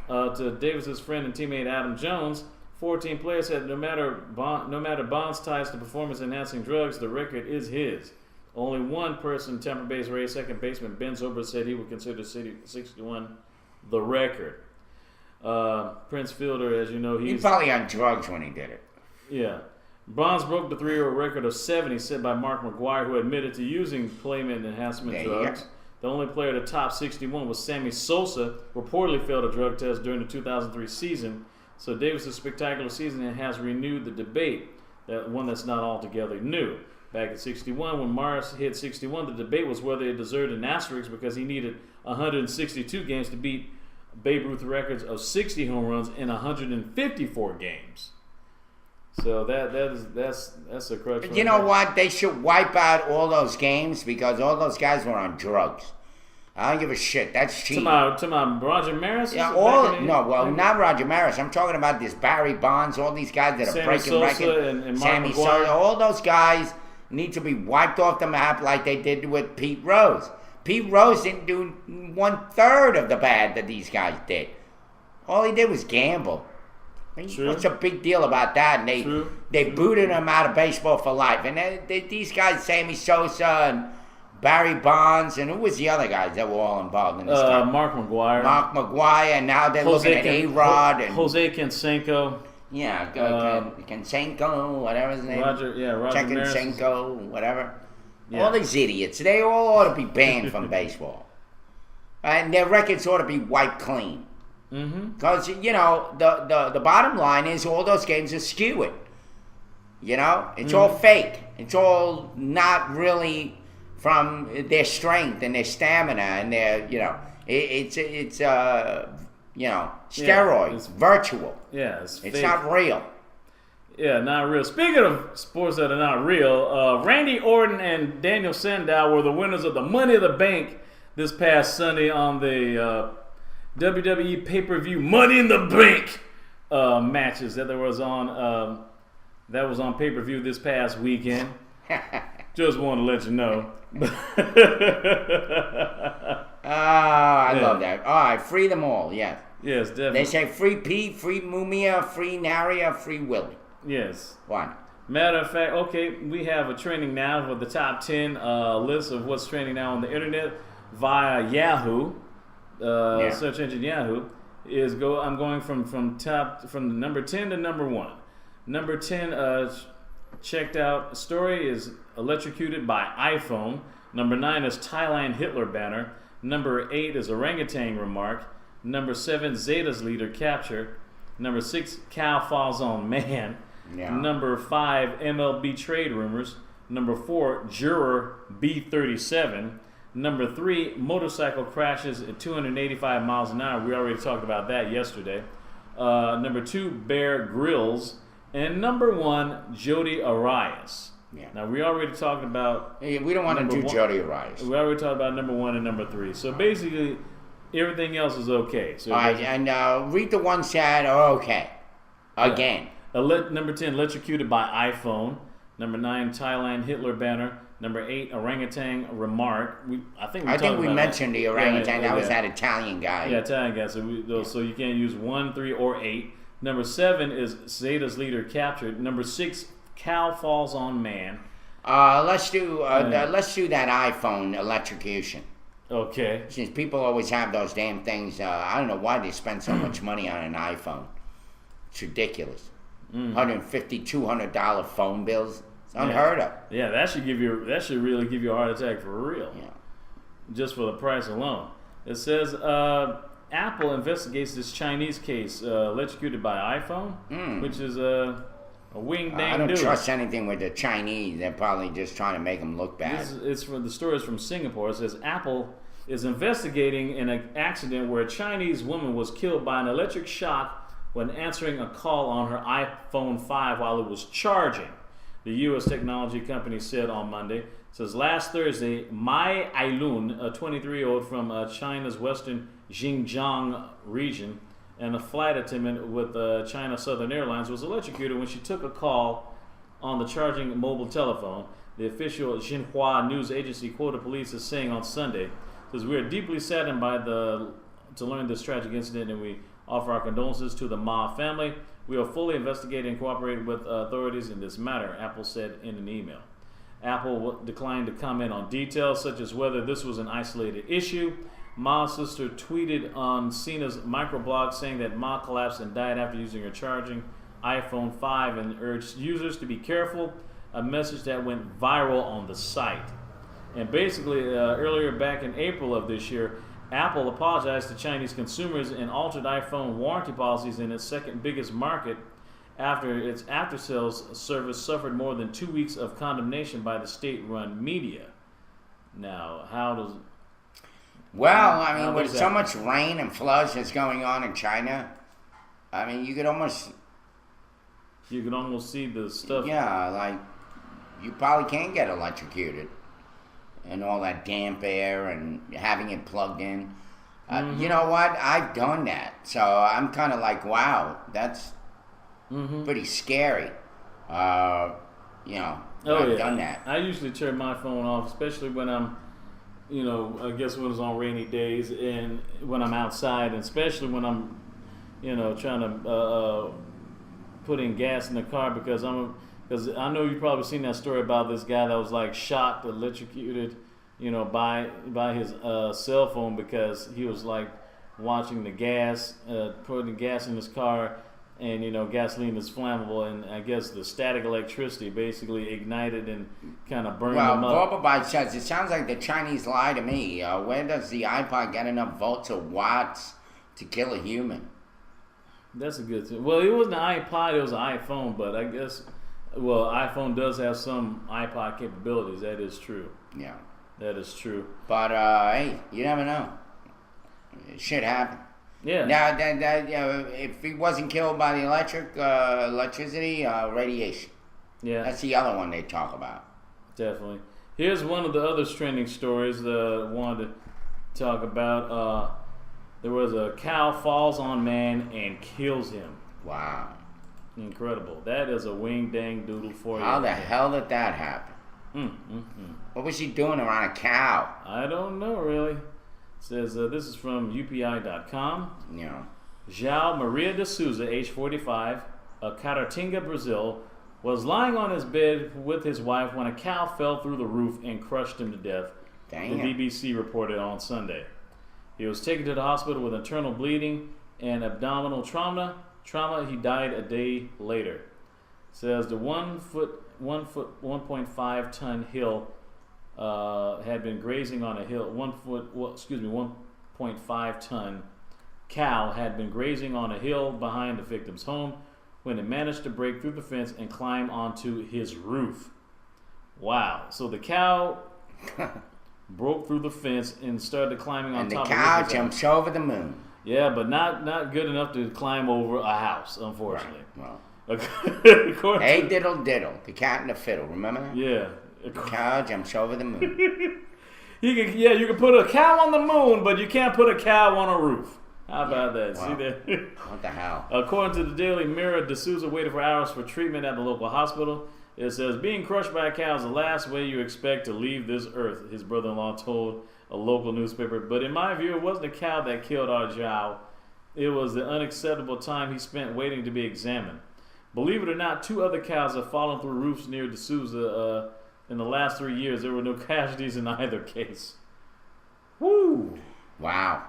to Davis's friend and teammate Adam Jones, 14 players said no matter Bonds' ties to performance-enhancing drugs, the record is his. Only one person, Tampa Bay's Rays second baseman Ben Zobrist, said he would consider 61 the record. Prince Fielder, as you know, He's probably on drugs when he did it. yeah. Bonds broke the 3-year record of 70 set by Mark McGwire, who admitted to using playment enhancement There you drugs. go. The only player to top 61 was Sammy Sosa, reportedly failed a drug test during the 2003 season. So Davis' spectacular season has renewed the debate, that one that's not altogether new. Back at 61, when Morris hit 61, the debate was whether it deserved an asterisk because he needed 162 games to beat Babe Ruth records of 60 home runs in 154 games. So that's a crutch. But you know what? They should wipe out all those games because all those guys were on drugs. I don't give a shit. That's cheating. To my Roger Maris? Yeah, Back in not Roger Maris. I'm talking about this Barry Bonds, all these guys that are Sammy breaking Sosa records. and Mark Sammy McGwire. Sosa, all those guys need to be wiped off the map like they did with Pete Rose. Pete Rose didn't do 1/3 of the bad that these guys did. All he did was gamble. I mean, True. what's the big deal about that? And they booted him out of baseball for life. And these guys, Sammy Sosa and Barry Bonds, and who was the other guys that were all involved in this stuff? Mark McGwire. Mark McGwire, and now they're looking at A-Rod and Jose Canseco. Kansenko, whatever his name. Roger Maris. Chekensenko, whatever. Yeah. All these idiots. They all ought to be banned from baseball. And their records ought to be wiped clean. Because, the bottom line is all those games are skewed. It's all fake. It's all not really from their strength and their stamina and their, it's steroids, it's virtual. Yeah, it's It's fake. not real. Yeah, not real. Speaking of sports that are not real, Randy Orton and Daniel Sandow were the winners of the Money in the Bank this past Sunday on the WWE pay-per-view Money in the Bank matches that was on pay-per-view this past weekend. Just want to let you know. I love that. All right, free them all, yes. Yes, definitely. They say free Pete, free Mumia, free Naria, free Willie. Yes. One. Matter of fact, okay, we have a trending now for the top 10 list of what's trending now on the internet via Yahoo, search engine Yahoo. I'm going from number 10 to number 1. Number 10 checked out story is electrocuted by iPhone. Number 9 is Thailand Hitler banner. Number 8 is orangutan remark. Number 7 Zeta's leader capture. Number 6 cow falls on man. Yeah. Number 5 MLB trade rumors. Number 4 juror B37. Number 3 motorcycle crashes at 285 miles an hour. We already talked about that yesterday. Number 2 Bear Grylls. And number 1 Jody Arias. Yeah. Now, we already talked about... Hey, we don't want to Number do one- Jody Rice. We already talked about number 1 and number 3. So basically, everything else is okay. So All right, and read the ones that are okay. Again. Number 10, electrocuted by iPhone. Number 9, Thailand Hitler banner. Number 8, orangutan remark. I think we mentioned the orangutan. Yeah, that was yeah. that Italian guy. Yeah, Italian guy. So you can't use 1, 3, or 8. Number 7 is Zetas leader captured. Number 6, cow falls on man. Let's do that iPhone electrocution. Okay. Since people always have those damn things, I don't know why they spend so much money on an iPhone. It's ridiculous. $150, $200 phone bills. It's unheard of. Yeah, that should really give you a heart attack for real. Yeah. Just for the price alone. It says Apple investigates this Chinese case electrocuted by iPhone, which is a wing dang I don't dude. trust anything with the Chinese. They're probably just trying to make them look bad. The story is from Singapore. It says Apple is investigating an accident where a Chinese woman was killed by an electric shock when answering a call on her iPhone 5 while it was charging. The U.S. technology company said on Monday. It says last Thursday, Mai Ailun, a 23-year-old from China's western Xinjiang region, and a flight attendant with China Southern Airlines, was electrocuted when she took a call on the charging mobile telephone. The official Xinhua news agency quoted police as saying on Sunday, it says, "We are deeply saddened to learn this tragic incident, and we offer our condolences to the Ma family. We are fully investigating and cooperating with authorities in this matter," Apple said in an email. Apple declined to comment on details such as whether this was an isolated issue. Ma's sister tweeted on Sina's microblog saying that Ma collapsed and died after using her charging iPhone 5 and urged users to be careful, a message that went viral on the site. And basically, earlier back in April of this year, Apple apologized to Chinese consumers and altered iPhone warranty policies in its second biggest market after its after-sales service suffered more than 2 weeks of condemnation by the state-run media. Now, how does... Well, I mean, How with does so that- much rain and floods that's going on in China, I mean, you could almost, You can almost see the stuff... yeah, like, you probably can get electrocuted. And all that damp air and having it plugged in. You know what? I've done that. So I'm kind of like, wow, that's pretty scary. I've done that. I usually turn my phone off, especially when I'm, I guess when it's on rainy days and when I'm outside, and especially when I'm, trying to put in gas in the car because I know you've probably seen that story about this guy that was like shot, electrocuted, by his cell phone because he was like watching the gas, putting gas in his car, and gasoline is flammable, and I guess the static electricity basically ignited and kind of burned Well, him up. Boba says, it sounds like the Chinese lie to me. Where does the iPod get enough volts or watts to kill a human? That's a good thing. Well, it wasn't an iPod, it was an iPhone, but I guess, iPhone does have some iPod capabilities. That is true. Yeah. That is true. But, hey, you never know. Shit happen. Yeah. Now, if he wasn't killed by the electricity, radiation. Yeah. That's the other one they talk about. Definitely. Here's one of the other trending stories that I wanted to talk about. There was a cow falls on man and kills him. Wow. Incredible. That is a wing dang doodle for you. How the hell did that happen? What was he doing around a cow? I don't know, really. It says this is from UPI.com. João Maria de Souza, age 45, of Caratinga, Brazil, was lying on his bed with his wife when a cow fell through the roof and crushed him to death. Damn. The BBC reported on Sunday. He was taken to the hospital with internal bleeding and abdominal trauma. He died a day later. It says the 1.5 ton hill had been grazing on a hill. 1.5 ton cow had been grazing on a hill behind the victim's home when it managed to break through the fence and climb onto his roof. Wow! So the cow broke through the fence and started climbing on And top the of the cow roof. jumps over the moon. Yeah, but not good enough to climb over a house, unfortunately. Well, According Hey to- diddle diddle, the cat and the fiddle. Remember that? yeah. The cow jumps over the moon. You can put a cow on the moon, but you can't put a cow on a roof. How about that? Wow. See that? What the hell? According to the Daily Mirror, D'Souza waited for hours for treatment at the local hospital. It says, being crushed by a cow is the last way you expect to leave this earth, his brother-in-law told a local newspaper. But in my view, it wasn't the cow that killed Arjau. It was the unacceptable time he spent waiting to be examined. Believe it or not, 2 other cows have fallen through roofs near D'Souza in the last 3 years. There were no casualties in either case. Woo! Wow.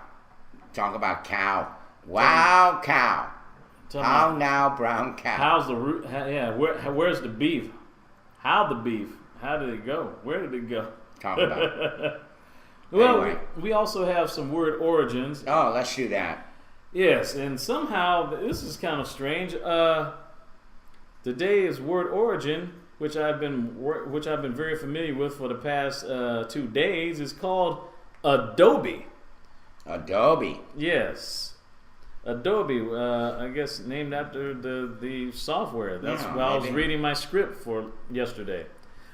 Talk about cow. Wow, cow. Talking How about now, brown cow. how's the root? Yeah, where's the beef? How the beef? How did it go? Where did it go? Talk about it. Well, Anyway. we also have some word origins. Oh, let's do that. Yes, and somehow this is kind of strange. Today is word origin, which I've been very familiar with for the past 2 days. Is called Adobe. Adobe. Yes, Adobe. I guess named after the software. That's Yeah, what I was maybe. reading my script for yesterday.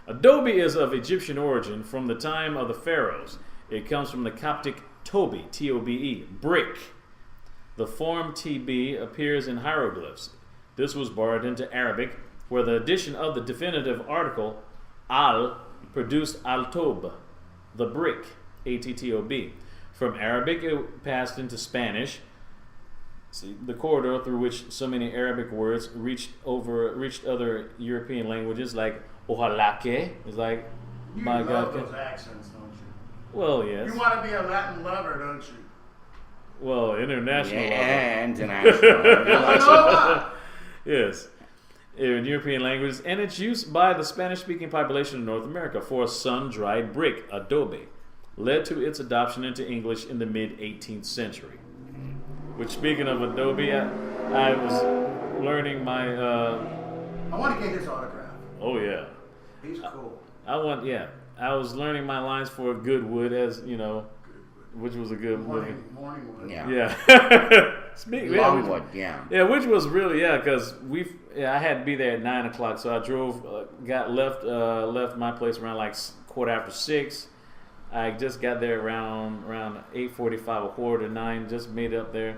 Adobe is of Egyptian origin from the time of the pharaohs. It comes from the Coptic tobe, T-O-B-E, brick. The form TB appears in hieroglyphs. This was borrowed into Arabic, where the addition of the definitive article al produced al-tob, the brick, A-T-T-O-B. From Arabic, it passed into Spanish. See, the corridor through which so many Arabic words reached other European languages, like ojalá que, is like, You my love God. those accents, don't you? Well, yes. You want to be a Latin lover, don't you? Well, international. level. Yeah, international. I know what. Yes. In European languages, and it's used by the Spanish-speaking population of North America for a sun-dried brick, adobe, led to its adoption into English in the mid-18th century. Which, speaking of adobe, I was learning my, I want to get his autograph. oh yeah, He's cool. I was learning my lines for Goodwood, as you know, which was a good movie. Morning wood. Yeah. Yeah. Speaking, Longwood, yeah. Yeah, which was really because I had to be there at 9 o'clock, so I drove, left my place around like 6:15. I just got there around 8:45, 8:45, just made it up there,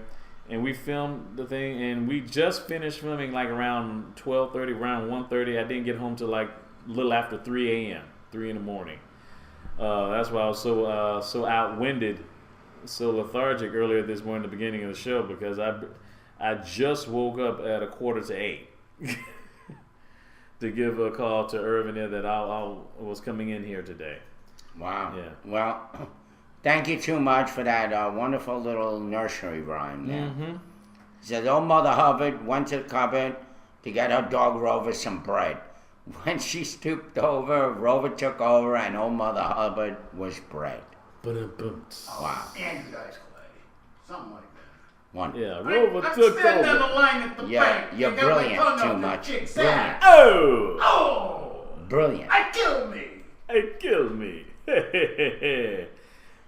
and we filmed the thing, and we just finished filming like around 12:30, around 1:30. I didn't get home till like a little after 3 a.m., 3 in the morning. That's why I was so outwinded, so lethargic earlier this morning at the beginning of the show, because I just woke up at 7:45 to give a call to Irvin there that I was coming in here today. Wow. Yeah. Well, thank you too much for that wonderful little nursery rhyme there. Mm-hmm. Says, old Mother Hubbard went to the cupboard to get her dog Rover some bread. When she stooped over, Rover took over, and old Mother Hubbard was bread. Ba-dum-bum. Wow. Andrew Dice Clay. Something like that. One. Yeah, Rover I'm took standing on over. the line at the Yeah, bank. you're They got my brilliant tongue too out the much. chick's Brilliant. ass. Oh! Oh! Brilliant. I killed me. It killed me.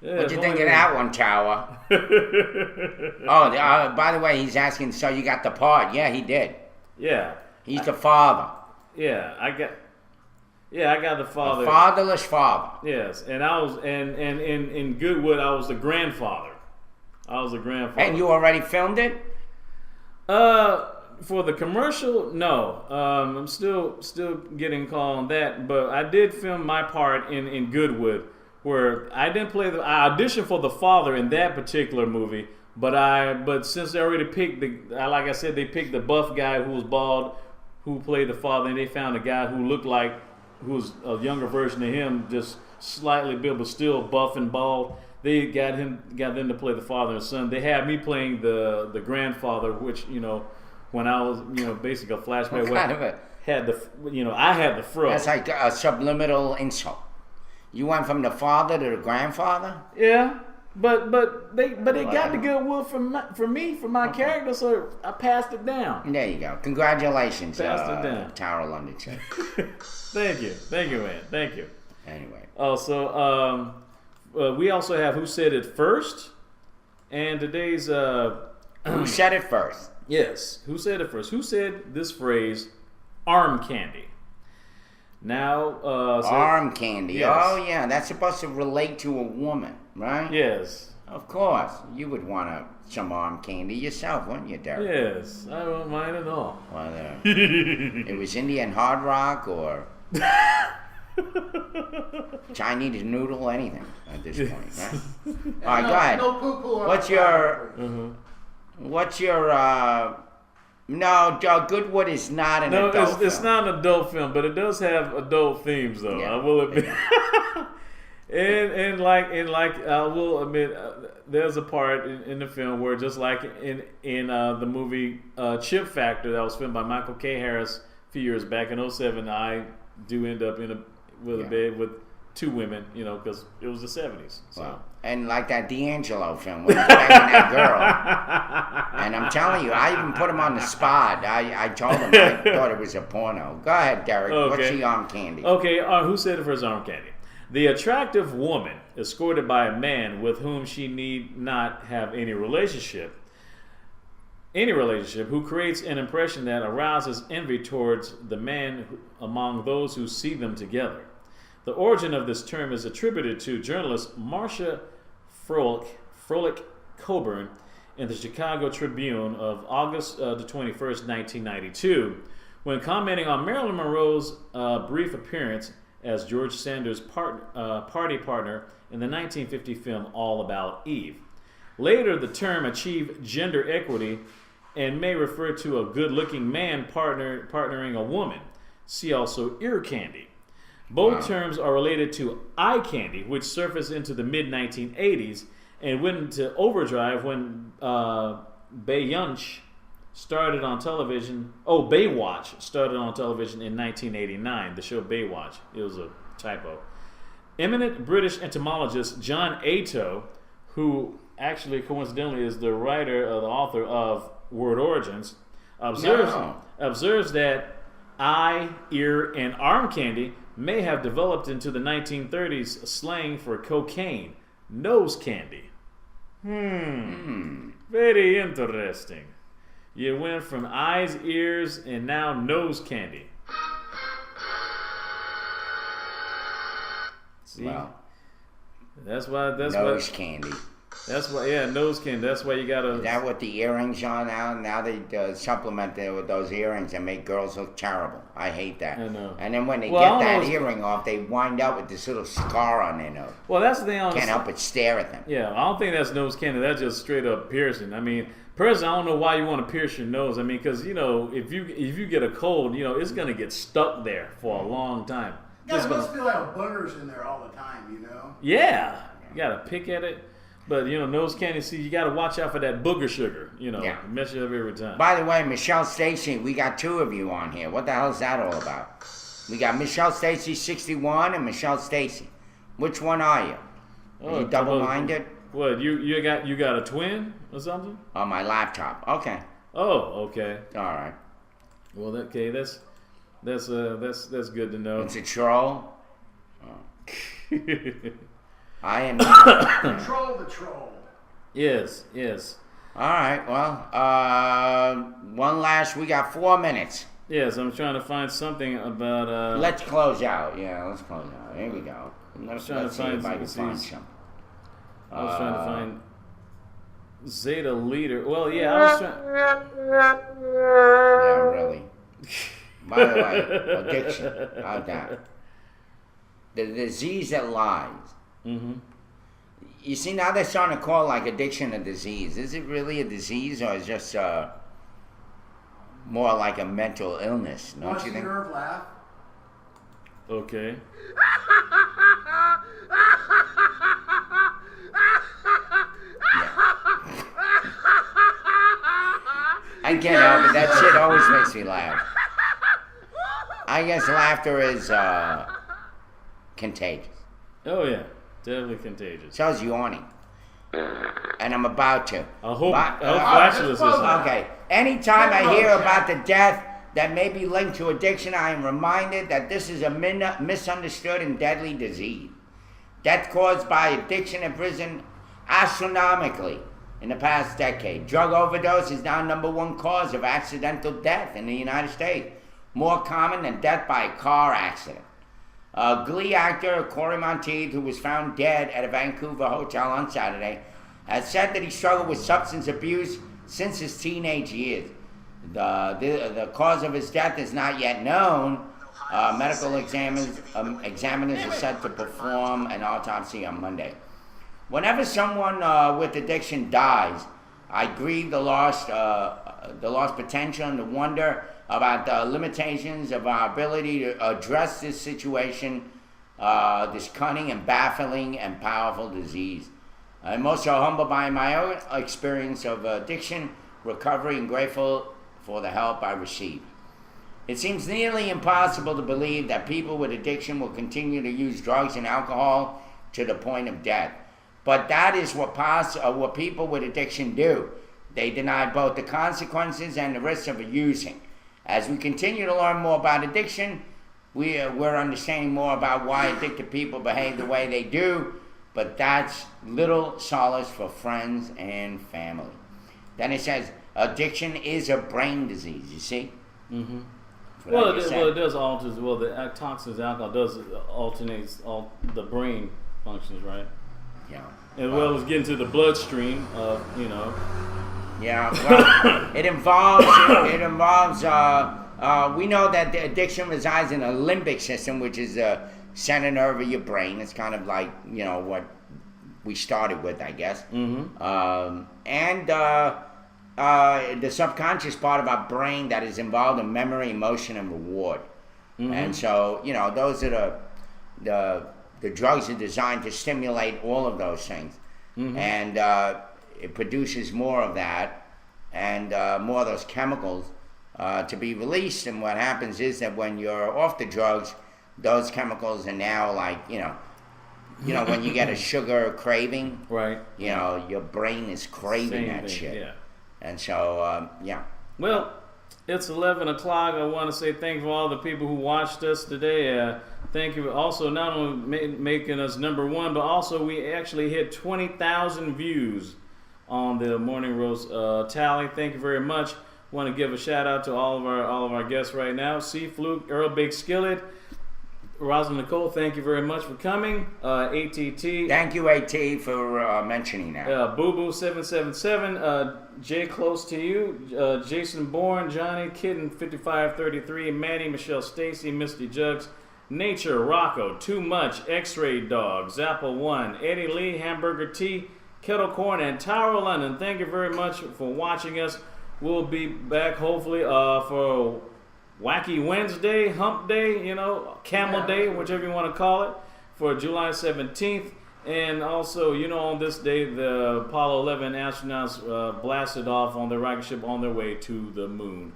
What'd you think of that one, Tower? Oh, by the way, he's asking, so you got the part? Yeah, he did. Yeah, He's the father. yeah, I got the father. A fatherless father. Yes, and I was, and in Goodwood, I was the grandfather. I was the grandfather. And you already filmed it? For the commercial, no. I'm still getting called on that, but I did film my part in Goodwood, where I didn't play I auditioned for the father in that particular movie, but since they already picked like I said, they picked the buff guy who was bald, who played the father, and they found a guy who looked like, who was a younger version of him, just slightly built, but still buff and bald. They got them to play the father and son. They had me playing the grandfather, which, when I was, basically a flashback. What kind of a... I had the fro. That's like a subliminal insult. You went from the father to the grandfather? Yeah, but they got the goodwill from me for my character, so I passed it down. There you go. Congratulations, Passed it down. Tara London. Thank you, man. Thank you. Anyway. Also, we also have Who Said It First, and today's Who said it first? Yes. Who said it first? Who said this phrase, arm candy? Now, Arm candy. Yes. Oh, yeah. That's supposed to relate to a woman, right? Yes. Of course. You would want some arm candy yourself, wouldn't you, Derek? Yes. I don't mind at all. Well, it was Indian hard rock or Chinese noodle, anything at this point, right? All right, go ahead. No poo-poo on What's the your- fire. What's your, no, Joe, Goodwood is not an No, adult it's film. not an adult film, but it does have adult themes, though. Yeah. I will admit. and I will admit, there's a part in the film where, just like in the movie Chip Factor that was filmed by Michael K. Harris a few years back in '07, I do end up with a bed with two women, because it was the '70s. So. Well, and like that D'Angelo film where he's banging that girl. And I'm telling you, I even put him on the spot. I told him I thought it was a porno. Go ahead, Derek. Okay. What's the arm candy? Okay, who said it first? Arm candy. The attractive woman escorted by a man with whom she need not have any relationship, who creates an impression that arouses envy towards the man among those who see them together. The origin of this term is attributed to journalist Marcia Froelich Coburn in the Chicago Tribune of August the 21st, 1992, when commenting on Marilyn Monroe's brief appearance as George Sanders' party partner in the 1950 film All About Eve. Later, the term achieved gender equity and may refer to a good-looking man partnering a woman. See also ear candy. Both terms are related to eye candy, which surfaced into the mid-1980s and went into overdrive when Baywatch started on television. Baywatch started on television in 1989. The show Baywatch. It was a typo. Eminent British entomologist John Ato, who actually coincidentally is the author of Word Origins, observes that eye, ear, and arm candy may have developed into the 1930s slang for cocaine, nose candy. Very interesting. You went from eyes, ears, and now nose candy. See? Well, That's why. nose candy. That's why. Yeah, nose candy. That's why you gotta. Is that what the earrings are now? Now they supplement it with those earrings and make girls look terrible. I hate that. I know. And then when they Well, I get don't that know- earring off, they wind up with this little scar on their nose. Well, that's the thing. Can't help but stare at them. Yeah, I don't think that's nose candy. That's just straight up piercing. I mean, personally, I don't know why you want to pierce your nose. I mean, because if you get a cold, it's gonna get stuck there for a long time. Yeah, Just it gonna- must feel like boogers in there all the time, Yeah, you gotta pick at it. But nose candy, see, you gotta watch out for that booger sugar. Yeah. Mess you up every time. By the way, Michelle Stacy, we got two of you on here. What the hell is that all about? We got Michelle Stacy 61 and Michelle Stacy. Which one are you? Are you double-minded? What you got a twin or something? On my laptop. Okay. Oh, okay. All right. Well, okay, that's good to know. It's a troll. I am. Control the troll. Yes. All right. Well, one last. We got 4 minutes. Yes, I'm trying to find something about. Let's close out. Yeah, let's close out. Here we go. Let's trying to see if I find can some- find some. I was trying to find Zeta Leader. Well, yeah, I was trying. Yeah, really. By the way, addiction. How's that? The disease that lies. Mm-hmm. You see, now they're starting to call like addiction a disease. Is it really a disease, or is it just more like a mental illness? Don't Want to you see think? Irv laugh? Okay. I can't help it. That shit always makes me laugh. I guess laughter is contagious. Oh yeah, definitely contagious. So is yawning. And I'm about to. I hope But- Flatulence is not. Okay. Anytime I hear about the death that may be linked to addiction, I am reminded that this is a misunderstood and deadly disease. Death caused by addiction has risen astronomically in the past decade. Drug overdose is now #1 cause of accidental death in the United States, more common than death by a car accident. Glee actor Corey Monteith, who was found dead at a Vancouver hotel on Saturday, has said that he struggled with substance abuse since his teenage years. The cause of his death is not yet known. Medical examiners are set to perform an autopsy on Monday. Whenever someone with addiction dies, I grieve the lost potential and the wonder about the limitations of our ability to address this situation, this cunning and baffling and powerful disease. I'm also humbled by my own experience of addiction, recovery, and grateful for the help I received. It seems nearly impossible to believe that people with addiction will continue to use drugs and alcohol to the point of death. But that is what people with addiction do. They deny both the consequences and the risks of using. As we continue to learn more about addiction, we're understanding more about why addicted people behave the way they do, but that's little solace for friends and family. Then it says, addiction is a brain disease, you see? Mm-hmm. Well, it does alter, the toxins, alcohol does alternates all the brain functions, right? Yeah. As well as getting to the bloodstream, Yeah, well, it involves, we know that the addiction resides in the limbic system, which is the center nerve of your brain. It's kind of like, what we started with, I guess. Mm-hmm. And the subconscious part of our brain that is involved in memory, emotion, and reward. Mm-hmm. And so, those are the drugs are designed to stimulate all of those things. Mm-hmm. And it produces more of that and more of those chemicals to be released. And what happens is that when you're off the drugs, those chemicals are now like, when you get a sugar craving, right? Your brain is craving that shit. Yeah. And so, yeah. Well, it's 11 o'clock. I want to say thank you for all the people who watched us today. Thank you also not only making us #1, but also we actually hit 20,000 views on the Morning Roast tally. Thank you very much. Want to give a shout out to all of our guests right now. C. Fluke, Earl Big Skillet, Rosalind Nicole, thank you very much for coming. ATT. Thank you, AT, for mentioning that. Boo Boo 777. Jay Close to You. Jason Bourne, Johnny Kitten 5533, Manny, Michelle Stacy, Misty Jugs, Nature, Rocco, Too Much, X-Ray Dog, Zappa 1, Eddie Lee, Hamburger Tea, Kettle Corn, and Tower London. Thank you very much for watching us. We'll be back hopefully for Wacky Wednesday, Hump Day, Camel Day, whichever you want to call it, for July 17th. And also, on this day, the Apollo 11 astronauts blasted off on their rocket ship on their way to the moon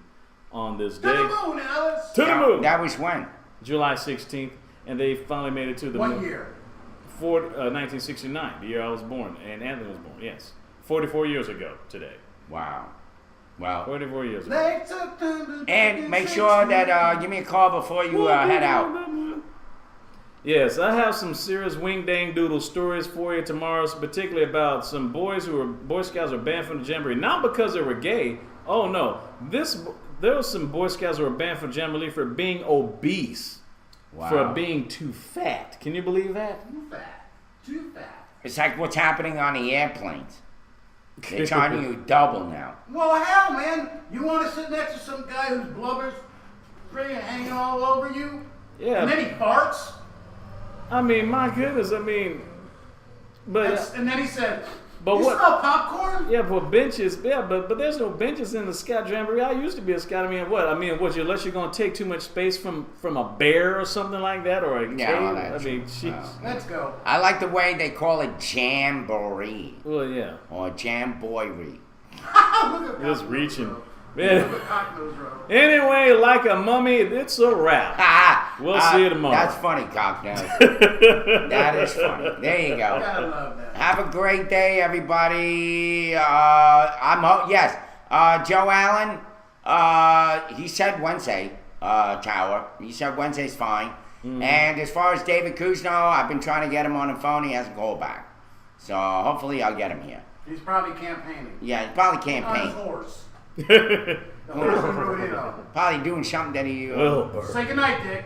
on this day. To the moon, Alice! To the moon! That was when? July 16th. And they finally made it to the moon. What year? 1969, the year I was born, and Anthony was born, yes. 44 years ago today. Wow. Well, 44 years ago. And make sure that give me a call before you head out. Yes, I have some serious wing dang doodle stories for you tomorrow, particularly about some boys who were Boy Scouts who were banned from the Jamboree, not because they were gay. Oh no, there was some Boy Scouts who were banned from Jamboree for being obese, for being too fat. Can you believe that? Too fat. It's like what's happening on the airplanes. They're charging you double now. Well, hell, man. You want to sit next to some guy whose blubber's freaking hanging all over you? Yeah. And then he farts? I mean, my goodness, but... And then he said, but you what, smell popcorn? Yeah, but benches, but there's no benches in the Scout Jamboree. I used to be a Scout. Unless you're going to take too much space from a bear or something like that, or a cave. Jeez. Let's go. I like the way they call it jamboree. Well, yeah. Or jamboree. Just reaching. Man. Anyway, like a mummy, it's a wrap. We'll see you tomorrow. That's funny, Cocknose. That is funny. There you go. Gotta love that. Have a great day, everybody. Joe Allen. He said Wednesday, Tower. He said Wednesday's fine. Mm-hmm. And as far as David Kuzno, I've been trying to get him on the phone. He hasn't called back. So hopefully I'll get him here. He's probably campaigning. Yeah, he's probably On his campaigning. horse. The horse is rooted up. Probably doing something that he. Oh, Say goodnight, Dick.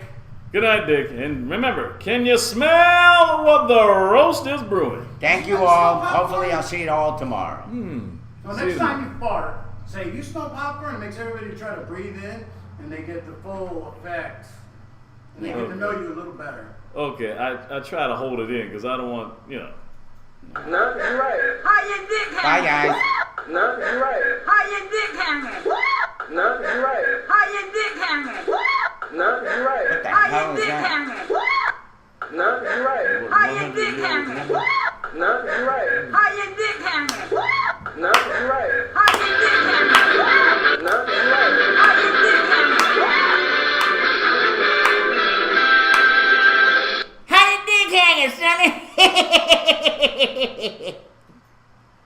good night, Dick. And remember, can you smell what the roast is brewing? Thank you all. Hopefully, I'll see you all tomorrow. So See next you. time you fart, say you smell popcorn. It makes everybody try to breathe in, and they get the full effect, and they get to know you a little better. Okay, I try to hold it in because I don't want, No, you're right. How your dick Bye, hanging? guys. No, you're right. How your dick hanging? No, you're right. How your dick hanging? No, you're right. What the How hell your is dick that? hanging? No, you're right. How your dick hanging? No, you're right. How your dick